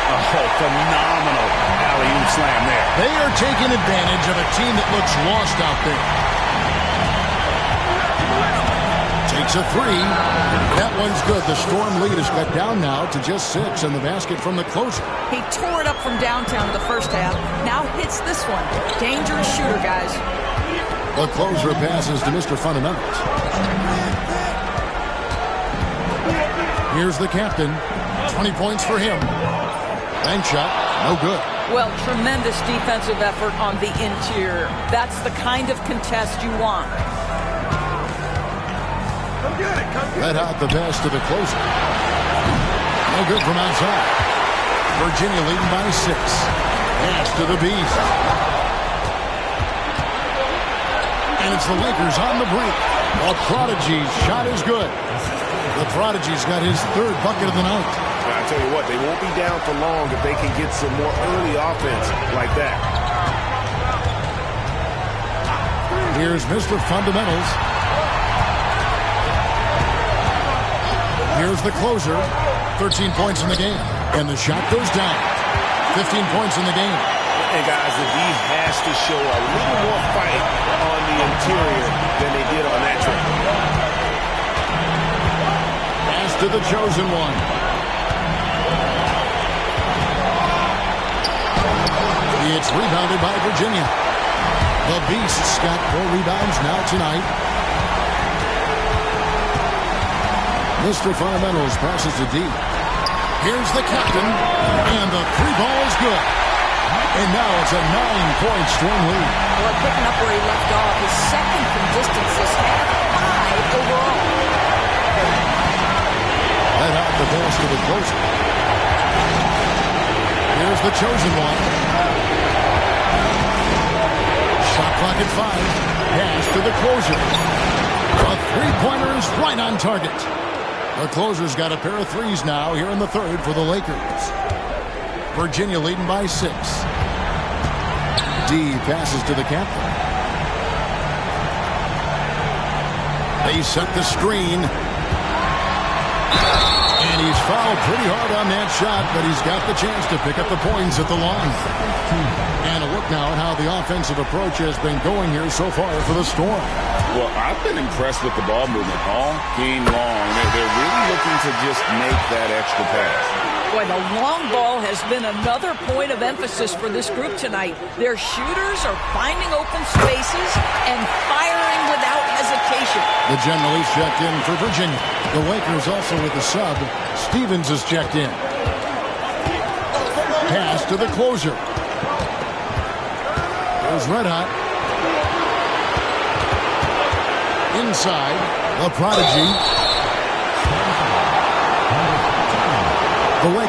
Oh, phenomenal alley-oop slam there. They are taking advantage of a team that looks lost out there. Takes a 3. That one's good. The Storm lead is cut down now to just 6, and the basket from the closer. He tore it up from downtown in the first half. Now hits this one. Dangerous shooter, guys. The closer passes to Mr. Fundamentals. Here's the captain. 20 points for him. Bank shot, no good. Well, tremendous defensive effort on the interior. That's the kind of contest you want. Red Hot the pass to the closer. No good from outside. Virginia leading by 6. Pass to the Beast. And it's the Lakers on the break. A Prodigy's shot is good. The Prodigy's got his 3rd bucket of the night. I tell you what, they won't be down for long if they can get some more early offense like that. Here's Mr. Fundamentals. Here's the closer. 13 points in the game. And the shot goes down. 15 points in the game. And guys, the D has to show a little more fight on the interior than they did on that trip. Pass to the chosen one. It's rebounded by Virginia. The Beasts got 4 rebounds now tonight. Mr. Fundamentals passes to D. Here's the captain, and the 3-ball is good. And now it's a 9-point Storm lead. Well, picking up where he left off, his second from distance this half, 5 overall. That out the pass to the closer. Here's the chosen one. Shot clock at 5. Pass to the closer. A 3-pointer is right on target. The closer's got a pair of 3s now here in the 3rd for the Lakers. Virginia leading by 6. D passes to the captain. They set the screen. And he's fouled pretty hard on that shot, but he's got the chance to pick up the points at the line. And a look now at how the offensive approach has been going here so far for the Storm. Well, I've been impressed with the ball movement all game long. They're really looking to just make that extra pass. Boy, the long ball has been another point of emphasis for this group tonight. Their shooters are finding open spaces and firing without hesitation. The general's checked in for Virginia. The Lakers also with the sub. Stevens is checked in. Pass to the closer. There's Red Hot. Inside, the Prodigy.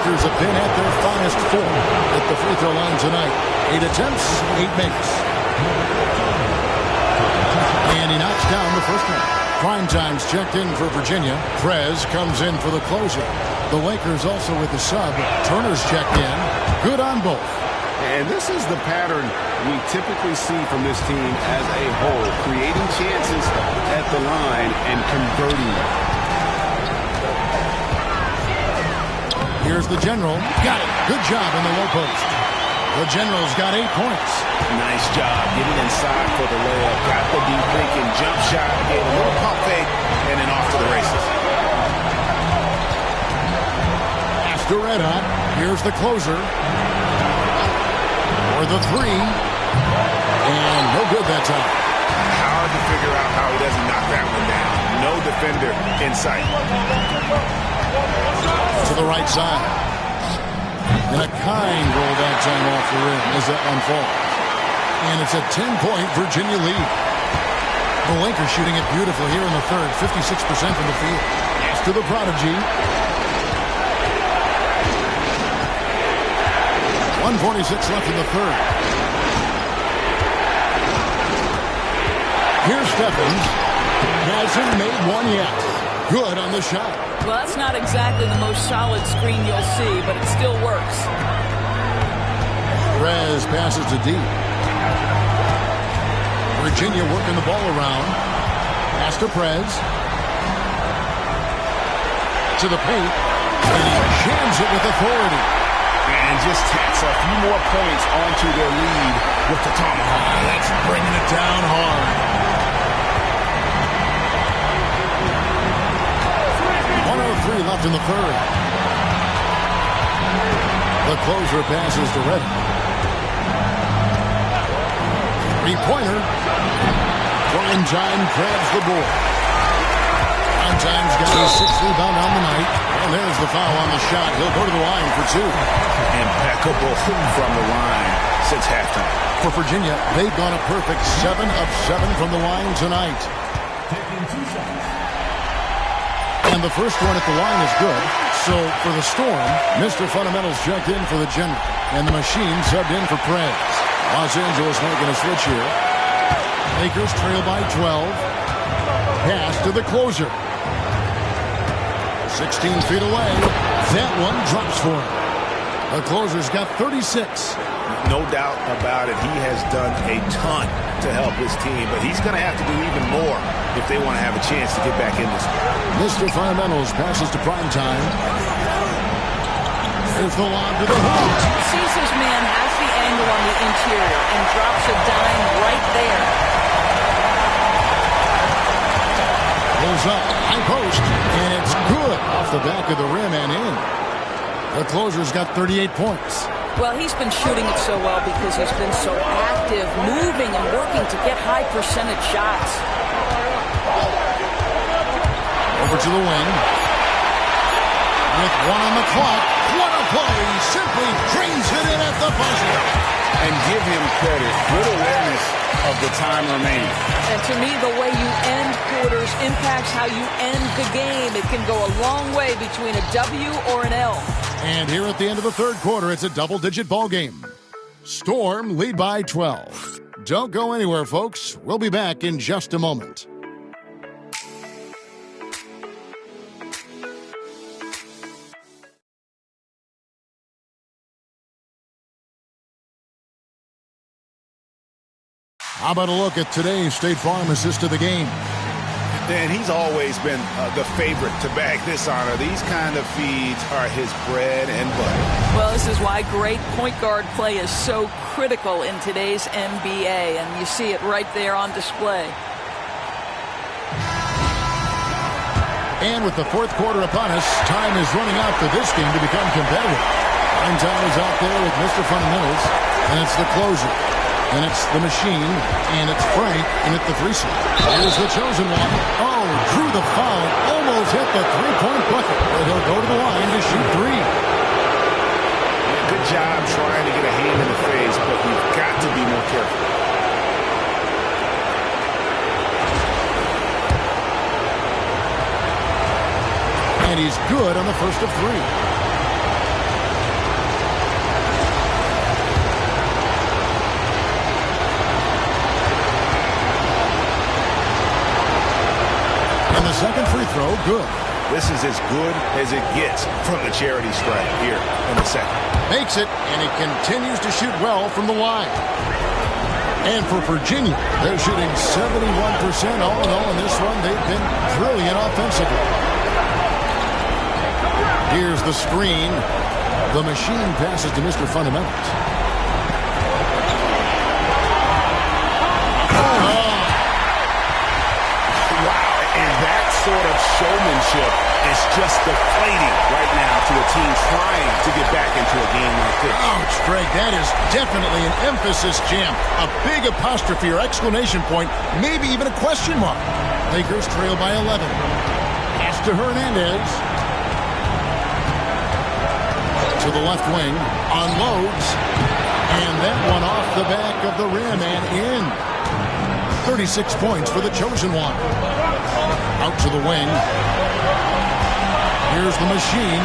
Lakers have been at their finest 4 at the free throw line tonight. 8 attempts, 8 makes. And he knocks down the first one. Primetime's checked in for Virginia. Prez comes in for the closer. The Lakers also with the sub. Turner's checked in. Good on both. And this is the pattern we typically see from this team as a whole. Creating chances at the line and converting them. Here's the General. Got it. Good job in the low post. The General's got 8 points. Nice job getting inside for the layup. Got the deep thinking jump shot. Gave a little pump fake and then off to the races. After red hot, here's the closer. For the 3. And no good that time. Hard to figure out how he doesn't knock that one down. No defender in sight. To the right side. And a kind roll that time off the rim as that one falls. And it's a 10-point Virginia lead. The Lakers shooting it beautiful here in the third. 56% from the field. After the prodigy. 1:46 left in the third. Here's Stephens. Hasn't made one yet. Good on the shot. Well, that's not exactly the most solid screen you'll see, but it still works. Prez passes to deep. Virginia working the ball around. Pass to Prez. To the paint. And he jams it with authority. And just tacks a few more points onto their lead with the tomahawk. That's bringing it down hard. 1:03 left in the third. The closer passes to Reddick. 3-pointer. Primetime grabs the board. Primetime's got his 6th rebound on the night. And there's the foul on the shot. He'll go to the line for 2. Impeccable from the line since halftime. For Virginia, they've gone a perfect 7 of 7 from the line tonight. And the first one at the line is good. So for the Storm, Mr. Fundamentals checked in for the General. And the Machine subbed in for Prez. Los Angeles making a switch here. Lakers trail by 12. Pass to the closer. 16 feet away. That one drops for him. The closer's got 36. No doubt about it. He has done a ton to help his team, but he's going to have to do even more if they want to have a chance to get back in this one. Mr. Fundamentals passes to Primetime. There's the lob to the hoop. Sees his man has the angle on the interior and drops a dime right there. Pulls up, high post, and it's good off the back of the rim and in. The closer's got 38 points. Well, he's been shooting it so well because he's been so active, moving and working to get high percentage shots. Over to the wing. With 1 on the clock. What a play. Simply drains it in at the buzzer. And give him credit. Good awareness of the time remaining. And to me, the way you end quarters impacts how you end the game. It can go a long way between a W or an L. And here at the end of the third quarter, it's a double-digit ball game. Storm lead by 12. Don't go anywhere, folks. We'll be back in just a moment. How about a look at today's State Farm assist to the game? And he's always been the favorite to bag this honor. These kind of feeds are his bread and butter. Well, this is why great point guard play is so critical in today's NBA, and you see it right there on display. And with the fourth quarter upon us, time is running out for this game to become competitive. Time is out there with Mr. Fundamentals, and it's the closer. And it's the Machine, and it's Frank, and it's the threesome. Here's the chosen one. Oh, drew the foul, almost hit the three-point bucket, where he'll go to the line to shoot 3. Yeah, good job trying to get a hand in the face, but we've got to be more careful. And he's good on the first of 3. throw, good. This is as good as it gets from the charity stripe here in the second. Makes it, and he continues to shoot well from the line. And for Virginia, they're shooting 71% all in all in this one. They've been brilliant offensively. Here's the screen. The machine passes to Mr. Fundamentals. Sort of showmanship is just deflating right now to a team trying to get back into a game like this. Ouch, Greg, that is definitely an emphasis jam. A big apostrophe or exclamation point, maybe even a question mark. Lakers trail by 11. Pass to Hernandez. To the left wing, unloads. And that one off the back of the rim and in. 36 points for the chosen one. Out to the wing. Here's the machine.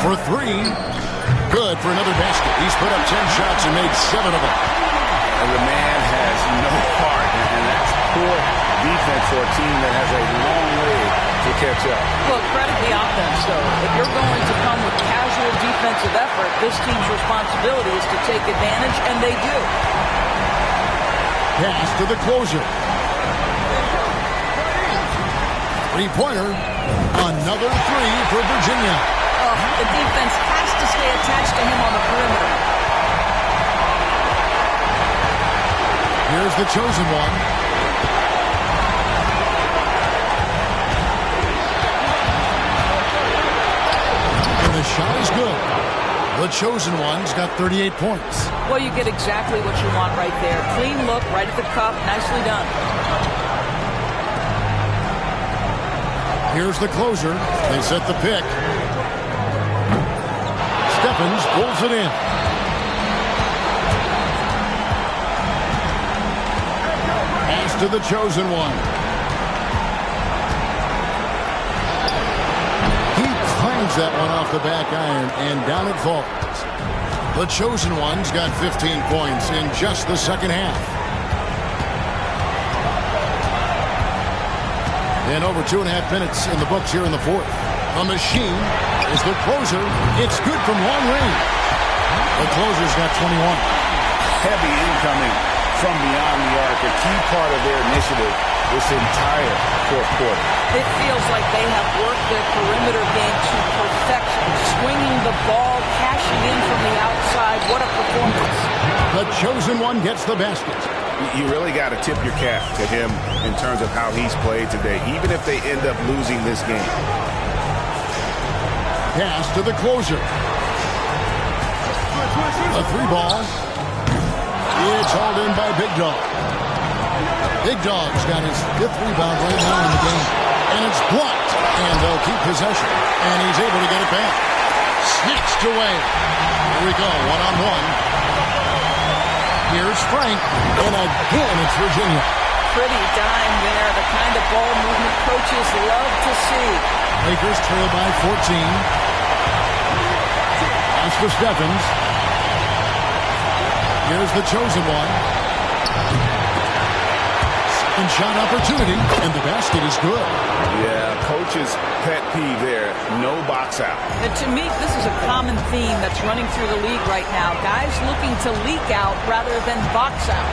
For three. Good for another basket. He's put up 10 shots and made 7 of them. And the man has no heart, and that's poor defense for a team that has a long way to catch up. Well, credit the offense, though. If you're going to come with casual defensive effort, this team's responsibility is to take advantage, and they do. Pass to the closer. Three-pointer. Another three for Virginia. The defense has to stay attached to him on the perimeter. Here's the chosen one. And the shot is good. The chosen one's got 38 points. Well, you get exactly what you want right there. Clean look, right at the cup. Nicely done. Here's the closer. They set the pick. Stephens pulls it in. Pass to the chosen one. He clangs that one off the back iron, and down it falls. The chosen one's got 15 points in just the second half. And over 2.5 minutes in the books here in the fourth. The machine is the closer. It's good from long range. The closer's got 21. Heavy incoming from beyond the arc. A key part of their initiative this entire fourth quarter. It feels like they have worked their perimeter game to perfection. Swinging the ball, cashing in from the outside. What a performance. The chosen one gets the basket. You really got to tip your cap to him in terms of how he's played today, even if they end up losing this game. Pass to the closer. A three ball. It's hauled in by Big Dog. Big Dog's got his 5th rebound right now in the game. And it's blocked. And they'll keep possession. And he's able to get it back. Snatched away. Here we go, one-on-one. Here's Frank. And again, it's Virginia. Pretty dime there. The kind of ball movement coaches love to see. Lakers trail by 14. Pass to Stephens. Here's the chosen one. Second shot opportunity, and the basket is good. Yeah, coach's pet peeve there. No box out. And to me, this is a common theme that's running through the league right now. Guys looking to leak out rather than box out.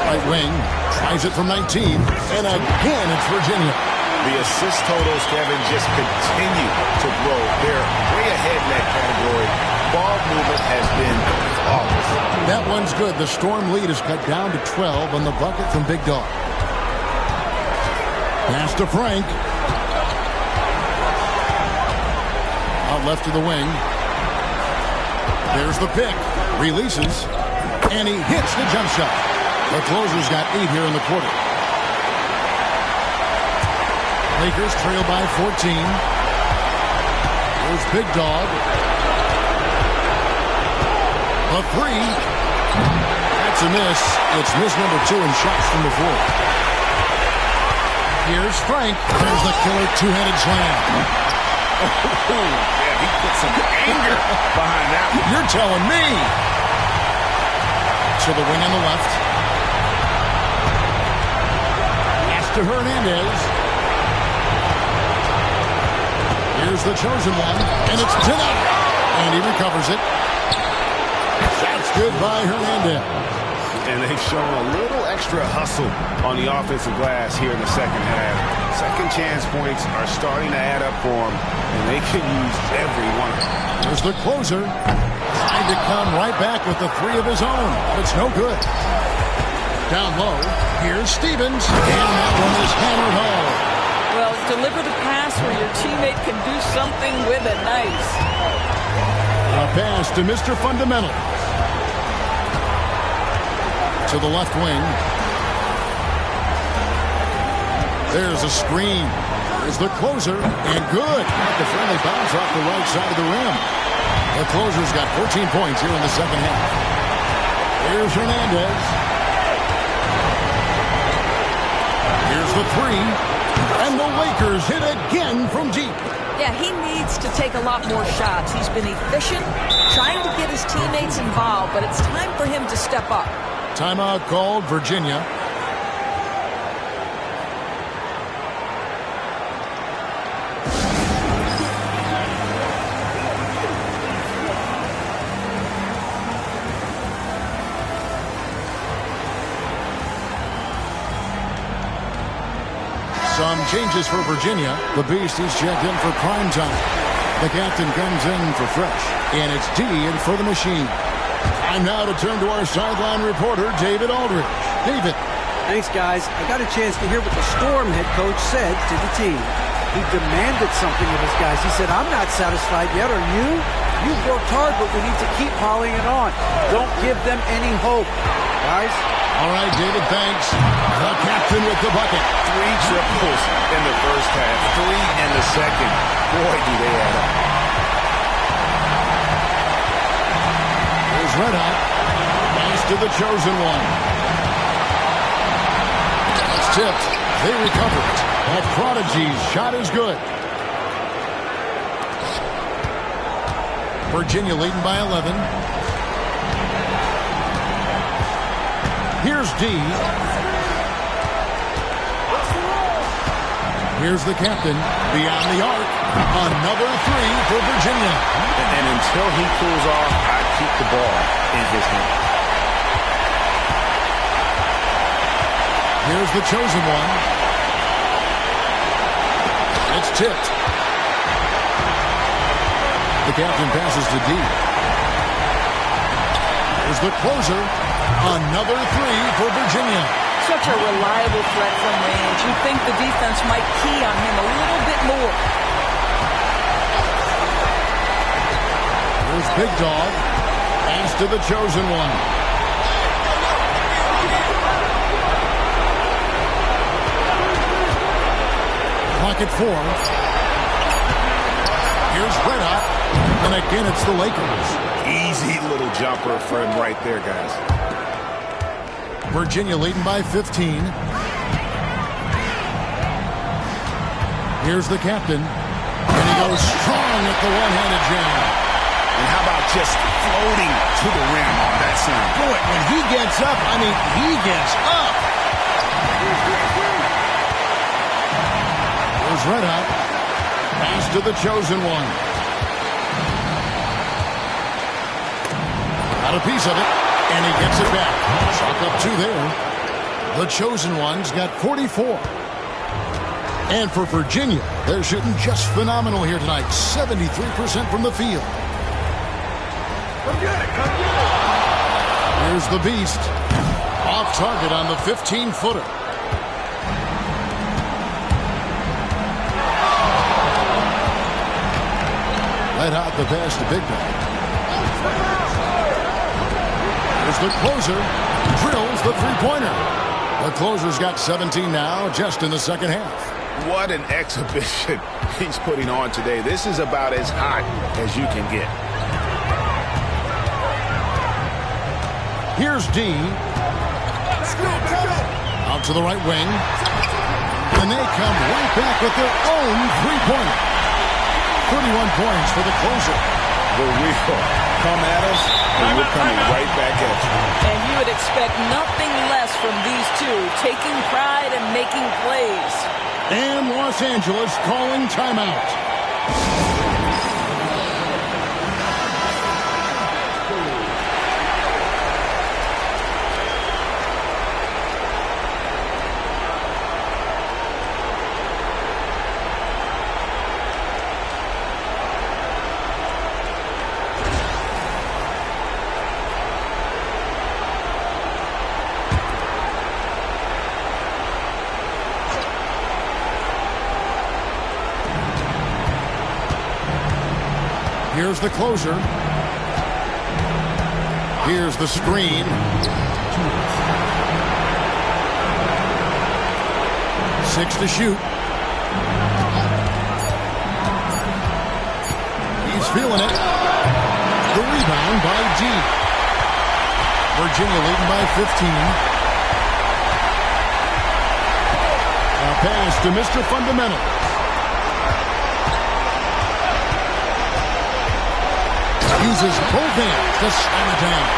Right wing, tries it from 19, and again it's Virginia. The assist totals, Kevin, just continue to grow. They're way ahead in that category. Ball movement has been flawless. That one's good. The Storm lead is cut down to 12 on the bucket from Big Dog. Pass to Frank. Out left to the wing. There's the pick. Releases. And he hits the jump shot. The closer's got 8 here in the quarter. Lakers trail by 14. Here's Big Dog. A three. That's a miss. It's miss number 2 in shots from the floor. Here's Frank. There's the killer two-handed slam. Oh, yeah, he put some anger behind that one. You're telling me. To the wing on the left. to Hernandez. Here's the chosen one, and it's denied. And he recovers it. That's good by Hernandez. And they've shown a little extra hustle on the offensive glass here in the second half. Second chance points are starting to add up for them, and they can use every one. There's the closer. Trying to come right back with the three of his own, but it's no good. Down low, here's Stevens, and that one is hammered home. Well, deliver the pass where your teammate can do something with it. Nice. A pass to Mr. Fundamental. To the left wing. There's a screen. There's the closer, and good. The friendly bounce off the right side of the rim. The closer's got 14 points here in the second half. Here's Hernandez. Here's the three. And the Lakers hit again from deep. Yeah, he needs to take a lot more shots. He's been efficient, trying to get his teammates involved, but it's time for him to step up. Timeout called, Virginia. Some changes for Virginia. The Beast is checked in for prime time. The captain comes in for fresh. And it's D in for the machine. Time now to turn to our sideline reporter, David Aldridge. David. Thanks, guys. I got a chance to hear what the Storm head coach said to the team. He demanded something of his guys. He said, I'm not satisfied yet, are you? You've worked hard, but we need to keep piling it on. Don't give them any hope. Guys? All right, David, thanks. The captain with the bucket. 3 triples in the first half, 3 in the second. Boy, do they add up. Here's Red Hot. Pass to the chosen one. It's tipped. They recover it. That Prodigy's shot is good. Virginia leading by 11. Here's D. Here's the captain. Beyond the arc. Another three for Virginia. And until he cools off, I keep the ball in his hand. Here's the chosen one. It's tipped. The captain passes to D. Here's the closer. Another three for Virginia. Such a reliable threat from range. You think the defense might key on him a little bit more. Here's Big Dog. Pass to the chosen one. Pocket 4. Here's Red Hot. And again, it's the Lakers. Easy little jumper for him right there, guys. Virginia leading by 15. Here's the captain. And he goes strong at the one-handed jam. And how about just floating to the rim on that side? Boy, when he gets up, I mean, he gets up. Here's Red Hot. Pass to the chosen one. Got a piece of it. And he gets it back. Chalk up 2 there. The chosen one's got 44. And for Virginia, they're shooting just phenomenal here tonight. 73% from the field. Come get it, come get it. Here's the Beast. Off target on the 15-footer. Red Hot the pass to Big Dog. Here's the closer. Drills the three-pointer. The closer's got 17 now, just in the second half. What an exhibition he's putting on today. This is about as hot as you can get. Here's D. Out to the right wing. And they come right back with their own three-pointer. 31 points for the closer. The real come at us and we're coming right back at you. And you would expect nothing less from these two, taking pride and making plays. And Los Angeles calling timeout. Here's the closer. Here's the screen. 6 to shoot. He's feeling it. The rebound by G. Virginia leading by 15. A pass to Mr. Fundamental. Uses both hands to slam it down.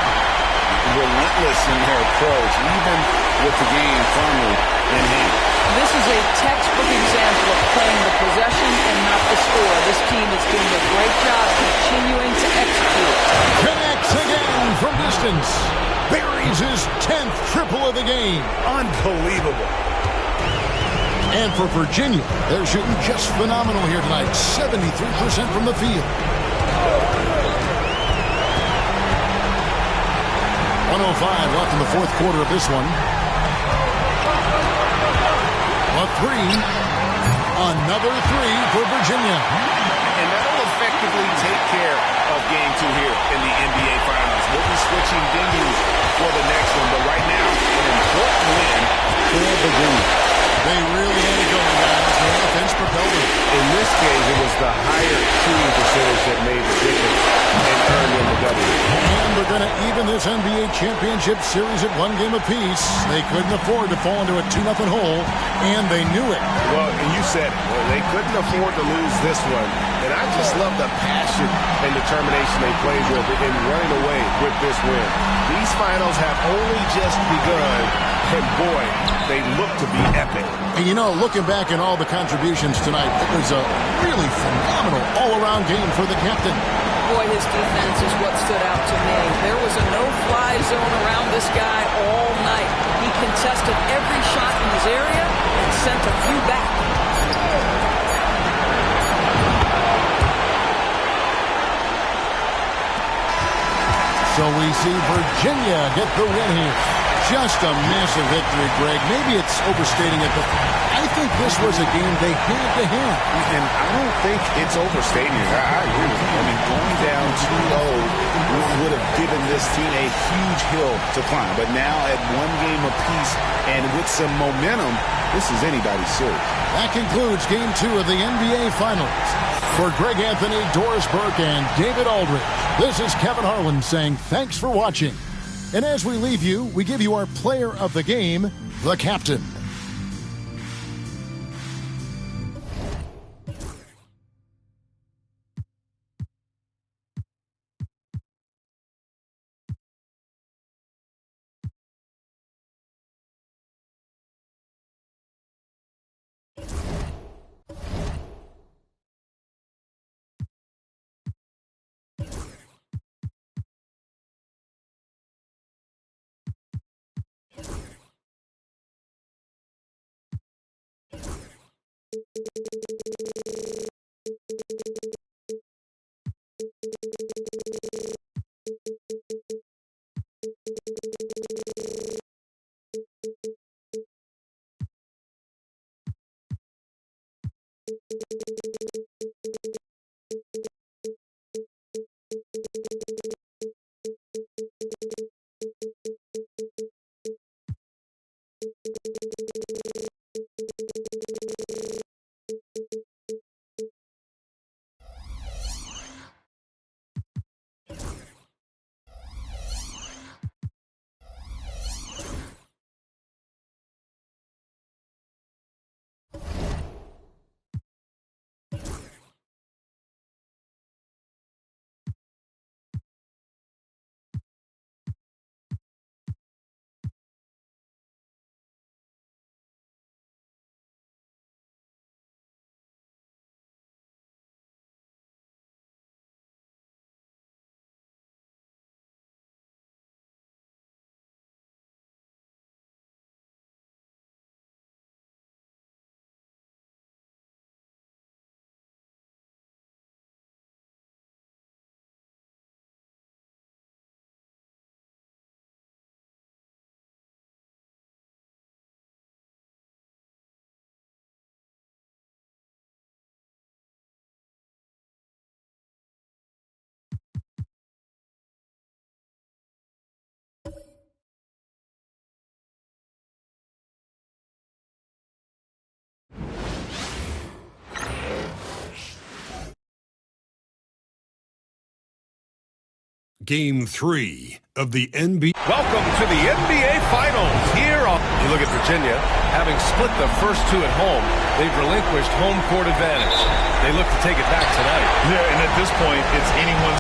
Relentless in their approach, even with the game firmly in hand. This is a textbook example of playing the possession and not the score. This team is doing a great job continuing to execute. Connects again from distance. Buries his 10th triple of the game. Unbelievable. And for Virginia, they're shooting just phenomenal here tonight. 73% from the field. 1:05 left in the fourth quarter of this one. A three. Another three for Virginia. And that'll effectively take care of game 2 here in the NBA Finals. We'll be switching venues for the next one, but right now, an important win for Virginia. They really had it going, guys. The offense propelled them. In this case, it was the higher shooting percentage that made the difference and earned them the W. And they're going to even this NBA championship series at 1 game apiece. They couldn't afford to fall into a 2-0 hole, and they knew it. Well, and you said it. Well, they couldn't afford to lose this one. And I just love the passion and determination they played with in running away with this win. These finals have only just begun, and boy, they look to be epic. And you know, looking back at all the contributions tonight, it was a really phenomenal all-around game for the captain. Boy, his defense is what stood out to me. There was a no-fly zone around this guy all night. He contested every shot in his area and sent a few back. So we see Virginia get the win here. Just a massive victory, Greg. Maybe it's overstating it, but I think this was a game they had to have. And I don't think it's overstating it. I agree with you. I mean, going down 2-0 would have given this team a huge hill to climb. But now at 1 game apiece and with some momentum, this is anybody's series. That concludes Game 2 of the NBA Finals. For Greg Anthony, Doris Burke, and David Aldridge, this is Kevin Harlan saying thanks for watching. And as we leave you, we give you our player of the game, the captain. Game 3 of the NBA. Welcome to the NBA Finals. Here on you look at Virginia, having split the first two at home, they've relinquished home court advantage. They look to take it back tonight. Yeah, and at this point, it's anyone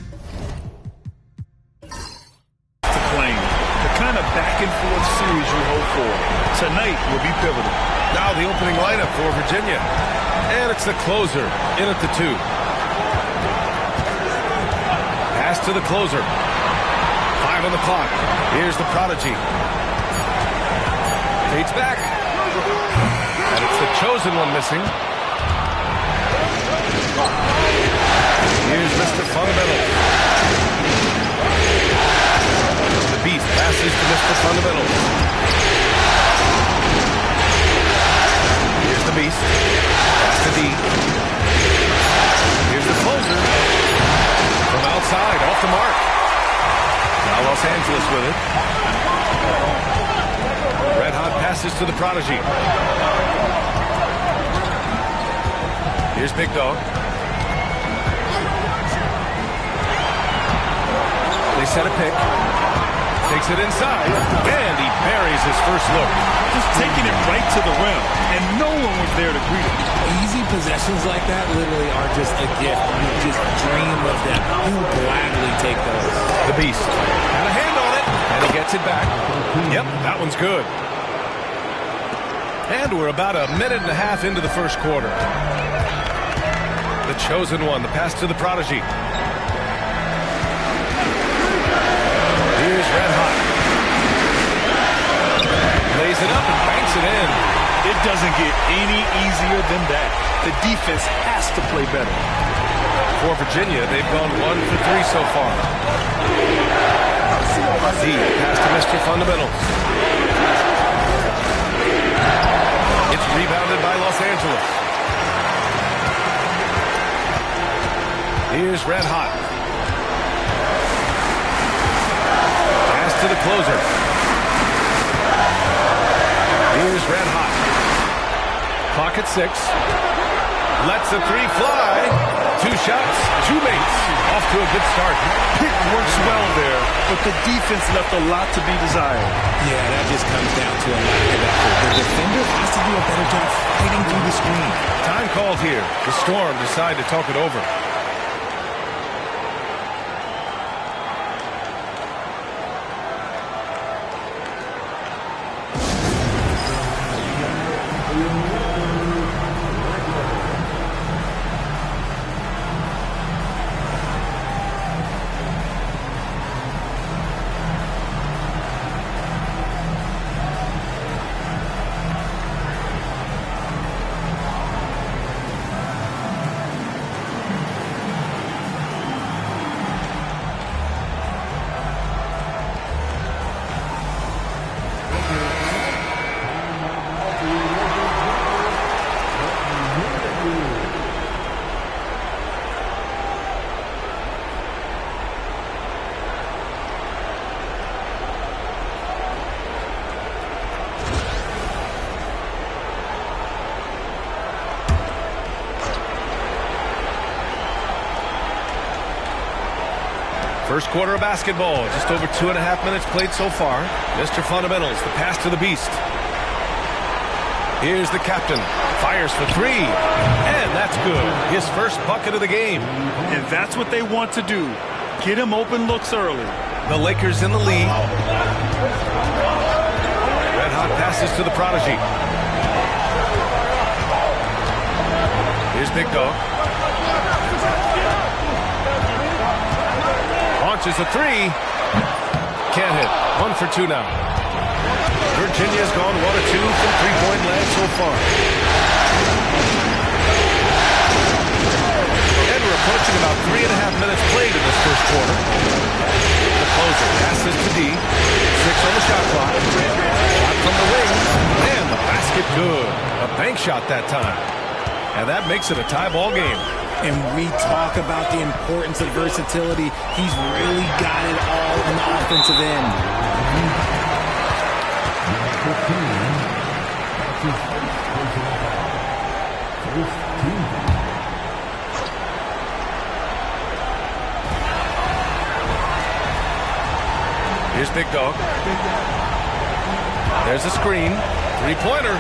to claim. The kind of back and forth series you hope for tonight will be pivotal. Now the opening lineup for Virginia, and it's the closer in at the 2. Pass to the closer. 5 on the clock. Here's the prodigy. Fades back. And it's the chosen one missing. Here's Mr. Fundamental. The Beast passes to Mr. Fundamental. Here's the Beast. Pass to D. Here's the closer. From outside, off the mark. Now Los Angeles with it. Red Hot passes to the prodigy. Here's Big Dog. They set a pick. Takes it inside. And he buries his first look. Just taking it right to the rim. And no one was there to greet him. Easy possessions like that literally are just a gift. You just dream of them. He will gladly take those. The Beast. Got a hand on it. And he gets it back. Yep, that one's good. And we're about a minute and a half into the first quarter. The chosen one. The pass to the prodigy. Here's Red Hot. Lays it up and banks it in. It doesn't get any easier than that. The defense has to play better. For Virginia, they've gone 1 for 3 so far. D pass to Mr. Fundamentals. It's rebounded by Los Angeles. Here's Red Hot. Pass to the closer. Here's Red Hot. Clock at 6. Lets the 3 fly. 2 shots, 2 makes. Off to a good start. Pick works well there, but the defense left a lot to be desired. Yeah, that just comes down to a lack of effort. The defender has to do a better job fighting through the screen. Time called here. The Storm decide to talk it over. First quarter of basketball, just over 2.5 minutes played so far. Mr. Fundamentals, the pass to the Beast. Here's the captain, fires for 3, and that's good. His first bucket of the game. And that's what they want to do. Get him open looks early. The Lakers in the lead. Red Hot passes to the prodigy. Here's Big Dog. Launches a 3. Can't hit. 1 for 2 now. Virginia's gone 1 of 2 from three-point land so far. And we're approaching about 3.5 minutes played in this first quarter. The closer passes to D. 6 on the shot clock. Shot from the wing. And the basket good. A bank shot that time. And that makes it a tie ball game. And we talk about the importance of versatility. He's really got it all on the offensive end. Here's Big Dog. There's a screen. Three-pointer.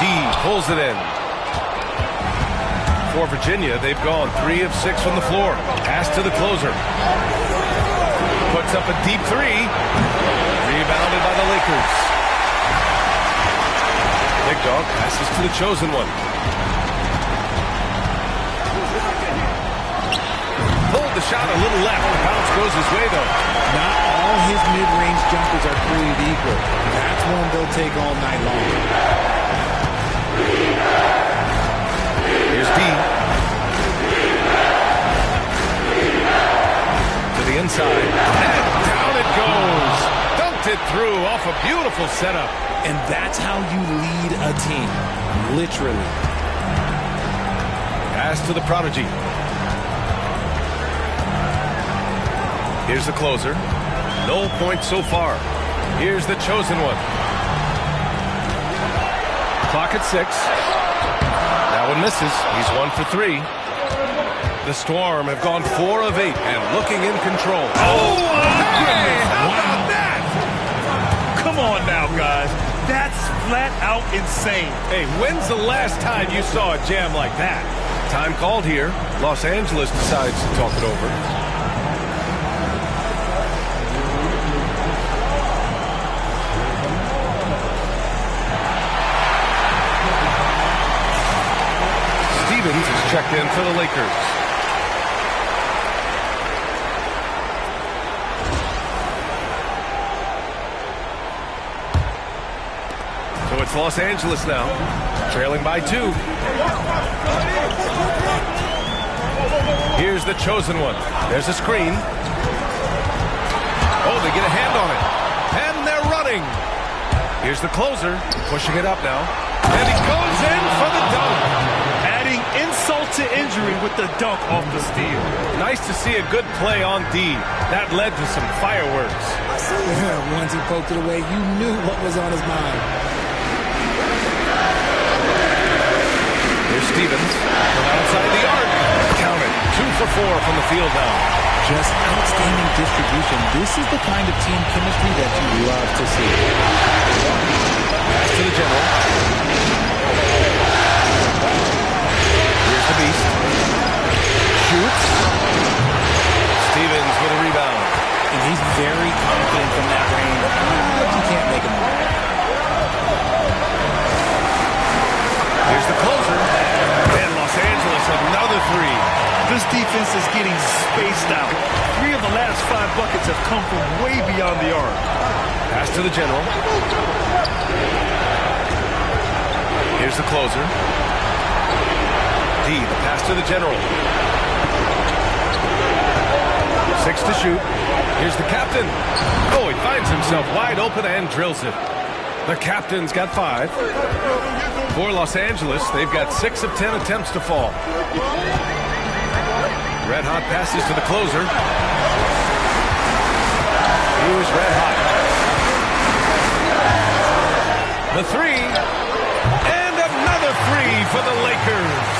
D pulls it in. For Virginia, they've gone 3 of 6 from the floor. Pass to the closer. Puts up a deep three. Rebounded by the Lakers. Big Dog passes to the chosen one. Pulled the shot a little left. The bounce goes his way, though. Not all his mid-range jumpers are created equal. That's one they'll take all night long. Here's D. To the inside. And down it goes. Dunked it through off a beautiful setup. And that's how you lead a team. Literally. Pass to the prodigy. Here's the closer. No points so far. Here's the chosen one. Clock at 6. That one misses. He's 1 for 3. The Storm have gone 4 of 8 and looking in control. Oh, hey, how about that? Come on now, guys. That's flat out insane. Hey, when's the last time you saw a jam like that? Time called here. Los Angeles decides to talk it over. Stevens is checked in for the Lakers. So it's Los Angeles now, trailing by 2. Here's the chosen one. There's a screen. Oh, they get a hand on it. And they're running. Here's the closer, pushing it up now. And he goes in for the dunk. Adding insult to injury with the dunk off the steal. Nice to see a good play on D. That led to some fireworks. Once he poked it away, you knew what was on his mind. Here's Stevens from outside the arc. Count it. 2 for 4 from the field now. Just outstanding distribution. This is the kind of team chemistry that you love to see. Pass to the general. Here's the beast. Shoots. Stevens with a rebound. And he's very confident from that range. You can't make him wrong. Here's the closer. And Los Angeles, another 3. This defense is getting spaced out. 3 of the last 5 buckets have come from way beyond the arc. Pass to the general. Here's the closer. D, the pass to the general. 6 to shoot. Here's the captain. Oh, he finds himself wide open and drills it. The captain's got 5. For Los Angeles, they've got 6 of 10 attempts to fall. Red Hot passes to the closer. Here's Red Hot. The 3. And another 3 for the Lakers.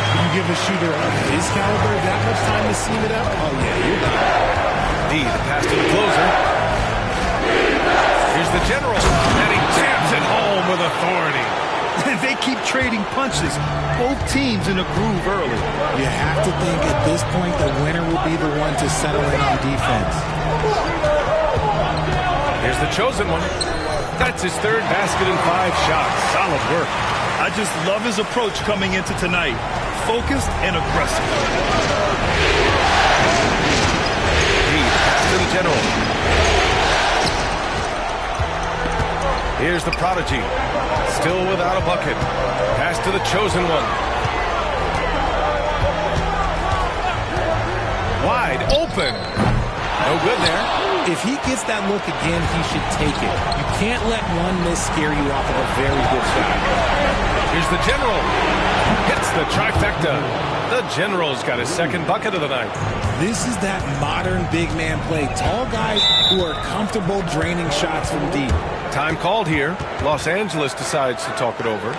You give a shooter of his caliber that much time to seam it up? Oh, yeah, you're done. D, the pass to the closer. Here's the general. And he jams it home with authority. They keep trading punches. Both teams in a groove early. You have to think at this point the winner will be the one to settle in on defense. Here's the chosen one. That's his 3rd basket in 5 shots. Solid work. I just love his approach coming into tonight. Focused and aggressive. Pass to the general. Here's the prodigy. Still without a bucket. Pass to the chosen one. Wide open. No good there. If he gets that look again, he should take it. You can't let one miss scare you off of a very good shot. Here's the general. Hits the trifecta. The general's got his 2nd bucket of the night. This is that modern big man play. Tall guys who are comfortable draining shots from deep. Time called here. Los Angeles decides to talk it over.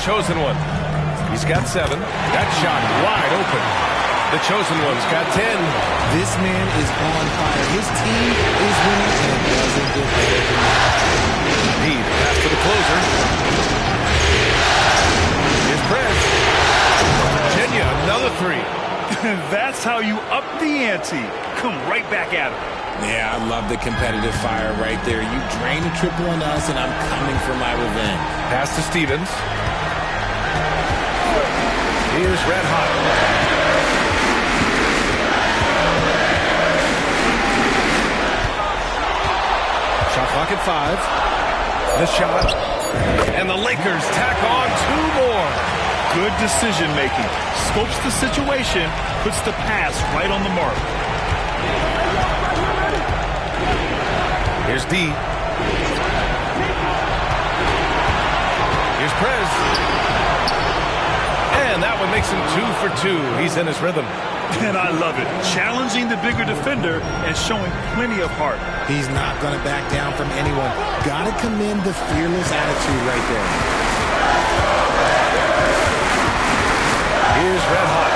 Chosen One. He's got 7. That shot wide open. The Chosen One's got 10. This man is on fire. His team is winning, and it doesn't get better than that. Heed, pass to the closer. Here's Prez. Virginia, another 3. That's how you up the ante. Come right back at him. Yeah, I love the competitive fire right there. You drain a triple on us, and I'm coming for my revenge. Pass to Stevens. Here's Red Hot. Shot clock at 5. The shot. And the Lakers tack on 2 more. Good decision making. Scopes the situation, puts the pass right on the mark. Here's D. Here's Prez. And that one makes him 2 for 2. He's in his rhythm. And I love it. Challenging the bigger defender and showing plenty of heart. He's not going to back down from anyone. Got to commend the fearless attitude right there. Here's Red Hot.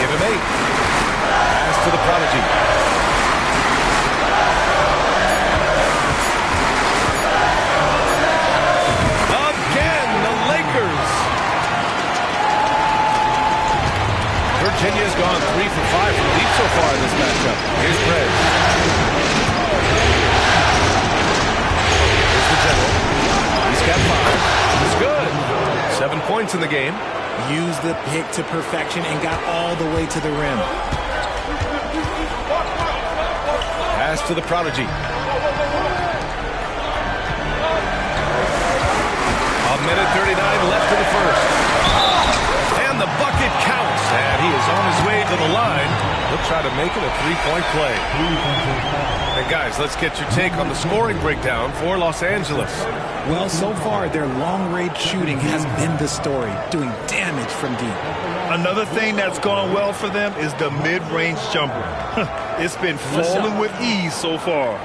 Give him 8. Pass to the Prodigy. Again, the Lakers. Virginia's gone 3 for 5 from deep so far in this matchup. Here's Prez. Here's the General. He's got 5. It's good. 7 points in the game. Used the pick to perfection and got all the way to the rim. Pass to the Prodigy. A minute 39 left in the first. And the bucket counts. And he is on his way to the line. He'll try to make it a 3-point play. And guys, let's get your take on the scoring breakdown for Los Angeles. Well, so far, their long-range shooting has been the story, doing damage from deep. Another thing that's gone well for them is the mid-range jumper. It's been falling with ease so far.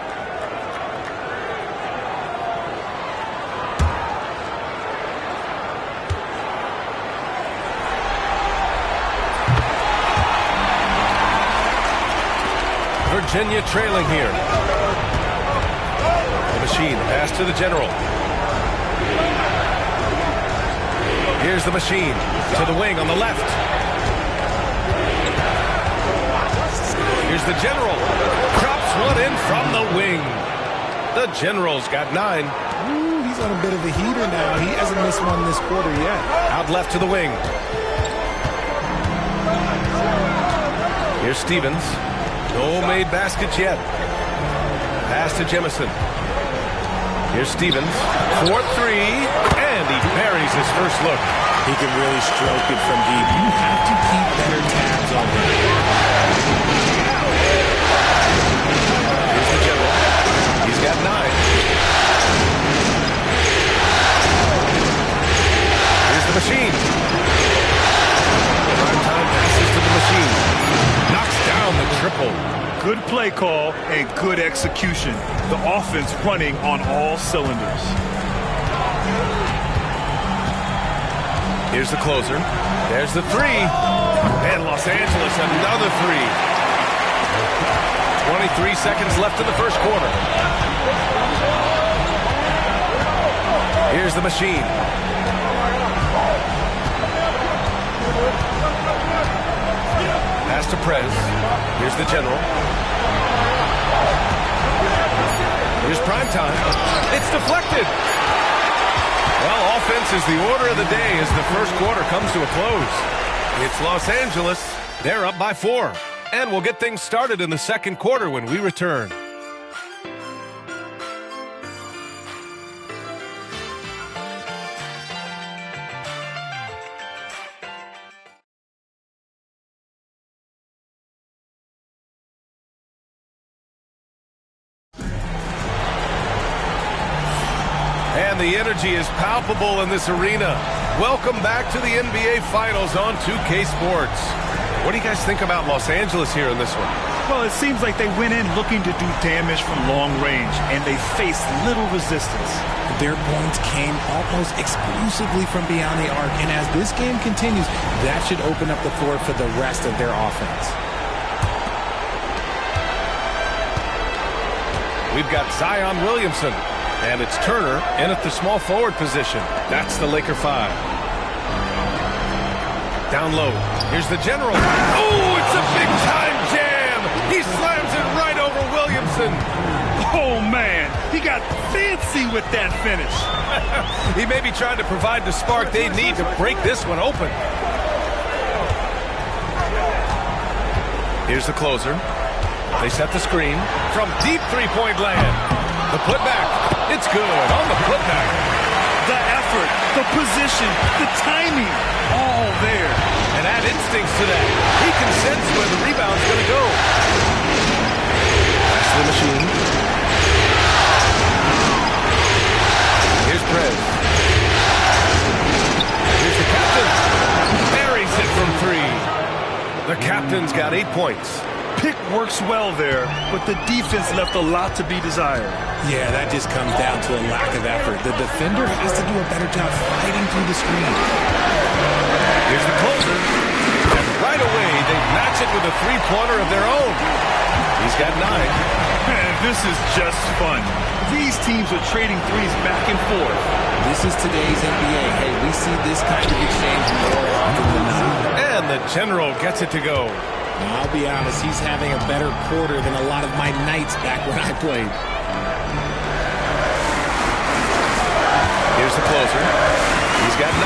Virginia trailing here. The Machine, pass to the General. Here's the Machine to the wing on the left. Here's the General. Drops one in from the wing. The General's got 9. Ooh, he's on a bit of a heater now. He hasn't missed one this quarter yet. Out left to the wing. Here's Stevens. No made baskets yet. Pass to Jemison. Here's Stevens. 4-3. And he buries his first look. He can really stroke it from deep. You have to keep better tabs on him. Here's the General. He's got 9. Here's the Machine. Prime time passes to the Machine. Knocks down the triple. Good play call and good execution. The offense running on all cylinders. Here's the closer. There's the 3. And Los Angeles another 3. 23 seconds left in the first quarter. Here's the Machine. Pass to Prez. Here's the General. Here's prime time. It's deflected. Well, offense is the order of the day as the first quarter comes to a close. It's Los Angeles. They're up by 4. And we'll get things started in the second quarter when we return. And the energy is palpable in this arena. Welcome back to the NBA Finals on 2K Sports. What do you guys think about Los Angeles here in this one? Well, it seems like they went in looking to do damage from long range, and they faced little resistance. their points came almost exclusively from beyond the arc. And as this game continues, that should open up the floor for the rest of their offense. We've got Zion Williamson, and it's Turner in at the small forward position. That's the Laker 5. Down low. Here's the general. Oh, it's a big-time jam. He slams it right over Williamson. Oh, man. He got fancy with that finish. He may be trying to provide the spark they need to break this one open. Here's the closer. They set the screen from deep three-point land. The putback. It's good on the putback. The effort, the position, the timing, all there. And add instincts to that. He can sense where the rebound's going to go. That's the machine. Here's Prez. Here's the captain. Buries it from three. The captain's got 8 points. Pick works well there, but the defense left a lot to be desired. Yeah, that just comes down to a lack of effort. The defender has to do a better job fighting through the screen. Here's the closer. And right away, they match it with a three-pointer of their own. He's got 9. Man, this is just fun. These teams are trading threes back and forth. This is today's NBA. Hey, we see this kind of exchange more often than not. And the general gets it to go. Now, I'll be honest, he's having a better quarter than a lot of my nights back when I played. Here's the closer. He's got 9.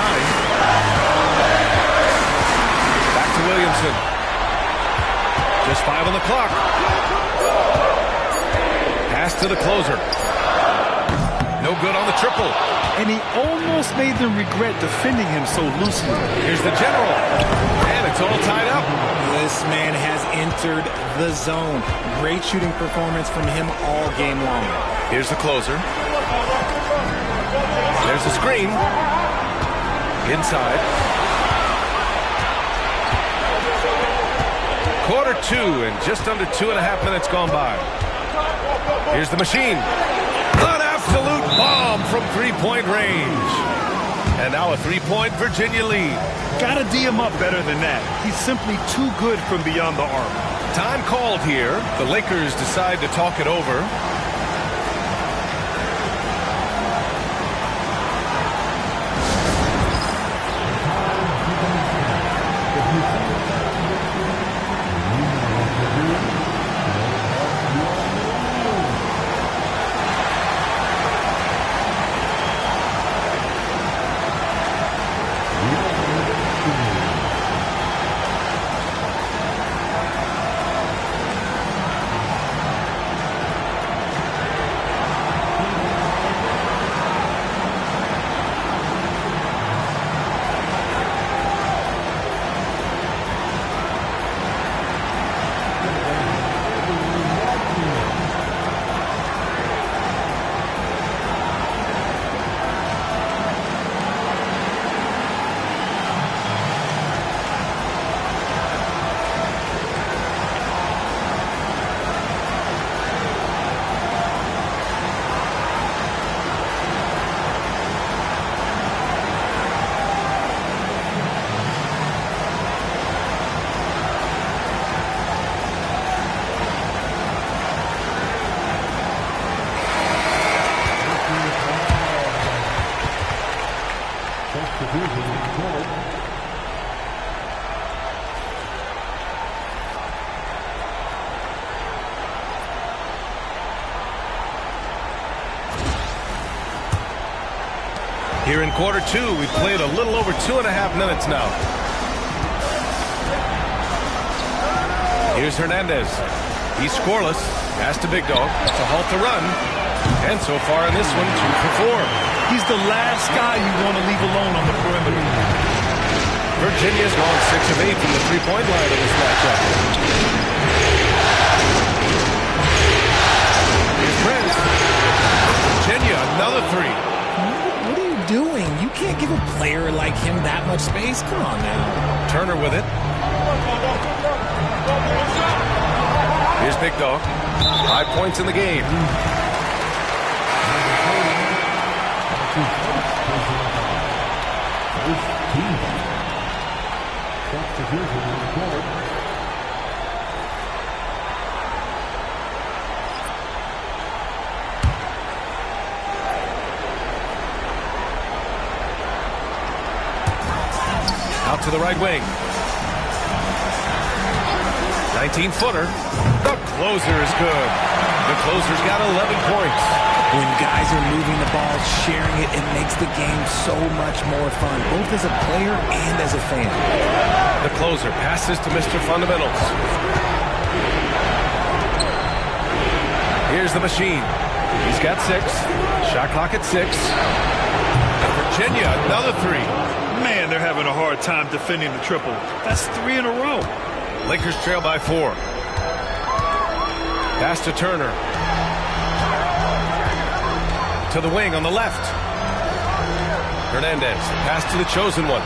Back to Williamson. Just 5 on the clock. Pass to the closer. No good on the triple. And he almost made them regret defending him so loosely. Here's the general. And it's all tied up. This man has entered the zone. Great shooting performance from him all game long. Here's the closer. There's the screen. Inside. Quarter 2 and just under 2.5 minutes gone by. Here's the machine. An absolute bomb from three-point range. And now a three-point Virginia lead. Gotta D him up better than that. He's simply too good from beyond the arc. Time called here. The Lakers decide to talk it over. Here in quarter 2, we've played a little over 2.5 minutes now. Here's Hernandez. He's scoreless. Pass to Big Dog to halt the run. And so far in this one, 2 for 4. He's the last guy you want to leave alone on the perimeter. Virginia's gone 6 of 8 from the three-point line in this matchup. Here's Prince. Virginia, another 3. What are you doing? You can't give a player like him that much space. Come on now. Turner with it. Here's Big Dog. 5 points in the game. Out to the right wing. 19-footer. The closer is good. The closer's got 11 points. When guys are moving the ball, sharing it, it makes the game so much more fun, both as a player and as a fan. The closer passes to Mr. Fundamentals. Here's the machine. He's got 6. Shot clock at 6. Virginia, another 3. Man, they're having a hard time defending the triple. That's 3 in a row. Lakers trail by 4. Pass to Turner. To the wing on the left. Hernandez. Pass to the chosen one.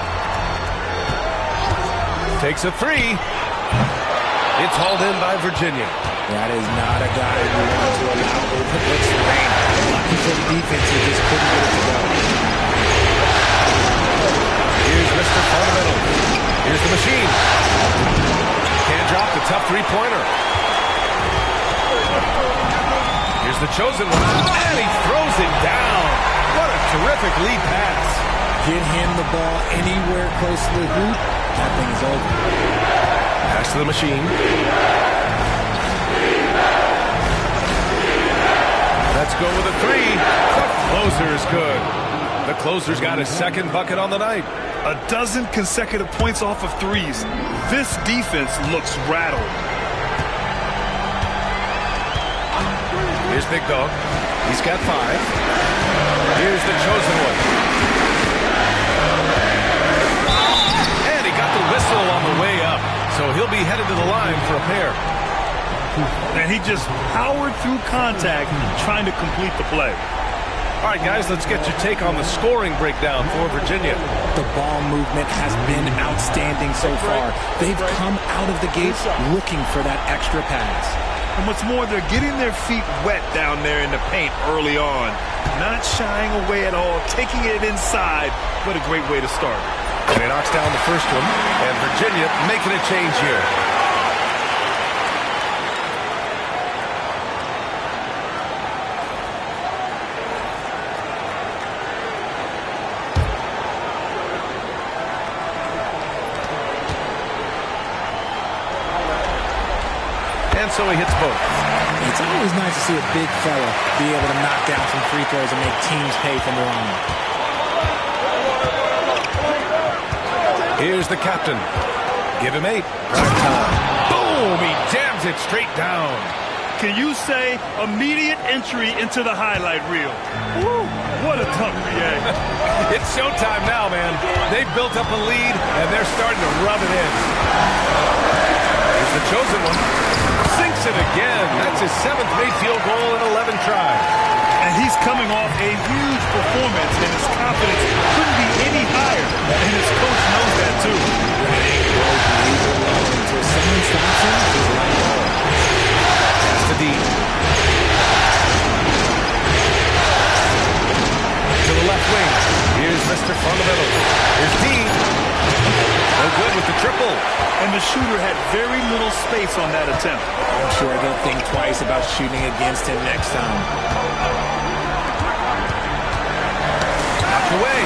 Takes a 3. It's hauled in by Virginia. That is not a guy you want to allow open looks to rain. Lucky for the defense, he just couldn't get it to go. Here's Mr. Fundamental. Here's the machine. Can't drop the tough three-pointer. Here's the chosen one, and he throws it down. What a terrific lead pass. Get him the ball anywhere close to the hoop, that thing is over. Pass to the machine. Let's go with a 3. The closer is good. The closer's got his second bucket on the night. 12 consecutive points off of threes. This defense looks rattled. Here's Big Dog. He's got 5. Here's the chosen one. And he got the whistle on the way up. So he'll be headed to the line for a pair. And he just powered through contact trying to complete the play. All right, guys, let's get your take on the scoring breakdown for Virginia. The ball movement has been outstanding so far. They've come out of the gates looking for that extra pass. And what's more, they're getting their feet wet down there in the paint early on. Not shying away at all, taking it inside. What a great way to start. And he knocks down the first one. And Virginia making a change here. And so he hits both. It's always nice to see a big fella be able to knock down some free throws and make teams pay from the line. Here's the captain. Give him 8. Drive time. Boom! He jams it straight down. Can you say immediate entry into the highlight reel? Woo! What a tough react. It's showtime now, man. They've built up a lead, and they're starting to rub it in. Here's the chosen one. Sinks it again. That's his 7th made field goal in 11 tries. And he's coming off a huge performance, and his confidence couldn't be any higher. And his coach knows that, too. Until someone stops him, he's right on. Pass to D. To the left wing. Here's Mr. Fundamental. Here's D. No good with the triple. And the shooter had very little space on that attempt. I'm sure they'll think twice about shooting against him next time. Knocked away.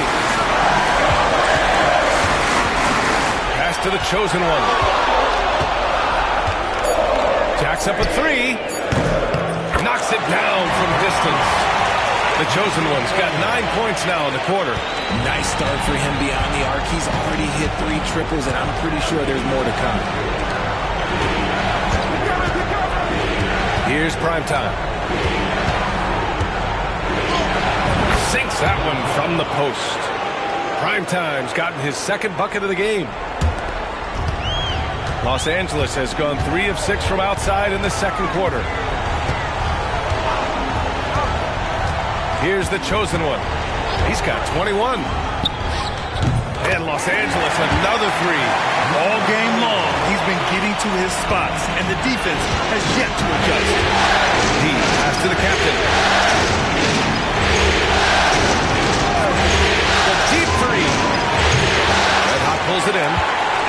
Pass to the chosen one. Jacks up a 3. Knocks it down from distance. The chosen one's got 9 points now in the quarter. Nice start for him beyond the arc. He's already hit 3 triples, and I'm pretty sure there's more to come. Here's Primetime. Sinks that one from the post. Primetime's gotten his 2nd bucket of the game. Los Angeles has gone 3 of 6 from outside in the 2nd quarter. Here's the chosen one. He's got 21. And Los Angeles, another 3. All game long, he's been getting to his spots, and the defense has yet to adjust. D, pass to the captain. The deep 3. Red Hot pulls it in.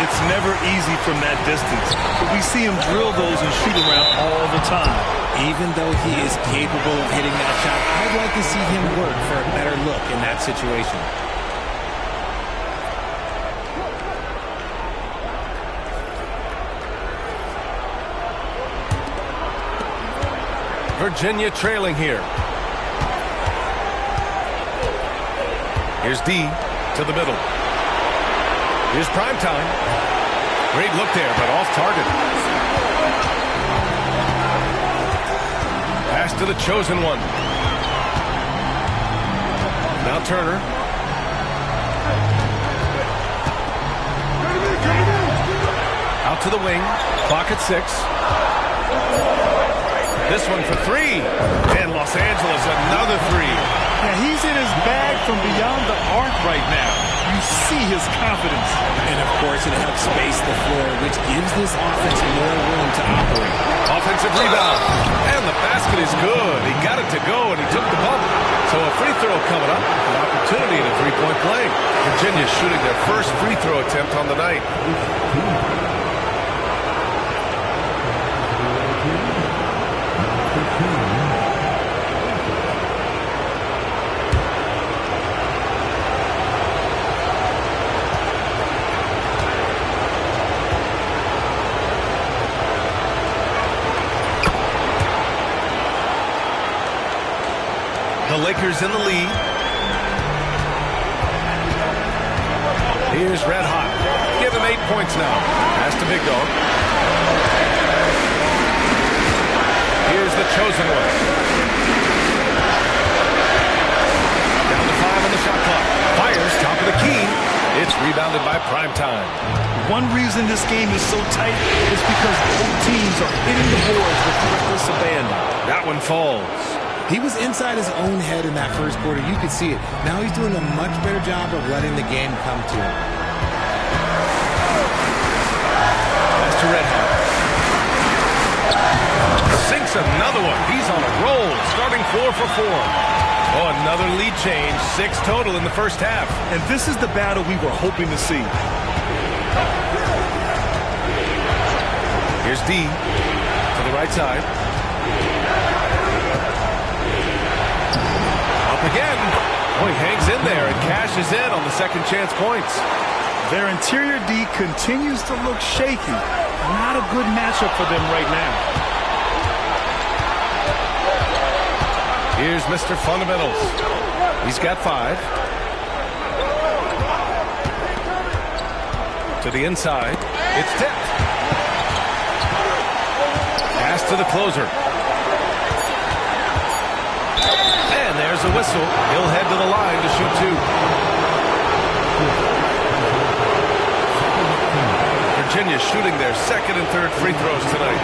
it's never easy from that distance. But we see him drill those and shoot around all the time. Even though he is capable of hitting that shot, I'd like to see him work for a better look in that situation. Virginia trailing here. Here's D to the middle. Here's Primetime. Great look there, but off target. Pass to the chosen one. Now Turner. Out to the wing. Clock at 6. This one for 3. And Los Angeles, another 3. Yeah, he's in his bag from beyond the arc right now. You see his confidence. And, of course, it helps space the floor, which gives this offense more room to operate. Offensive rebound. And the basket is good. He got it to go, and he took the bump. So a free throw coming up. An opportunity in a three-point play. Virginia shooting their first free throw attempt on the night. The Lakers in the lead. Here's Red Hot. Give him 8 points now. Pass to Big Dog. Here's the chosen one. Down to 5 on the shot clock. Fires top of the key. It's rebounded by Primetime. One reason this game is so tight is because both teams are hitting the boards with reckless abandon. That one falls. He was inside his own head in that first quarter. You could see it. Now he's doing a much better job of letting the game come to him. Pass to Red Hot. Sinks another one. He's on a roll, starting 4 for 4. Oh, another lead change. 6 total in the first half. And this is the battle we were hoping to see. Here's D to the right side. Again. Oh, he hangs in there and cashes in on the second chance points. Their interior D continues to look shaky. Not a good matchup for them right now. Here's Mr. Fundamentals. He's got 5. To the inside. It's tipped. Pass to the closer. There's a whistle. He'll head to the line to shoot 2. Virginia shooting their second and third free throws tonight.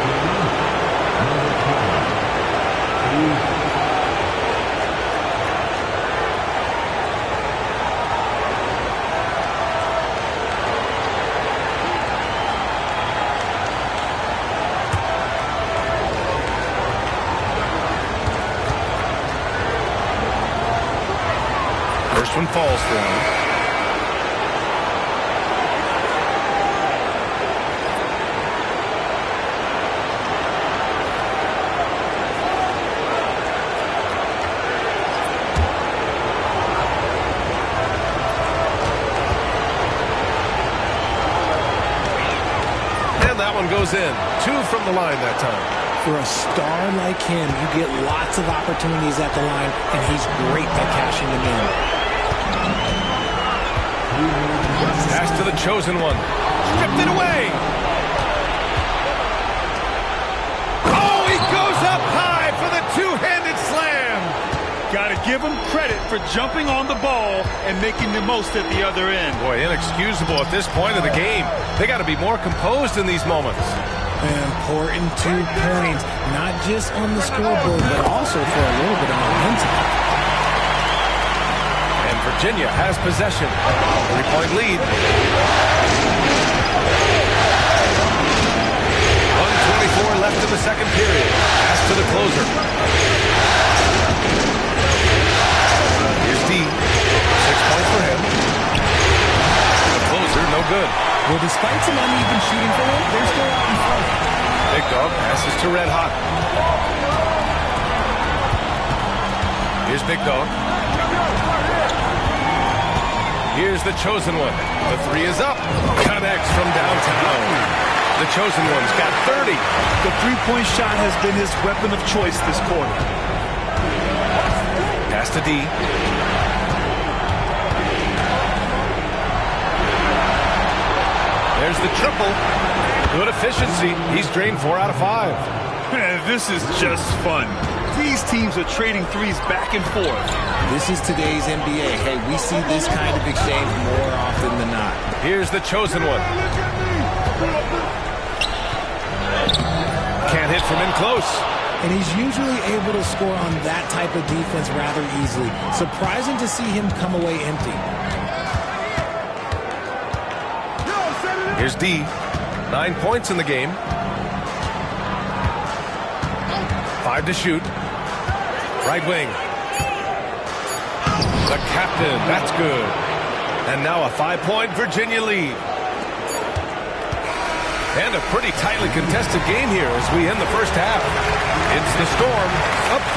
First one falls for him. And that one goes in. 2 from the line that time. For a star like him, you get lots of opportunities at the line, and he's great at cashing them in. Pass to the chosen one. Stripped it away. Oh, he goes up high for the two-handed slam. Got to give him credit for jumping on the ball and making the most at the other end. Boy, inexcusable at this point of the game. They got to be more composed in these moments. Important 2 points, not just on the scoreboard, but also for a little bit of momentum. And Virginia has possession. 3-point lead. 1:24 left in the second period. Pass to the closer. Here's D. 6 points for him. The closer, no good. Well, the despite some uneven shooting for them, they're still out in front. Big Dog passes to Red Hot. Here's Big Dog. Here's the Chosen One. The three is up. Connects from downtown. The Chosen One's got 30. The three-point shot has been his weapon of choice this quarter. Pass to D. There's the triple. Good efficiency. He's drained 4 out of 5. Man, this is just fun. These teams are trading threes back and forth. This is today's NBA. Hey, we see this kind of exchange more often than not. Here's the Chosen One. Can't hit from in close. And he's usually able to score on that type of defense rather easily. Surprising to see him come away empty. Here's D. 9 points in the game. 5 to shoot. Right wing. The captain. That's good. And now a 5-point Virginia lead. And a pretty tightly contested game here as we end the first half. It's the Storm up 5.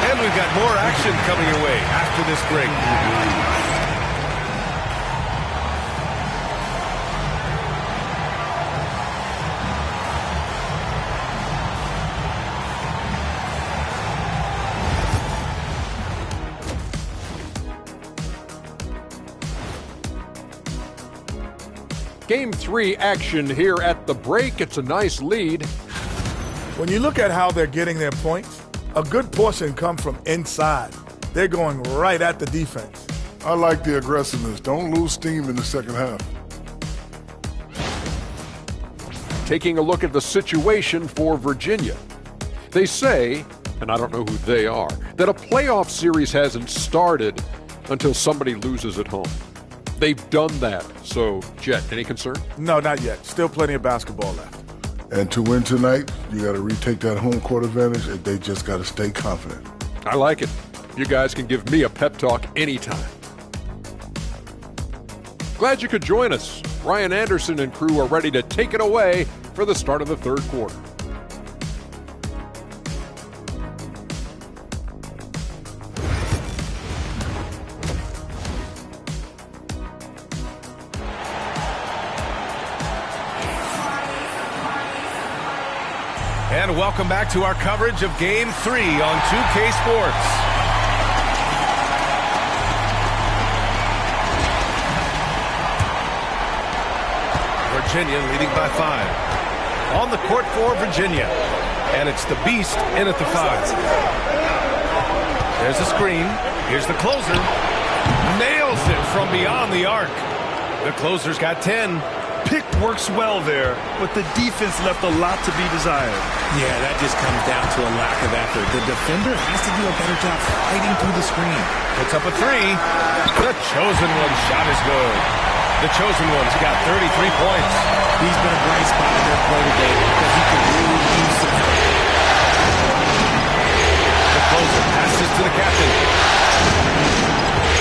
And we've got more action coming your way after this break. Game 3 action here at the break. It's a nice lead. When you look at how they're getting their points, a good portion come from inside. They're going right at the defense. I like the aggressiveness. Don't lose steam in the second half. Taking a look at the situation for Virginia. They say, and I don't know who they are, that a playoff series hasn't started until somebody loses at home. They've done that. So, Jet, any concern? No, not yet. Still plenty of basketball left. And to win tonight, you got to retake that home court advantage, and they just got to stay confident. I like it. You guys can give me a pep talk anytime. Glad you could join us. Ryan Anderson and crew are ready to take it away for the start of the third quarter. And welcome back to our coverage of Game 3 on 2K Sports. Virginia leading by 5. On the court for Virginia. And it's the Beast in at the 5. There's a screen. Here's the closer. Nails it from beyond the arc. The closer's got 10. Pick works well there, but the defense left a lot to be desired. Yeah, that just comes down to a lack of effort. The defender has to do a better job fighting through the screen. Puts up a 3. The Chosen One shot is good. The Chosen One's got 33 points. He's been a bright spot in their play today because he can really use some help. The closer passes to the captain.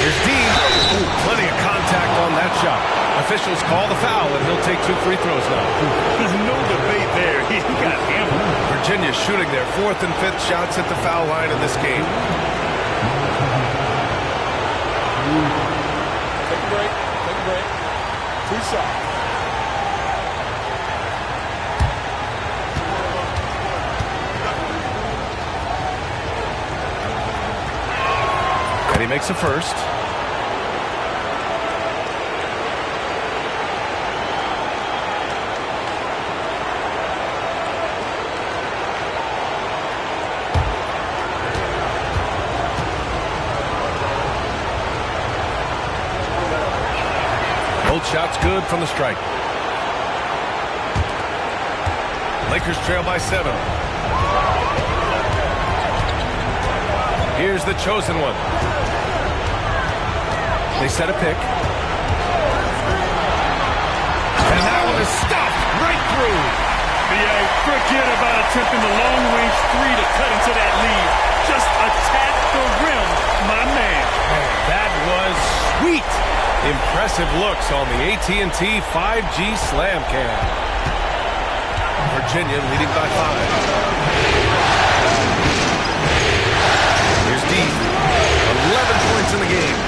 Here's Dean. Ooh, plenty of contact on that shot. Officials call the foul, and he'll take 2 free throws now. No debate there. He got hammered. Virginia shooting their 4th and 5th shots at the foul line in this game. Take a break. Take a break. 2 shots. And he makes a first. Both shots good from the strike. Lakers trail by 7. Here's the Chosen One. They set a pick. And that one is stopped right through. Yeah, forget about attempting the long-range 3 to cut into that lead. Just attack the rim, my man. That was sweet. Impressive looks on the AT&T 5G Slam Cam. Virginia leading by 5. Here's D. 11 points in the game.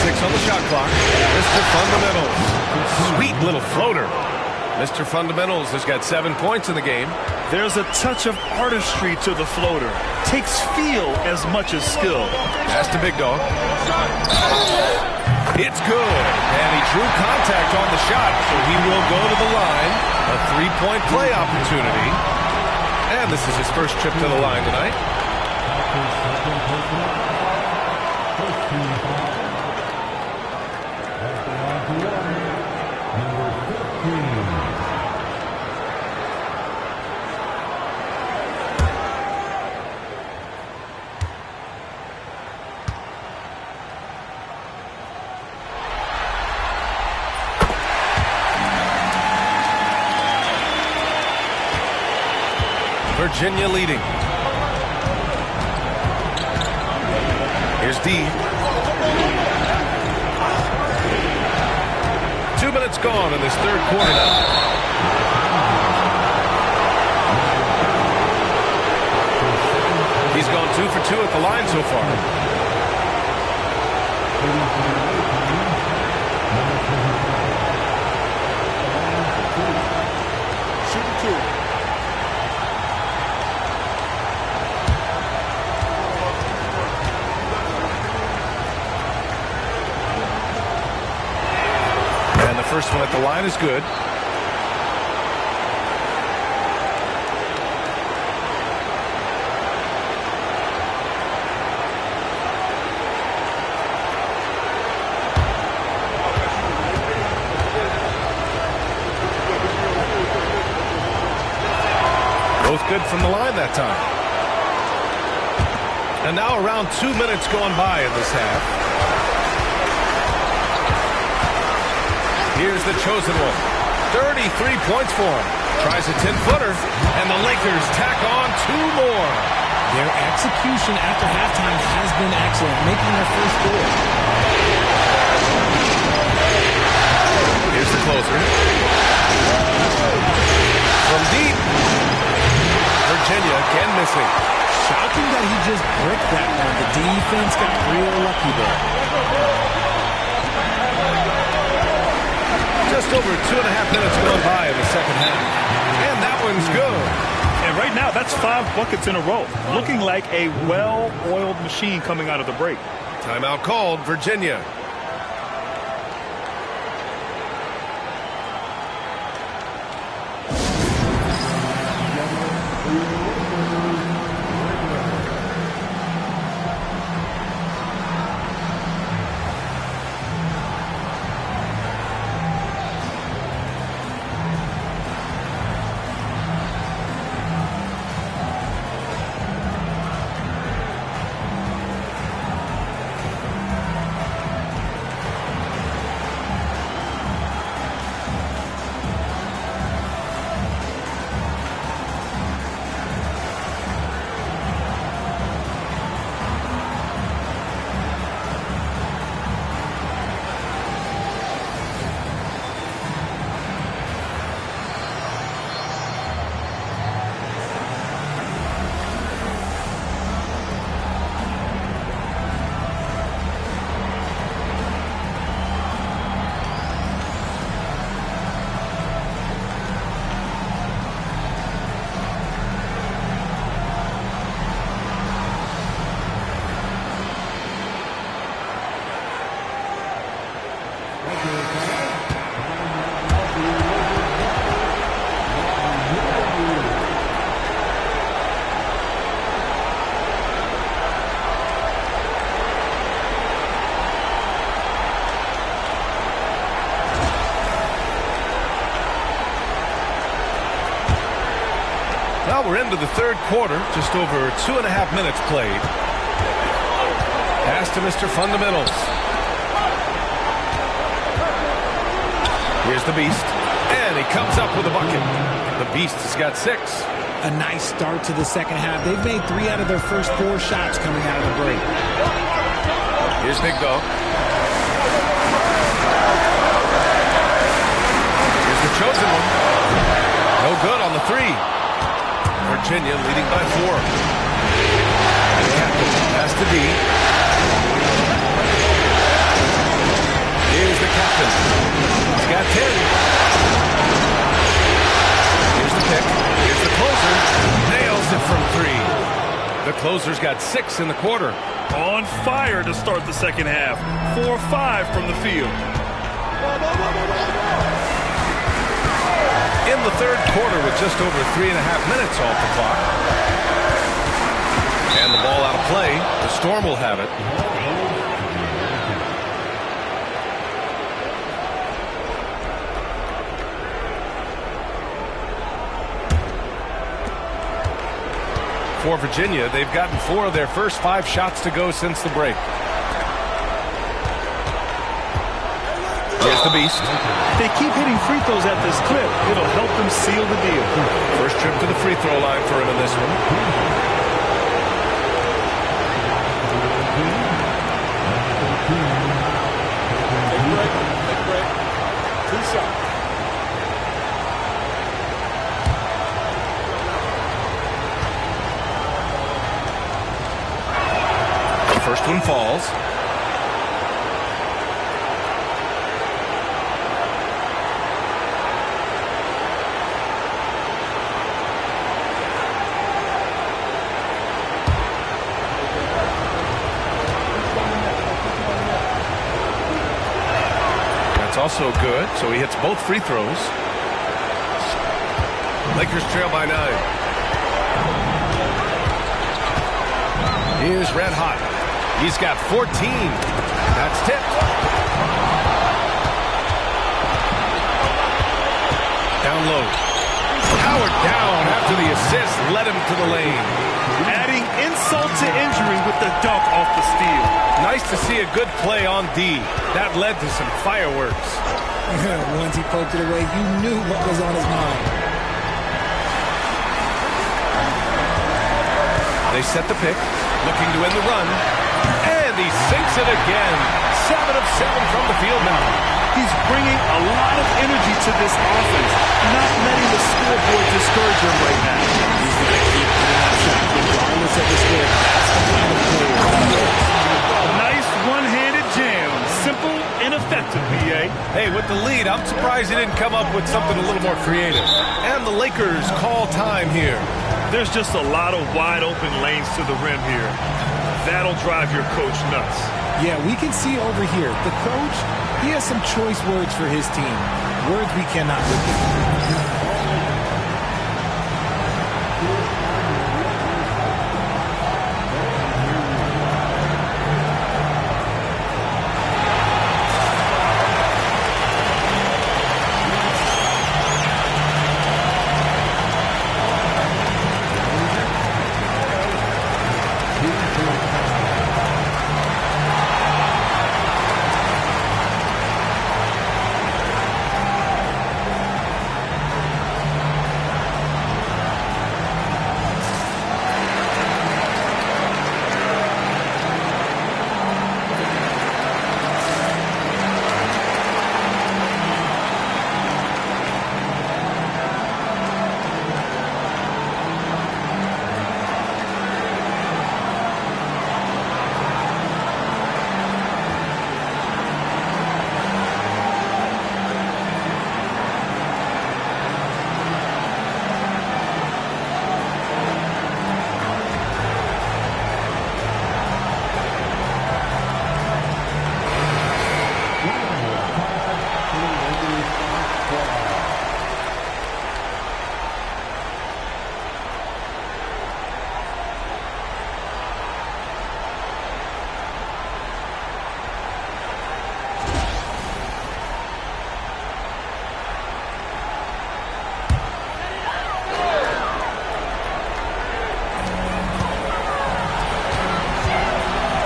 6 on the shot clock. Mr. Fundamentals. Sweet little floater. Mr. Fundamentals has got 7 points in the game. There's a touch of artistry to the floater. Takes feel as much as skill. Pass to Big Dog. It's good. And he drew contact on the shot, so he will go to the line. A 3-point play opportunity. And this is his first trip to the line tonight. Virginia leading. Here's D. 2 minutes gone in this third quarter now. He's gone 2 for 2 at the line so far. Shooting 2. First one at the line is good. Both good from the line that time. And now around 2 minutes going by in this half. Here's the chosen one. 33 points for him. Tries a 10-footer, and the Lakers tack on 2 more. Their execution after halftime has been excellent, making their first goal. Here's the closer. From deep. Virginia again missing. Shocking that he just bricked that one. The defense got real lucky there. Just over 2.5 minutes going by in the second half. And that one's good. And right now, that's 5 buckets in a row. Looking like a well-oiled machine coming out of the break. Timeout called, Virginia. Well, we're into the third quarter, just over 2.5 minutes played. Pass to Mr. Fundamentals. Here's the Beast, and he comes up with a bucket. The Beast has got 6. a nice start to the second half. They've made 3 out of their first 4 shots coming out of the break. Here's Big Dog. Here's the chosen one. No good on the 3. Virginia leading by 4. Captain pass to D. Here's the captain. He's got 10. Here's the pick. Here's the closer. Nails it from 3. The closer's got 6 in the quarter. On fire to start the second half. 4-5 from the field. In the third quarter with just over 3.5 minutes off the clock. And the ball out of play. The Storm will have it. For Virginia, they've gotten 4 of their first 5 shots to go since the break. Here's the Beast. They keep hitting free throws at this clip. It'll help them seal the deal. First trip to the free throw line for him in this one. Take break. 2 shots. First one falls. That's also good, so he hits both free throws. Lakers trail by 9. Here's Red Hot. He's got 14. That's tipped. Down low. Powered down after the assist led him to the lane. Adding insult to injury with the dunk off the steal. Nice to see a good play on D. That led to some fireworks. Once he poked it away, you knew what was on his mind. They set the pick, looking to end the run. And he sinks it again. 7 of 7 from the field now. He's bringing a lot of energy to this offense, not letting the scoreboard discourage him right now. He's going to keep putting up shots regardless of the score. That's the kind of player. Nice one-handed jam. Simple and effective, B.A. Hey, with the lead, I'm surprised he didn't come up with something a little more creative. And the Lakers call time here. There's just a lot of wide-open lanes to the rim here. That'll drive your coach nuts. Yeah, we can see over here. The coach, he has some choice words for his team. Words we cannot repeat.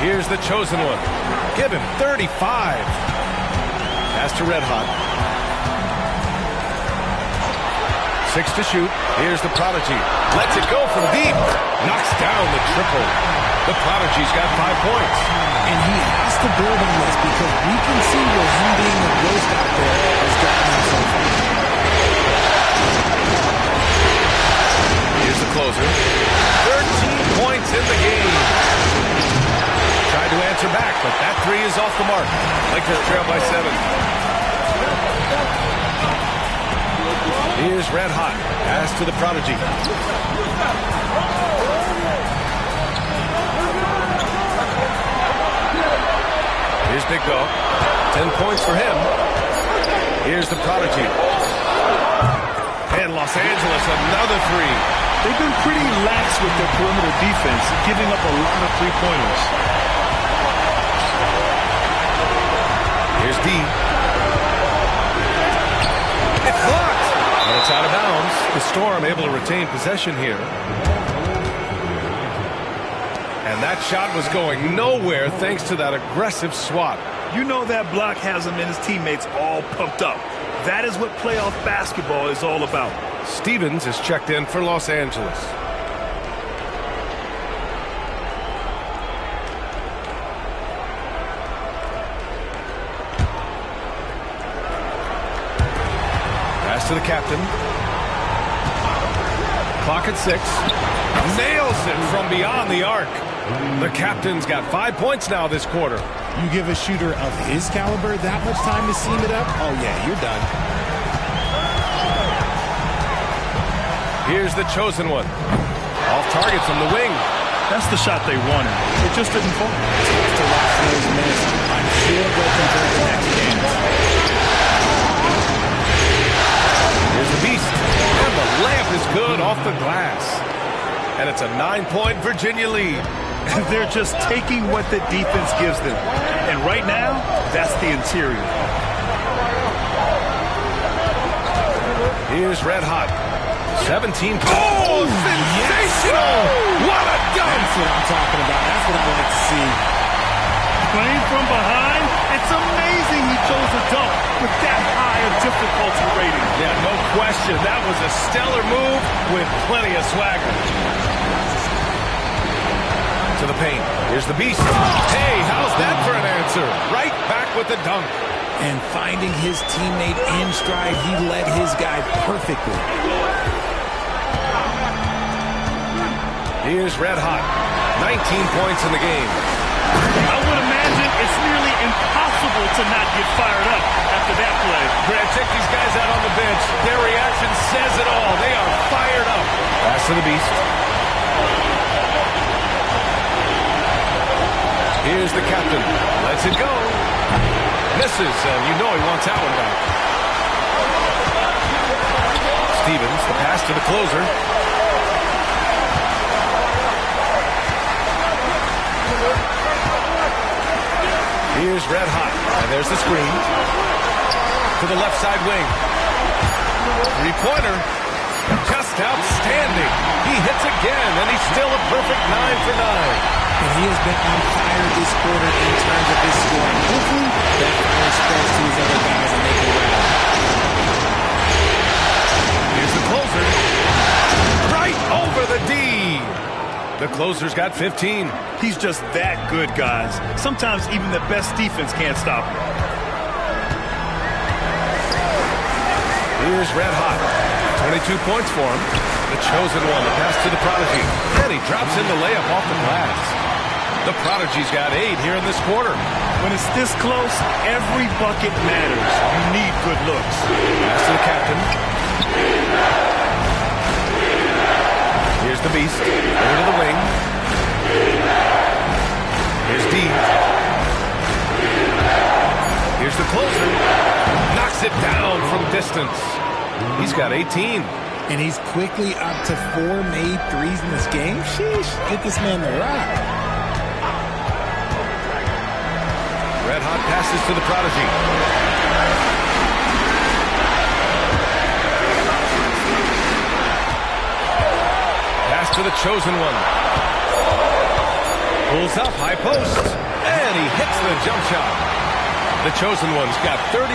Here's the chosen one. Give him 35. Pass to Red Hot. 6 to shoot. Here's the Prodigy. Lets it go from deep. Knocks down the triple. The Prodigy's got 5 points. And he has to build on this because we can see where him being the ghost out there has gotten him so far. Here's the closer. 13 points in the game. Tried to answer back, but that three is off the mark. Lakers trail by 7. Here's Red Hot. Pass to the Prodigy. Here's Big Dog. 10 points for him. Here's the Prodigy. And Los Angeles, another three. They've been pretty lax with their perimeter defense, giving up a lot of three-pointers. Here's D. It's blocked. And it's out of bounds. The Storm able to retain possession here. And that shot was going nowhere thanks to that aggressive swat. You know that block has him and his teammates all pumped up. That is what playoff basketball is all about. Stevens is checked in for Los Angeles. Pass to the captain. Clock at 6. Nails it from beyond the arc. The captain's got 5 points now this quarter. You give a shooter of his caliber that much time to seam it up, oh yeah, you're done. Here's the chosen one. Off target from the wing. That's the shot they wanted. It just didn't fall. Tough to watch those miss. I'm sure they'll convert the next game. Here's the beast. And the layup is good off the glass. And it's a 9-point Virginia lead. They're just taking what the defense gives them. And right now, that's the interior. Here's Red Hot. 17. Oh, sensational! Yes. What a dunk! That's what I'm talking about. That's what I like to see. Playing from behind, it's amazing he chose a dunk with that high a difficulty rating. Yeah, no question. That was a stellar move with plenty of swagger. To the paint. Here's the beast. Hey, how's that for an answer? Right back with the dunk. And finding his teammate in stride, he led his guy perfectly. Here's Red Hot. 19 points in the game. I would imagine it's nearly impossible to not get fired up after that play. Grant, check these guys out on the bench. Their reaction says it all. They are fired up. Pass to the beast. Here's the captain. Lets it go. Misses, and you know he wants that one back. Stevens, the pass to the closer. Here's Red Hot, and there's the screen. To the left side wing. Three-pointer. Just outstanding. He hits again, and he's still a perfect 9 for 9. And he has been on fire this quarter in terms of his scoring. Hopefully, that fire spreads to his other guys and they can rally. Here's the closer. Right over the D. The closer's got 15. He's just that good, guys. Sometimes even the best defense can't stop him. Here's Red Hot. 22 points for him. The chosen one. The pass to the Prodigy. And he drops in the layup off the glass. The Prodigy's got 8 here in this quarter. When it's this close, every bucket matters. You need good looks. Pass to the captain. Here's the beast. Over to the wing. Here's D. Here's the closer. Knocks it down from distance. He's got 18. And he's quickly up to 4 made threes in this game. Sheesh, get this man the rock. Red Hot passes to the Prodigy. Pass to the chosen one. Pulls up, high post. And he hits the jump shot. The chosen one's got 39.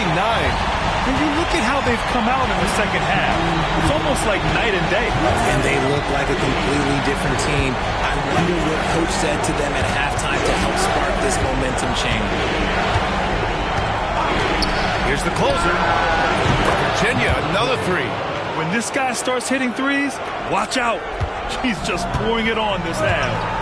When you look at how they've come out in the second half, it's almost like night and day. And they look like a completely different team. I wonder what Coach said to them at halftime to help spark this momentum change. Here's the closer. Virginia, another three. When this guy starts hitting threes, watch out. He's just pouring it on this half.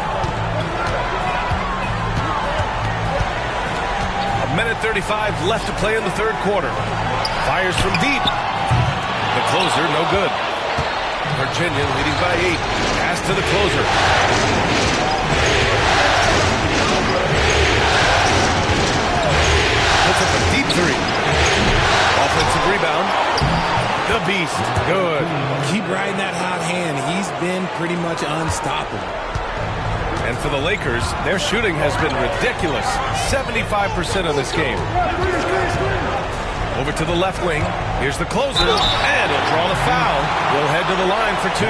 Minute 35 left to play in the third quarter. Fires from deep. The closer, no good. Virginia leading by 8. Pass to the closer. Puts up a deep three. Offensive rebound. The Beast, good. Keep riding that hot hand. He's been pretty much unstoppable. And for the Lakers, their shooting has been ridiculous. 75% of this game. Over to the left wing. Here's the closer. And he'll draw the foul. We'll head to the line for 2.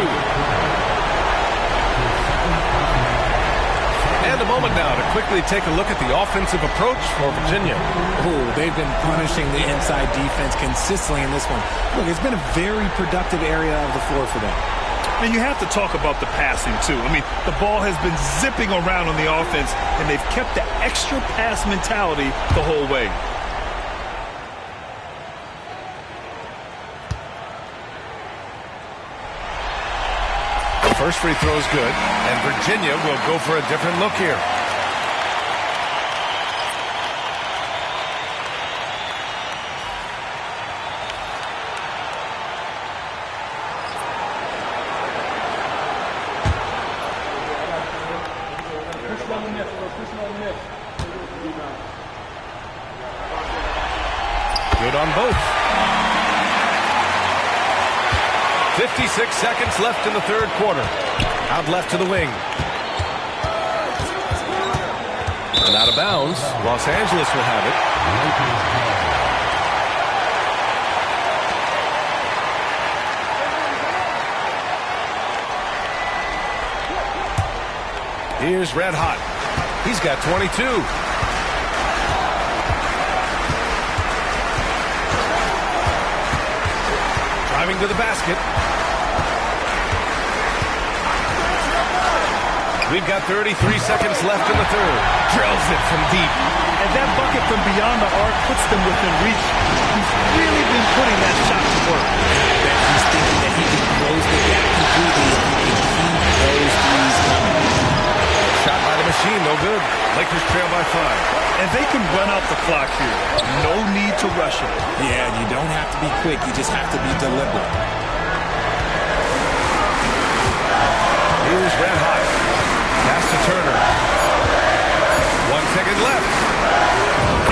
And a moment now to quickly take a look at the offensive approach for Virginia. Oh, they've been punishing the inside defense consistently in this one. Look, it's been a very productive area of the floor for them. And you have to talk about the passing, too. I mean, the ball has been zipping around on the offense, and they've kept the extra pass mentality the whole way. The first free throw is good, and Virginia will go for a different look here. Good on both. 56 seconds left in the third quarter. Out left to the wing. And out of bounds. Los Angeles will have it. Here's Red Hot. He's got 22. Driving to the basket. We've got 33 seconds left in the third. Drills it from deep. And that bucket from beyond the arc puts them within reach. He's really been putting that shot to work. I bet he's thinking that he can close the gap completely if he can keep those threes coming. Shot by the machine, no good. Lakers trail by 5. And they can run out the clock here. No need to rush it. Yeah, you don't have to be quick. You just have to be deliberate. Here's Red Hot. Pass to Turner. 1 second left.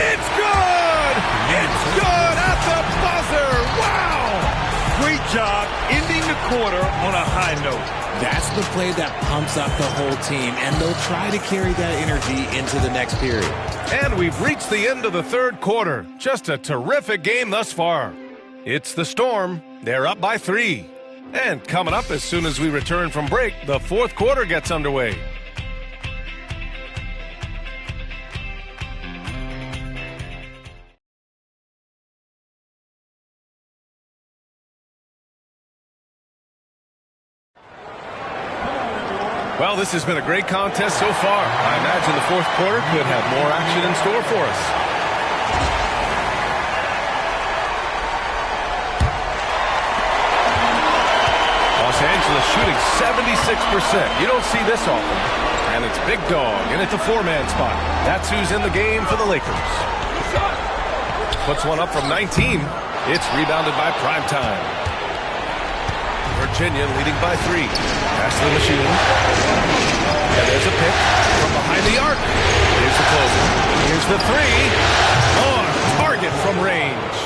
It's good! It's good at the buzzer! Wow! Great job ending the quarter on a high note. That's the play that pumps up the whole team, and they'll try to carry that energy into the next period. And we've reached the end of the third quarter. Just a terrific game thus far. It's the Storm. They're up by 3. And coming up as soon as we return from break, the fourth quarter gets underway. Well, this has been a great contest so far. I imagine the fourth quarter could have more action in store for us. Los Angeles shooting 76%. You don't see this often. And it's Big Dog in at the 4-man spot. That's who's in the game for the Lakers. Puts one up from 19. It's rebounded by Primetime. Virginia leading by 3. Pass to the machine. And there's a pick from behind the arc. Here's the closer. Here's the 3. On target from range.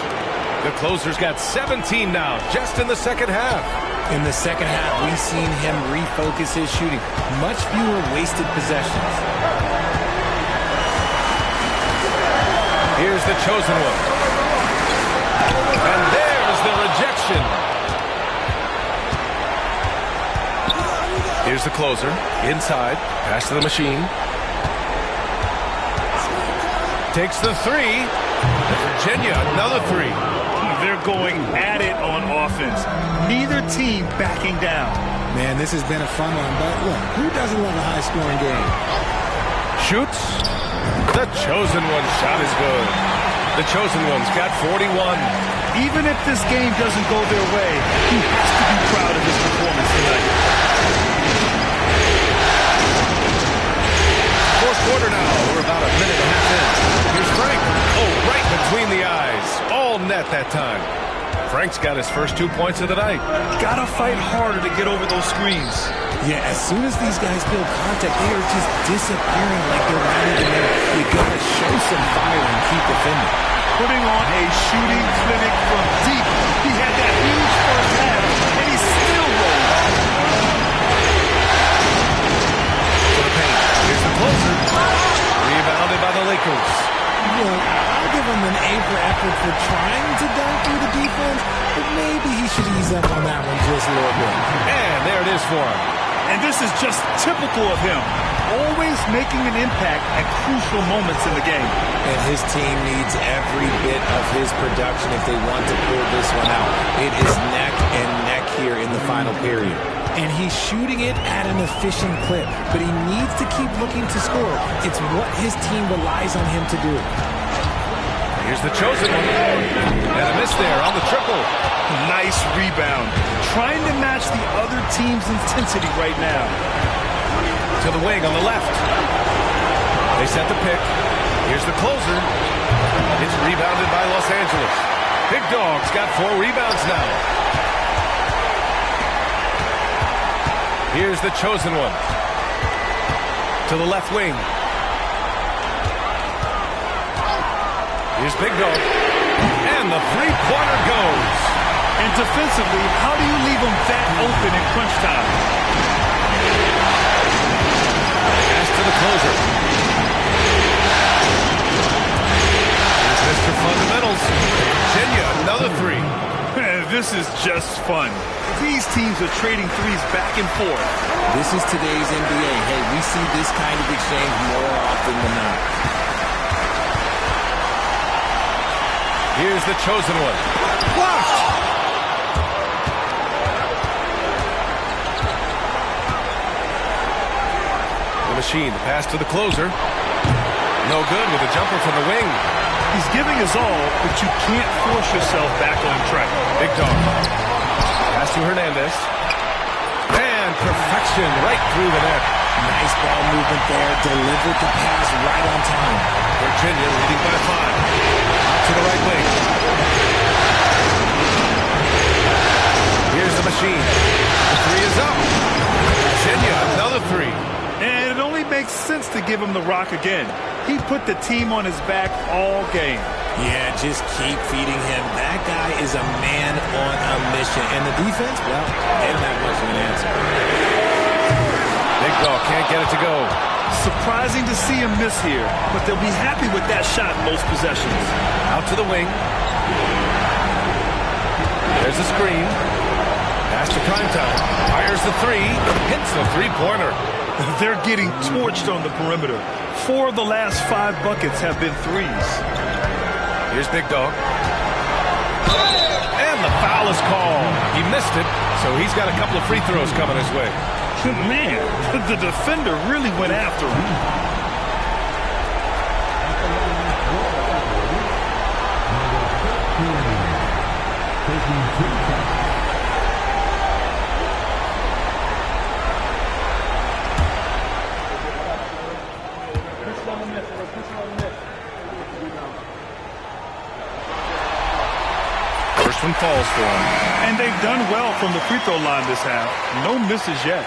The closer's got 17 now, just in the second half. In the second half, we've seen him refocus his shooting. Much fewer wasted possessions. Here's the chosen one. And there's the rejection. Here's the closer. Inside. Pass to the machine. Takes the 3. And Virginia, another 3. They're going at it on offense. Neither team backing down. Man, this has been a fun one, but look, who doesn't love a high-scoring game? Shoots. The Chosen One shot is good. The Chosen One's got 41. Even if this game doesn't go their way, he has to be proud of his performance tonight. Fourth quarter now. We're about a minute and a half in. Here's Frank. Oh, right between the eyes. All net that time. Frank's got his first 2 points of the night. Gotta fight harder to get over those screens. Yeah, as soon as these guys feel contact, they are just disappearing like they're not even there. You gotta show some fire and keep defending. Putting on a shooting clinic from deep. He had that huge first half, and he's still rolling. To the paint. Here's the closer. Rebounded by the Lakers. Look, I'll give him an A for effort for trying to dunk through the defense, but maybe he should ease up on that one just a little bit. And there it is for him. And this is just typical of him. Always making an impact at crucial moments in the game. And his team needs every bit of his production if they want to pull this one out. It is neck and neck here in the final period. And he's shooting it at an efficient clip, but he needs to keep looking to score. It's what his team relies on him to do. Here's the Chosen One. And a miss there on the triple. Nice rebound. Trying to match the other team's intensity right now. To the wing on the left. They set the pick. Here's the closer. It's rebounded by Los Angeles. Big Dog's got 4 rebounds now. Here's the Chosen One. To the left wing. Here's Big Dog. And the three-pointer goes. And defensively, how do you leave them that open in crunch time? Pass to the closer. Here's Mr. Fundamentals. Virginia, another 3. This is just fun. These teams are trading threes back and forth. This is today's NBA. Hey, we see this kind of exchange more often than not. Here's the Chosen One. Blocked! The Machine, the pass to the closer. No good with a jumper from the wing. He's giving his all, but you can't force yourself back on track. Big Dog. Pass to Hernandez. And perfection right through the net. Nice ball movement there. Delivered the pass right on time. Virginia leading by 5. Out to the right wing. Here's the Machine. The 3 is up. Virginia, another 3. And it only makes sense to give him the rock again. He put the team on his back all game. Yeah, just keep feeding him. That guy is a man on a mission. And the defense, well, they don't have much of an answer. Big Dog can't get it to go. Surprising to see him miss here, but they'll be happy with that shot most possessions. Out to the wing. There's the screen. Pass to Primetime. Fires the 3. Hits the three-pointer. They're getting torched on the perimeter. 4 of the last 5 buckets have been threes. Here's Big Dog. And the foul is called. He missed it, so he's got a couple of free throws coming his way. Man, the defender really went after him. First one falls for him. And they've done well from the free throw line this half. No misses yet.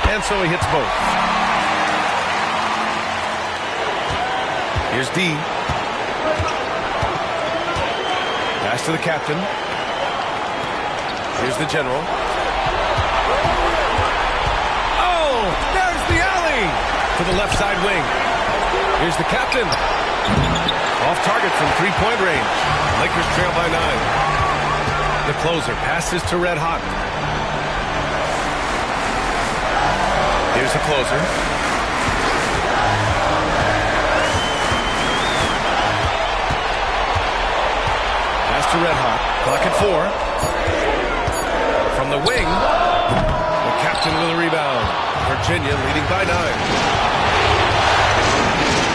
And so he hits both. Here's D. Pass to the captain. Here's the general. Oh, there's the alley! To the left side wing. Here's the captain. Off target from three-point range. Lakers trail by 9. the closer. Passes to Red Hot. Here's the closer. Pass to Red Hot. Clock at 4. From the wing. The captain with a rebound. Virginia leading by 9.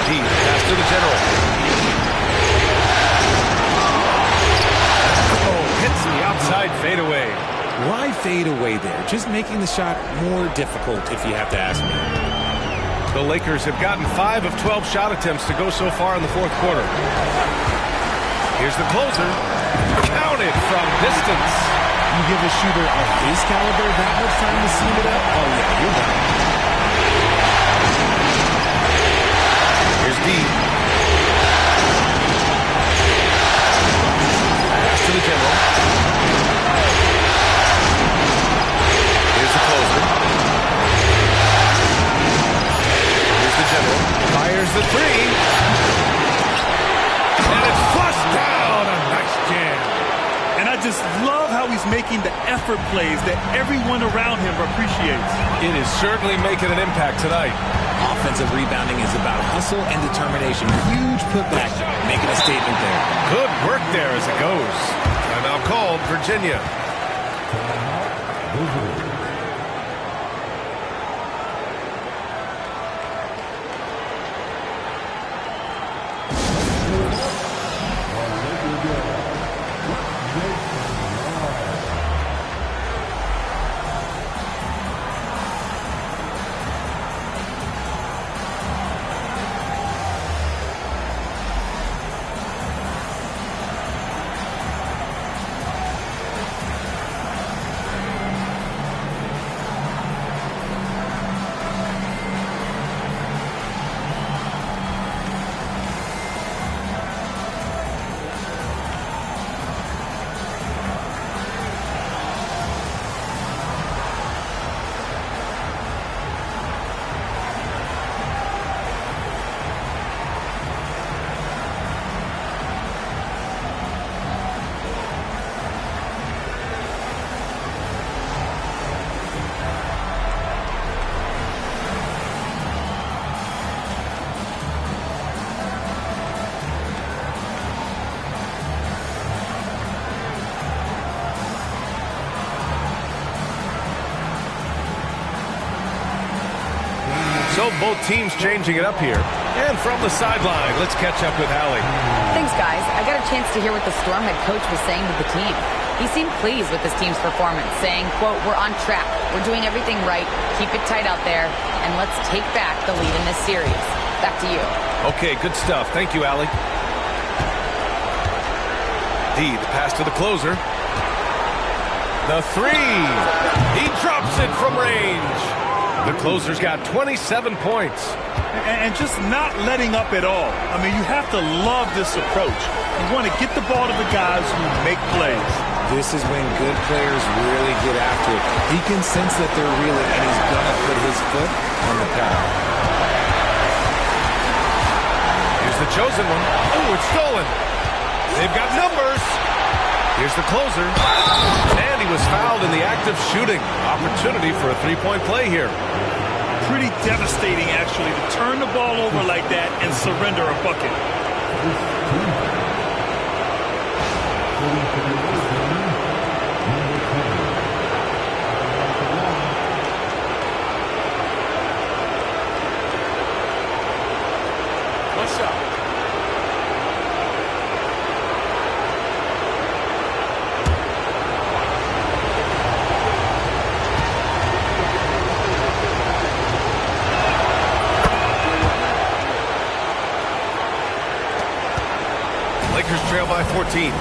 Deep pass to the general. Oh, hits the outside fadeaway. Why fade away there? Just making the shot more difficult, if you have to ask me. The Lakers have gotten 5 of 12 shot attempts to go so far in the fourth quarter. Here's the closer. Counted from distance. You give a shooter of his caliber that much time to seam it up? Oh, yeah, you're done. Here's D. Pass to the general. Here's the closer. Here's the general. Fires the 3. And it's flushed down. A nice jam. And I just love how he's making the effort plays that everyone around him appreciates. It is certainly making an impact tonight. Offensive rebounding is about hustle and determination. Huge putback, making a statement there. Good work there as it goes. Timeout called, Virginia. So both teams changing it up here. And from the sideline, let's catch up with Allie. Thanks, guys. I got a chance to hear what the Storm head coach was saying to the team. He seemed pleased with his team's performance, saying, quote, "We're on track. We're doing everything right. Keep it tight out there. And let's take back the lead in this series." Back to you. Okay, good stuff. Thank you, Allie. D, the pass to the closer. The 3. He drops it from range. The closer's got 27 points. And just not letting up at all. I mean, you have to love this approach. You want to get the ball to the guys who make plays. This is when good players really get after it. He can sense that they're reeling, and he's going to put his foot on the pedal. Here's the chosen one. Oh, it's stolen. They've got numbers. Here's the closer. And he was fouled in the act of shooting. Opportunity for a three-point play here. Pretty devastating, actually, to turn the ball over like that and surrender a bucket. What's up? Lakers trail by 14.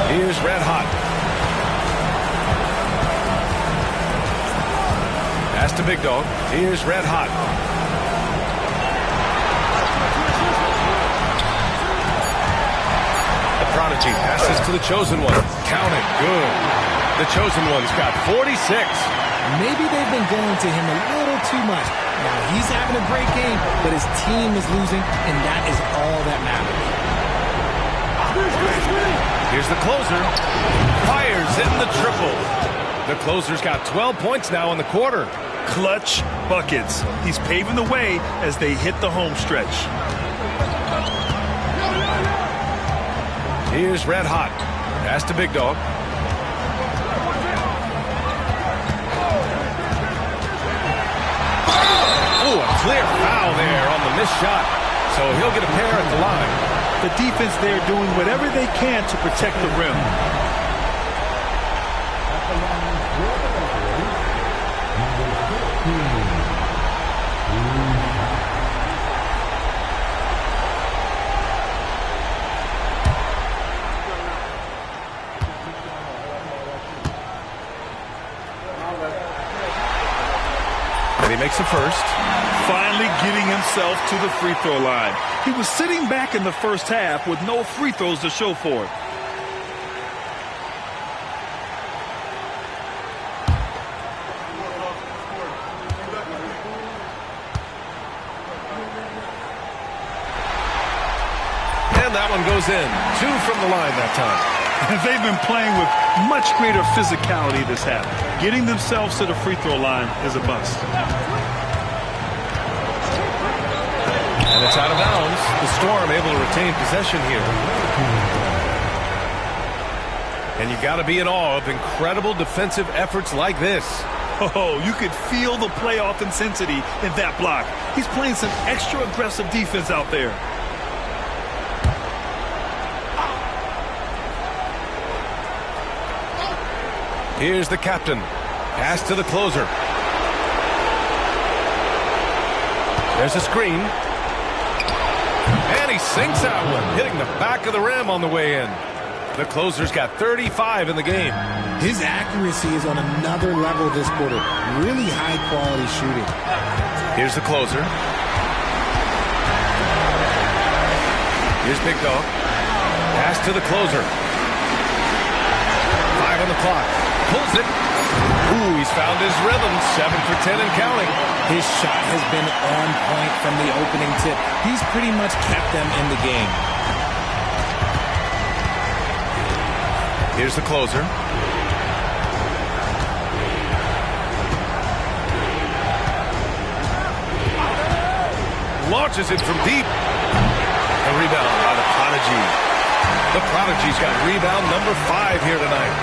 Here's Red Hot. Pass to Big Dog. Here's Red Hot. The Prodigy passes to the Chosen One. Count it. Good. The Chosen One's got 46. Maybe they've been going to him a little too much. Now, he's having a great game, but his team is losing, and that is all that matters. Here's the closer. Fires in the triple. The closer's got 12 points now in the quarter. Clutch buckets. He's paving the way as they hit the home stretch. Here's Red Hot. Pass to Big Dog. Oh, a clear foul there on the missed shot. So he'll get a pair at the line. The defense there doing whatever they can to protect the rim. And he makes a first. Finally getting himself to the free throw line. He was sitting back in the first half with no free throws to show for it. And that one goes in. 2 from the line that time. They've been playing with much greater physicality this half. Getting themselves to the free throw line is a bust. And it's out of bounds. The Storm able to retain possession here. And you got to be in awe of incredible defensive efforts like this. Oh, you could feel the playoff intensity in that block. He's playing some extra aggressive defense out there. Here's the captain. Pass to the closer. There's a screen. And he sinks that one, hitting the back of the rim on the way in. The closer's got 35 in the game. His accuracy is on another level this quarter. Really high-quality shooting. Here's the closer. Here's Big Dog. Pass to the closer. 5 on the clock. Pulls it. Ooh, he's found his rhythm. 7 for 10 and counting. His shot has been on point from the opening tip. He's pretty much kept them in the game. Here's the closer. Launches it from deep. A rebound by the Prodigy. The Prodigy's got rebound number 5 here tonight.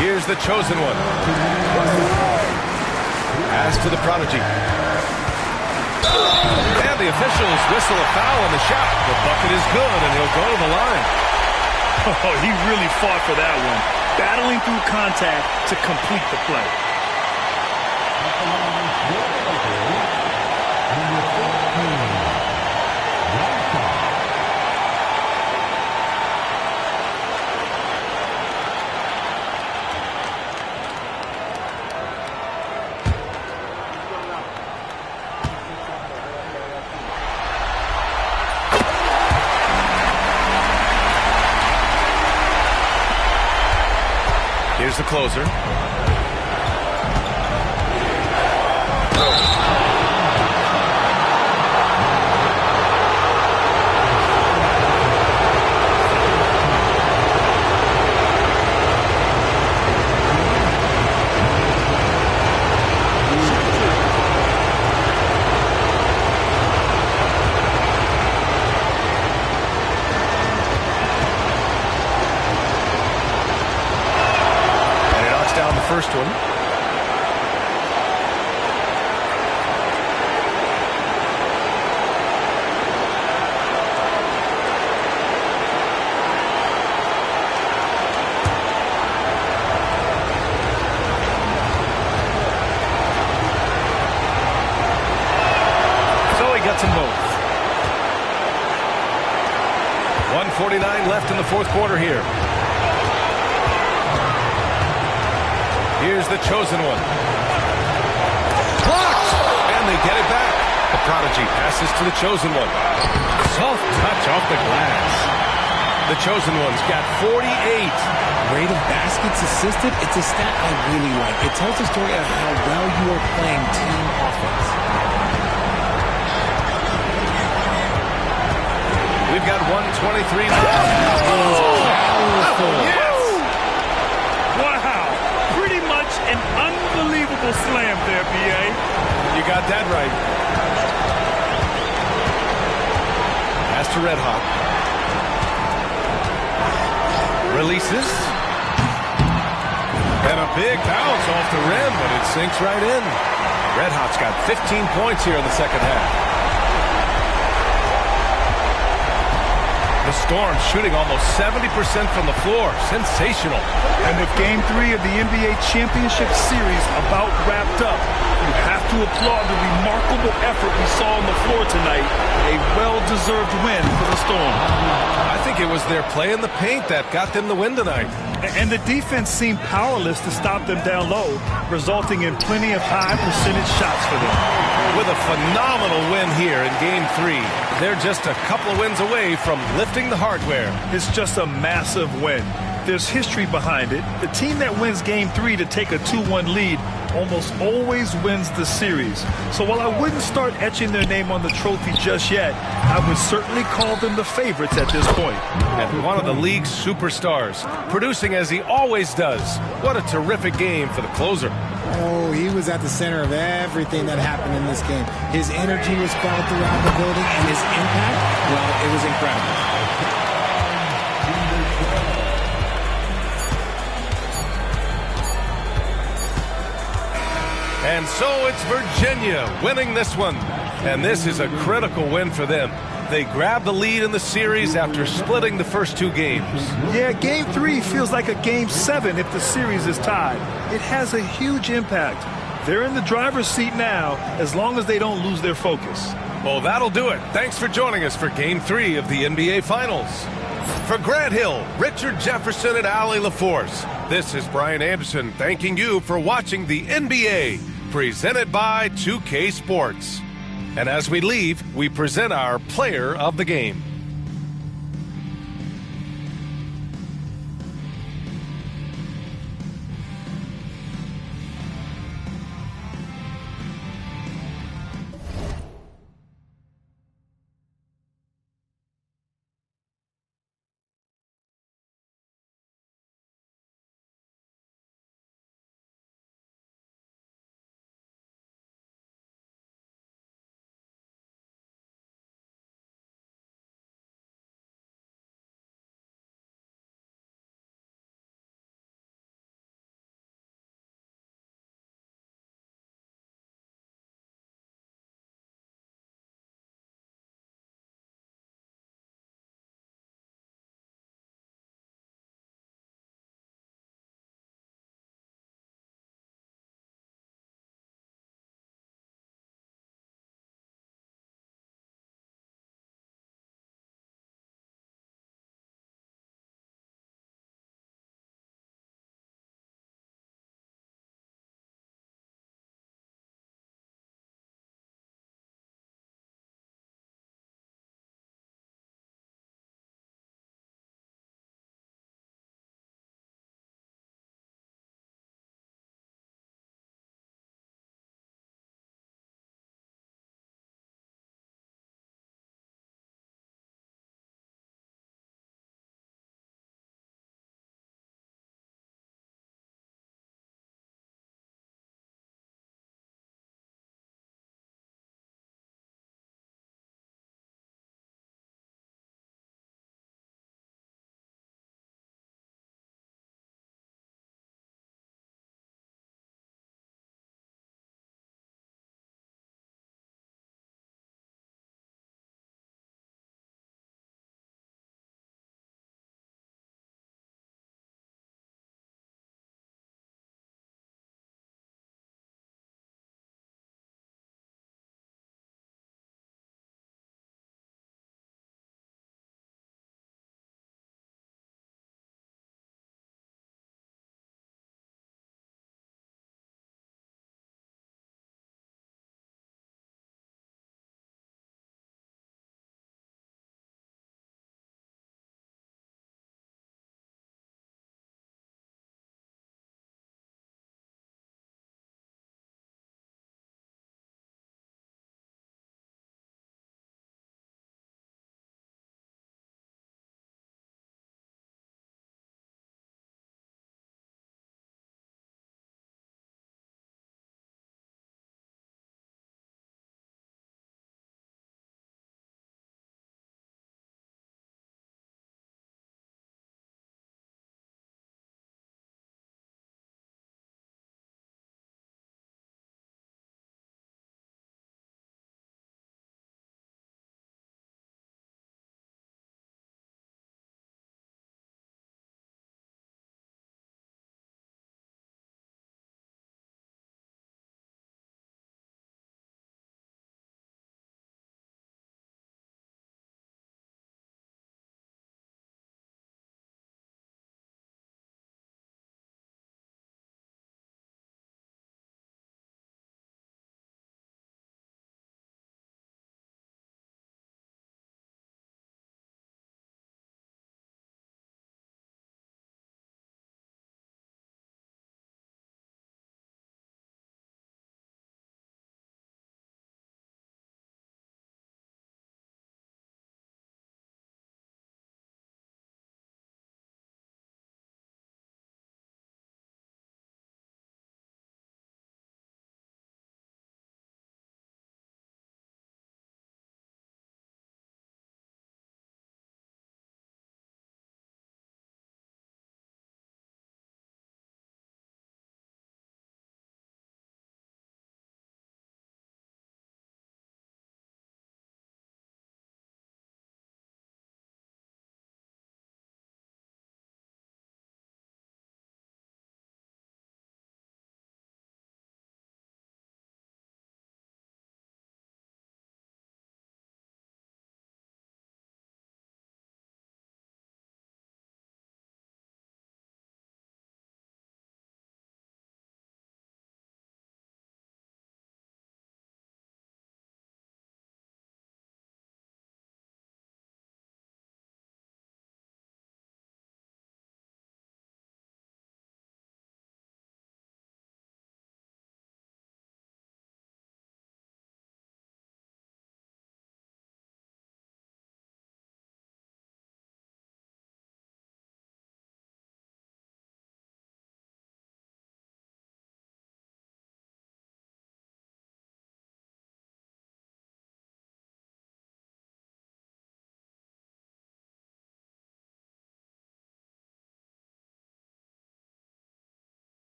Here's the chosen one. Pass to the Prodigy. And the officials whistle a foul on the shot. The bucket is good, and he'll go to the line. Oh, he really fought for that one. Battling through contact to complete the play. Here's the closer. First one. So he gets them both. 1:49 left in the fourth quarter here. Here's the chosen one. Blocked! And they get it back. The Prodigy passes to the chosen one. Soft touch off the glass. The chosen one's got 48. Rate of baskets assisted, it's a stat I really like. It tells a story of how well you are playing team offense. We've got 123 now. Yes! Wow. Pretty much an unbelievable slam there, B.A. You got that right. Pass to Red Hot. Releases. And a big bounce off the rim, but it sinks right in. Red Hot's got 15 points here in the second half. The Storm shooting almost 70% from the floor. Sensational. And with Game 3 of the NBA Championship Series about wrapped up, you have to applaud the remarkable effort we saw on the floor tonight. A well-deserved win for the Storm. I think it was their play in the paint that got them the win tonight. And the defense seemed powerless to stop them down low, resulting in plenty of high-percentage shots for them. With a phenomenal win here in Game 3, they're just a couple of wins away from lifting the hardware. It's just a massive win. There's history behind it. The team that wins Game 3 to take a 2-1 lead almost always wins the series. So while I wouldn't start etching their name on the trophy just yet, I would certainly call them the favorites at this point. And one of the league's superstars, producing as he always does. What a terrific game for the closer. Oh, he was at the center of everything that happened in this game. His energy was felt throughout the building, and his impact, well, it was incredible. And so it's Virginia winning this one. And this is a critical win for them. They grabbed the lead in the series after splitting the first two games. Yeah, Game 3 feels like a Game 7 if the series is tied. It has a huge impact. They're in the driver's seat now as long as they don't lose their focus. Well, that'll do it. Thanks for joining us for Game 3 of the NBA Finals. For Grant Hill, Richard Jefferson, and Allie LaForce, this is Brian Anderson thanking you for watching the NBA, presented by 2K Sports. And as we leave, we present our player of the game.